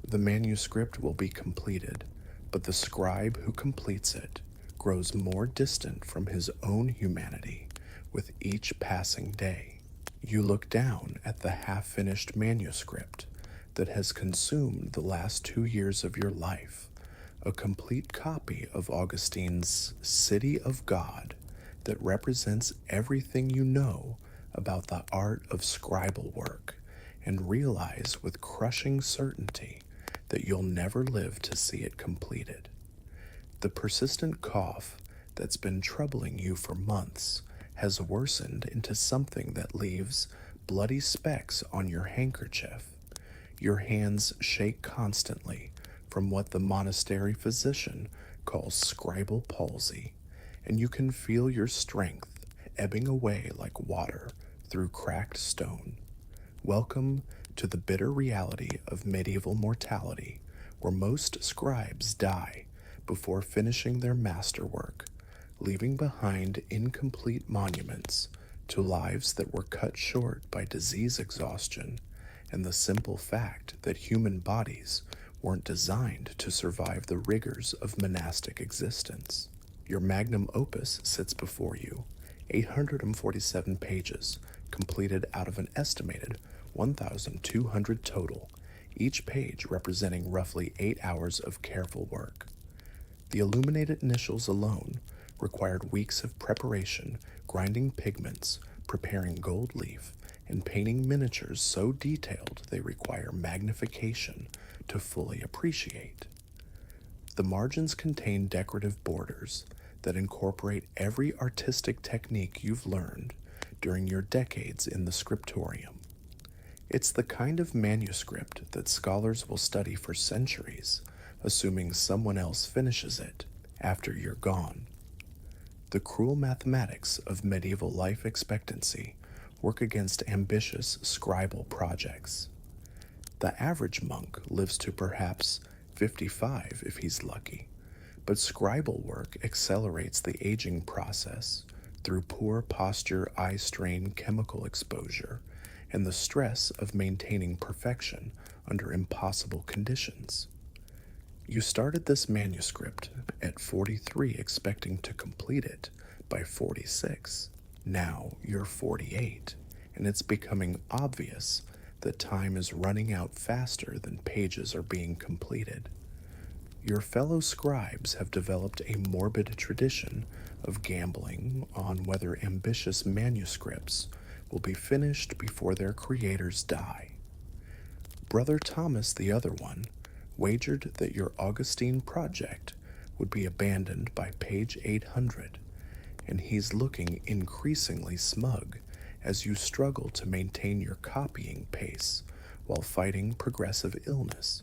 The manuscript will be completed, but the scribe who completes it grows more distant from his own humanity with each passing day. You look down at the half-finished manuscript that has consumed the last 2 years of your life, a complete copy of Augustine's City of God that represents everything you know about the art of scribal work, and realize with crushing certainty that you'll never live to see it completed. The persistent cough that's been troubling you for months has worsened into something that leaves bloody specks on your handkerchief. Your hands shake constantly from what the monastery physician calls scribal palsy, and you can feel your strength ebbing away like water through cracked stone. Welcome to the bitter reality of medieval mortality, where most scribes die before finishing their masterwork, leaving behind incomplete monuments to lives that were cut short by disease exhaustion and the simple fact that human bodies weren't designed to survive the rigors of monastic existence. Your magnum opus sits before you, 847 pages, completed out of an estimated 1,200 total, each page representing roughly 8 hours of careful work. The illuminated initials alone required weeks of preparation, grinding pigments, preparing gold leaf, and painting miniatures so detailed they require magnification to fully appreciate. The margins contain decorative borders that incorporate every artistic technique you've learned during your decades in the scriptorium. It's the kind of manuscript that scholars will study for centuries, assuming someone else finishes it after you're gone. The cruel mathematics of medieval life expectancy work against ambitious scribal projects. The average monk lives to perhaps 55 if he's lucky, but scribal work accelerates the aging process through poor posture, eye strain, chemical exposure, and the stress of maintaining perfection under impossible conditions. You started this manuscript at 43 expecting to complete it by 46. Now you're 48, and it's becoming obvious that time is running out faster than pages are being completed. Your fellow scribes have developed a morbid tradition of gambling on whether ambitious manuscripts will be finished before their creators die. Brother Thomas, the other one, wagered that your Augustine project would be abandoned by page 800, and he's looking increasingly smug as you struggle to maintain your copying pace while fighting progressive illness.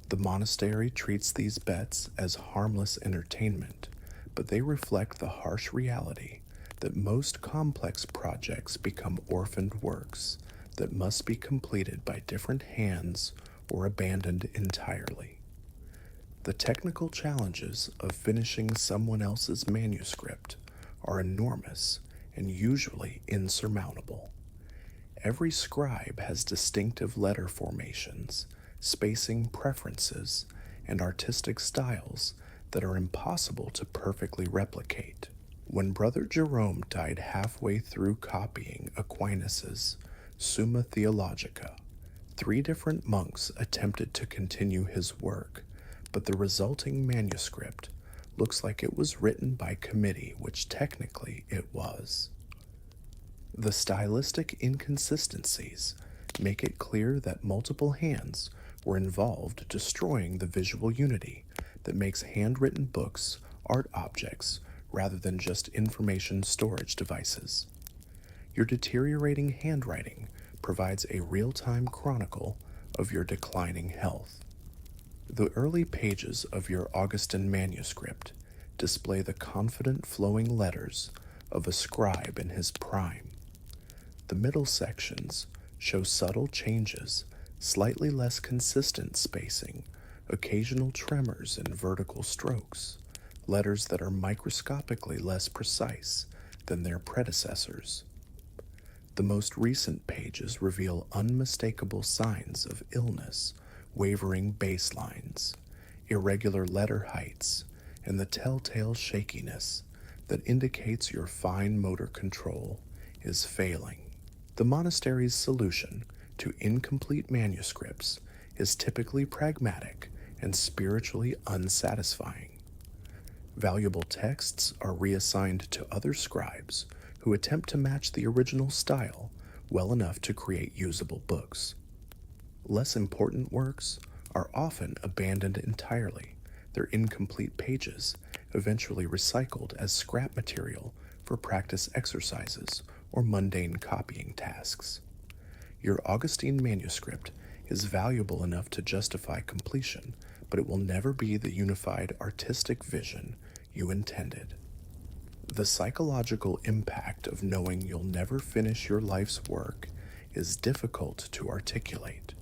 The monastery treats these bets as harmless entertainment, but they reflect the harsh reality that most complex projects become orphaned works that must be completed by different hands or abandoned entirely. The technical challenges of finishing someone else's manuscript are enormous and usually insurmountable. Every scribe has distinctive letter formations, spacing preferences, and artistic styles that are impossible to perfectly replicate. When Brother Jerome died halfway through copying Aquinas's Summa Theologica, 3 different monks attempted to continue his work, but the resulting manuscript looks like it was written by committee, which technically it was. The stylistic inconsistencies make it clear that multiple hands were involved, destroying the visual unity that makes handwritten books art objects rather than just information storage devices. Your deteriorating handwriting provides a real-time chronicle of your declining health. The early pages of your Augustan manuscript display the confident flowing letters of a scribe in his prime. The middle sections show subtle changes, slightly less consistent spacing, occasional tremors and vertical strokes, letters that are microscopically less precise than their predecessors. The most recent pages reveal unmistakable signs of illness, wavering baselines, irregular letter heights, and the telltale shakiness that indicates your fine motor control is failing. The monastery's solution to incomplete manuscripts is typically pragmatic and spiritually unsatisfying. Valuable texts are reassigned to other scribes who attempt to match the original style well enough to create usable books. Less important works are often abandoned entirely, their incomplete pages eventually recycled as scrap material for practice exercises or mundane copying tasks. Your Augustine manuscript is valuable enough to justify completion, but it will never be the unified artistic vision you intended. The psychological impact of knowing you'll never finish your life's work is difficult to articulate.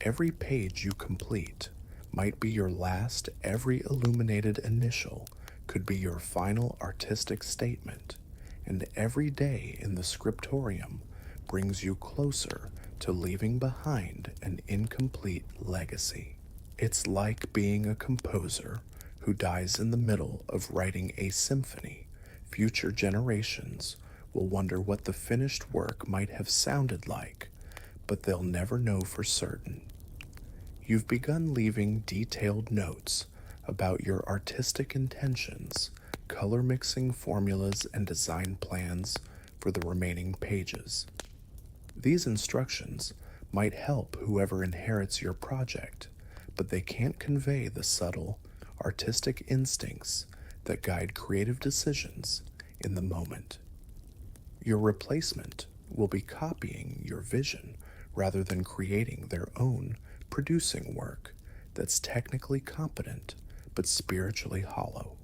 Every page you complete might be your last, every illuminated initial could be your final artistic statement, and every day in the scriptorium brings you closer to leaving behind an incomplete legacy. It's like being a composer who dies in the middle of writing a symphony. Future generations will wonder what the finished work might have sounded like, but they'll never know for certain. You've begun leaving detailed notes about your artistic intentions, color mixing formulas, and design plans for the remaining pages. These instructions might help whoever inherits your project, but they can't convey the subtle, artistic instincts that guide creative decisions in the moment. Your replacement will be copying your vision rather than creating their own producing work that's technically competent but spiritually hollow.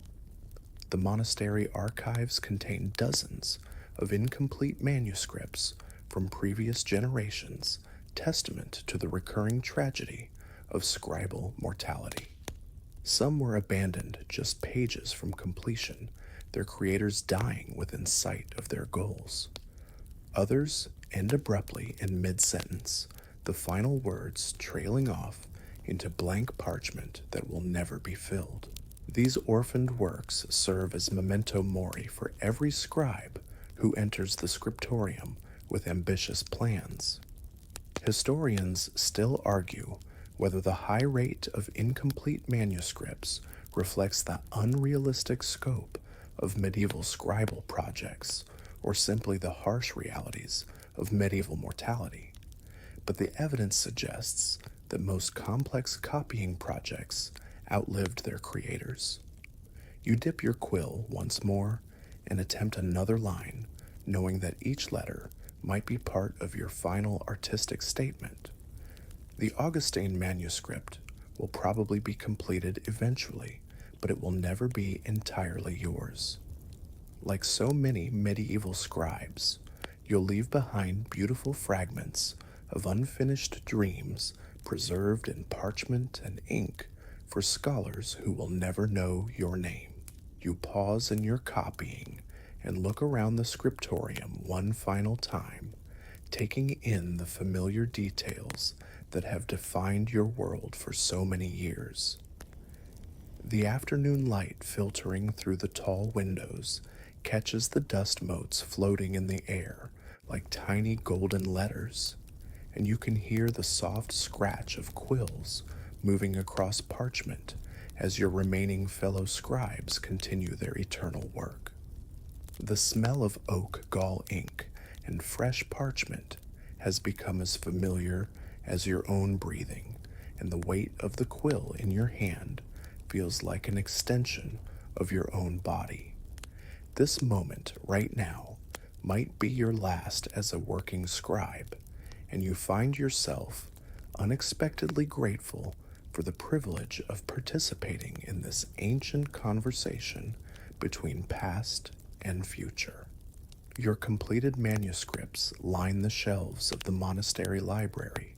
The monastery archives contain dozens of incomplete manuscripts from previous generations, testament to the recurring tragedy of scribal mortality. Some were abandoned just pages from completion, their creators dying within sight of their goals. Others end abruptly in mid-sentence, the final words trailing off into blank parchment that will never be filled. These orphaned works serve as memento mori for every scribe who enters the scriptorium with ambitious plans. Historians still argue whether the high rate of incomplete manuscripts reflects the unrealistic scope of medieval scribal projects or simply the harsh realities of medieval mortality. But the evidence suggests that most complex copying projects outlived their creators. You dip your quill once more and attempt another line, knowing that each letter might be part of your final artistic statement. The Augustine manuscript will probably be completed eventually, but it will never be entirely yours. Like so many medieval scribes, you'll leave behind beautiful fragments of unfinished dreams preserved in parchment and ink for scholars who will never know your name. You pause in your copying and look around the scriptorium one final time, taking in the familiar details that have defined your world for so many years. The afternoon light filtering through the tall windows catches the dust motes floating in the air like tiny golden letters, and you can hear the soft scratch of quills moving across parchment as your remaining fellow scribes continue their eternal work. The smell of oak gall ink and fresh parchment has become as familiar as your own breathing, and the weight of the quill in your hand feels like an extension of your own body. This moment, right now, might be your last as a working scribe, and you find yourself unexpectedly grateful for the privilege of participating in this ancient conversation between past and future. Your completed manuscripts line the shelves of the monastery library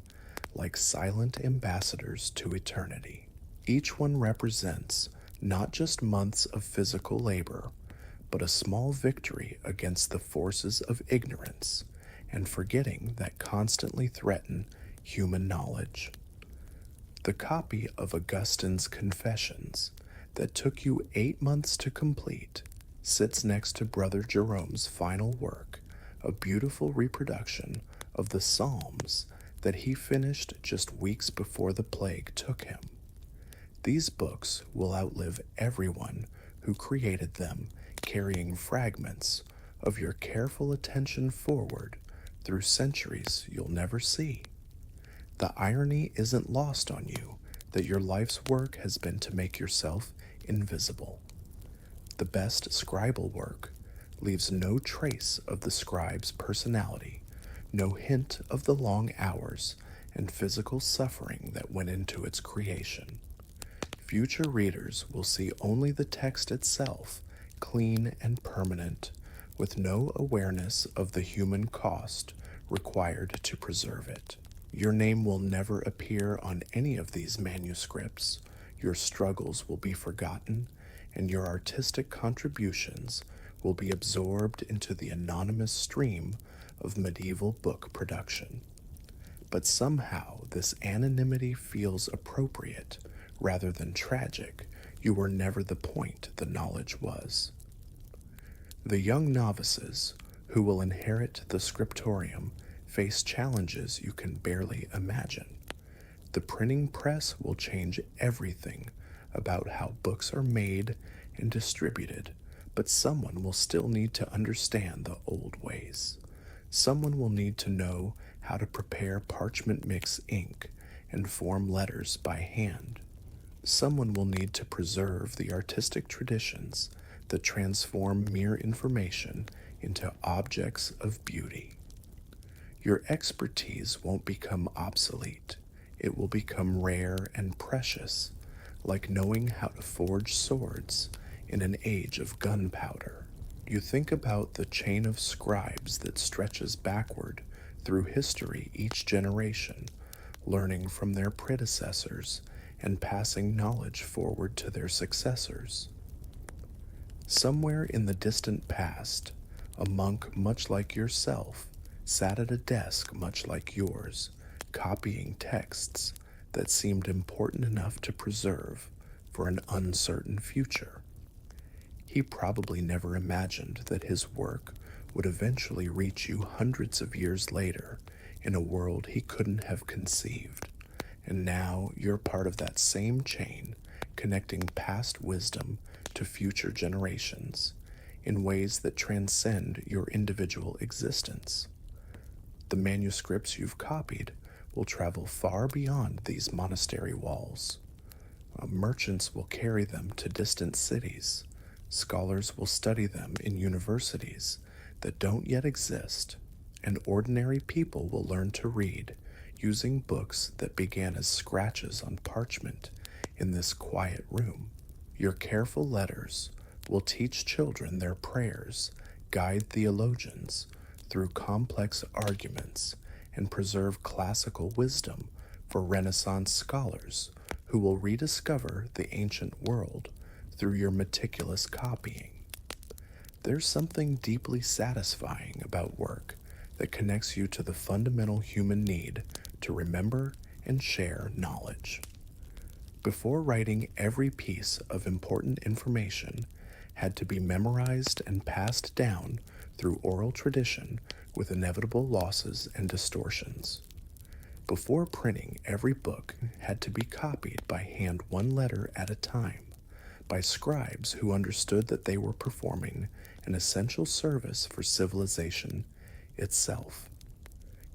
like silent ambassadors to eternity. Each one represents not just months of physical labor, but a small victory against the forces of ignorance and forgetting that constantly threaten human knowledge. The copy of Augustine's Confessions that took you 8 months to complete sits next to Brother Jerome's final work, a beautiful reproduction of the Psalms that he finished just weeks before the plague took him. These books will outlive everyone who created them, carrying fragments of your careful attention forward through centuries you'll never see. The irony isn't lost on you that your life's work has been to make yourself invisible. The best scribal work leaves no trace of the scribe's personality, no hint of the long hours and physical suffering that went into its creation. Future readers will see only the text itself, clean and permanent, with no awareness of the human cost required to preserve it. Your name will never appear on any of these manuscripts. Your struggles will be forgotten, and your artistic contributions will be absorbed into the anonymous stream of medieval book production. But somehow this anonymity feels appropriate rather than tragic. You were never the point the knowledge was. The young novices who will inherit the scriptorium face challenges you can barely imagine. The printing press will change everything about how books are made and distributed, but someone will still need to understand the old ways. Someone will need to know how to prepare parchment mix ink and form letters by hand. Someone will need to preserve the artistic traditions that transform mere information into objects of beauty. Your expertise won't become obsolete. It will become rare and precious, like knowing how to forge swords in an age of gunpowder. You think about the chain of scribes that stretches backward through history each generation, learning from their predecessors and passing knowledge forward to their successors. Somewhere in the distant past, a monk much like yourself sat at a desk much like yours, copying texts that seemed important enough to preserve for an uncertain future. He probably never imagined that his work would eventually reach you hundreds of years later in a world he couldn't have conceived. And now you're part of that same chain, connecting past wisdom to future generations in ways that transcend your individual existence. The manuscripts you've copied will travel far beyond these monastery walls. Merchants will carry them to distant cities. Scholars will study them in universities that don't yet exist, and ordinary people will learn to read using books that began as scratches on parchment in this quiet room. Your careful letters will teach children their prayers, guide theologians through complex arguments, and preserve classical wisdom for Renaissance scholars who will rediscover the ancient world through your meticulous copying. There's something deeply satisfying about work that connects you to the fundamental human need to remember and share knowledge. Before writing, every piece of important information had to be memorized and passed down through oral tradition with inevitable losses and distortions. Before printing, every book had to be copied by hand one letter at a time, by scribes who understood that they were performing an essential service for civilization itself.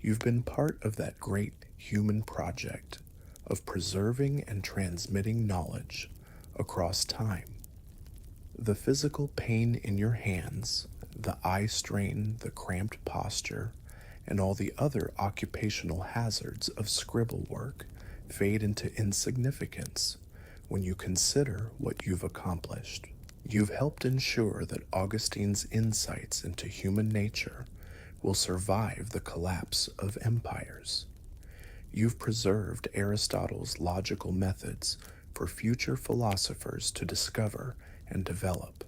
You've been part of that great human project of preserving and transmitting knowledge across time. The physical pain in your hands, the eye strain, the cramped posture, and all the other occupational hazards of scribble work fade into insignificance when you consider what you've accomplished. You've helped ensure that Augustine's insights into human nature will survive the collapse of empires. You've preserved Aristotle's logical methods for future philosophers to discover and develop.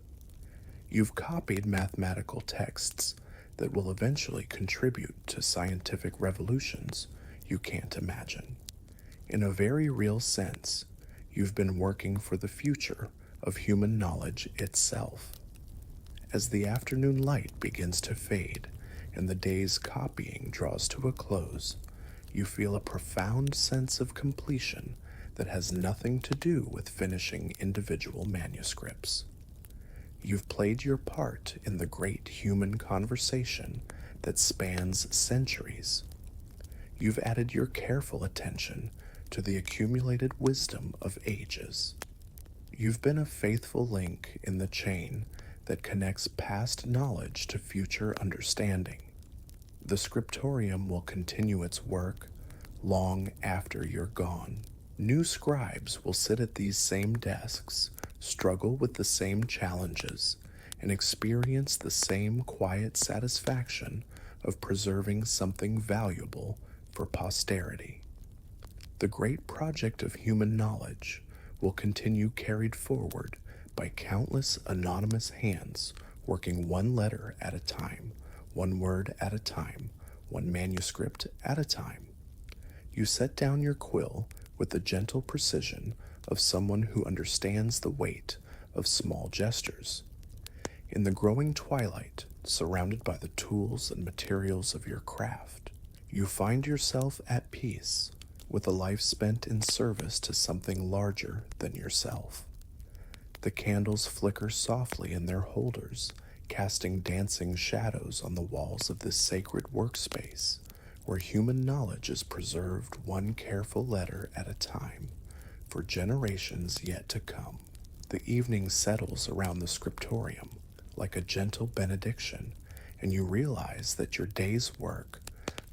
You've copied mathematical texts that will eventually contribute to scientific revolutions you can't imagine. In a very real sense, you've been working for the future of human knowledge itself. As the afternoon light begins to fade and the day's copying draws to a close, you feel a profound sense of completion that has nothing to do with finishing individual manuscripts. You've played your part in the great human conversation that spans centuries. You've added your careful attention to the accumulated wisdom of ages. You've been a faithful link in the chain that connects past knowledge to future understanding. The scriptorium will continue its work long after you're gone. New scribes will sit at these same desks, struggle with the same challenges, and experience the same quiet satisfaction of preserving something valuable for posterity. The great project of human knowledge will continue carried forward by countless anonymous hands working one letter at a time, one word at a time, one manuscript at a time. You set down your quill with the gentle precision of someone who understands the weight of small gestures. In the growing twilight, surrounded by the tools and materials of your craft, you find yourself at peace with a life spent in service to something larger than yourself. The candles flicker softly in their holders, casting dancing shadows on the walls of this sacred workspace, where human knowledge is preserved one careful letter at a time, for generations yet to come. The evening settles around the scriptorium like a gentle benediction, and you realize that your day's work,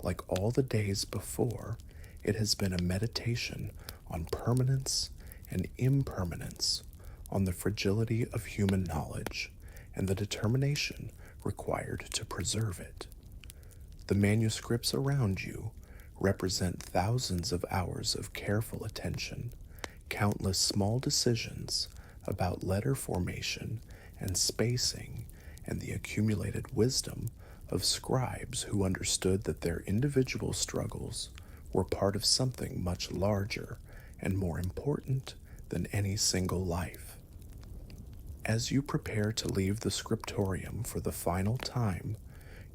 like all the days before, it has been a meditation on permanence and impermanence, on the fragility of human knowledge, and the determination required to preserve it. The manuscripts around you represent thousands of hours of careful attention, countless small decisions about letter formation and spacing, and the accumulated wisdom of scribes who understood that their individual struggles were part of something much larger and more important than any single life. As you prepare to leave the scriptorium for the final time,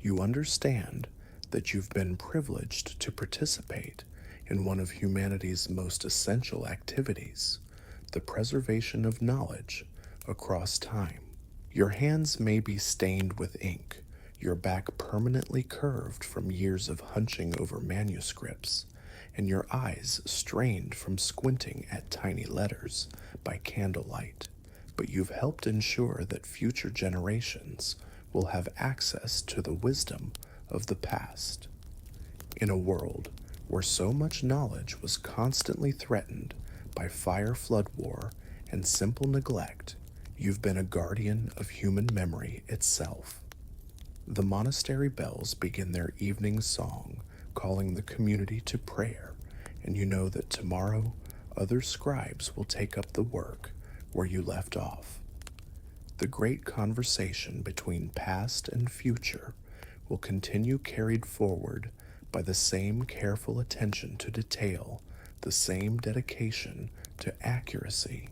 you understand that you've been privileged to participate in one of humanity's most essential activities, the preservation of knowledge across time. Your hands may be stained with ink, your back permanently curved from years of hunching over manuscripts, and your eyes strained from squinting at tiny letters by candlelight, but you've helped ensure that future generations will have access to the wisdom of the past. In a world where so much knowledge was constantly threatened by fire flood war and simple neglect, you've been a guardian of human memory itself. The monastery bells begin their evening song, calling the community to prayer, and you know that tomorrow other scribes will take up the work where you left off. The great conversation between past and future will continue carried forward by the same careful attention to detail, the same dedication to accuracy,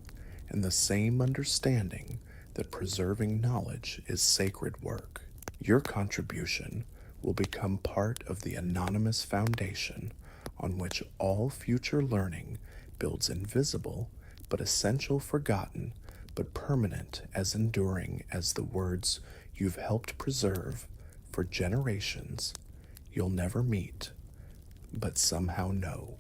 and the same understanding that preserving knowledge is sacred work. Your contribution will become part of the anonymous foundation on which all future learning builds, invisible but essential, forgotten but permanent, as enduring as the words you've helped preserve for generations you'll never meet but somehow know.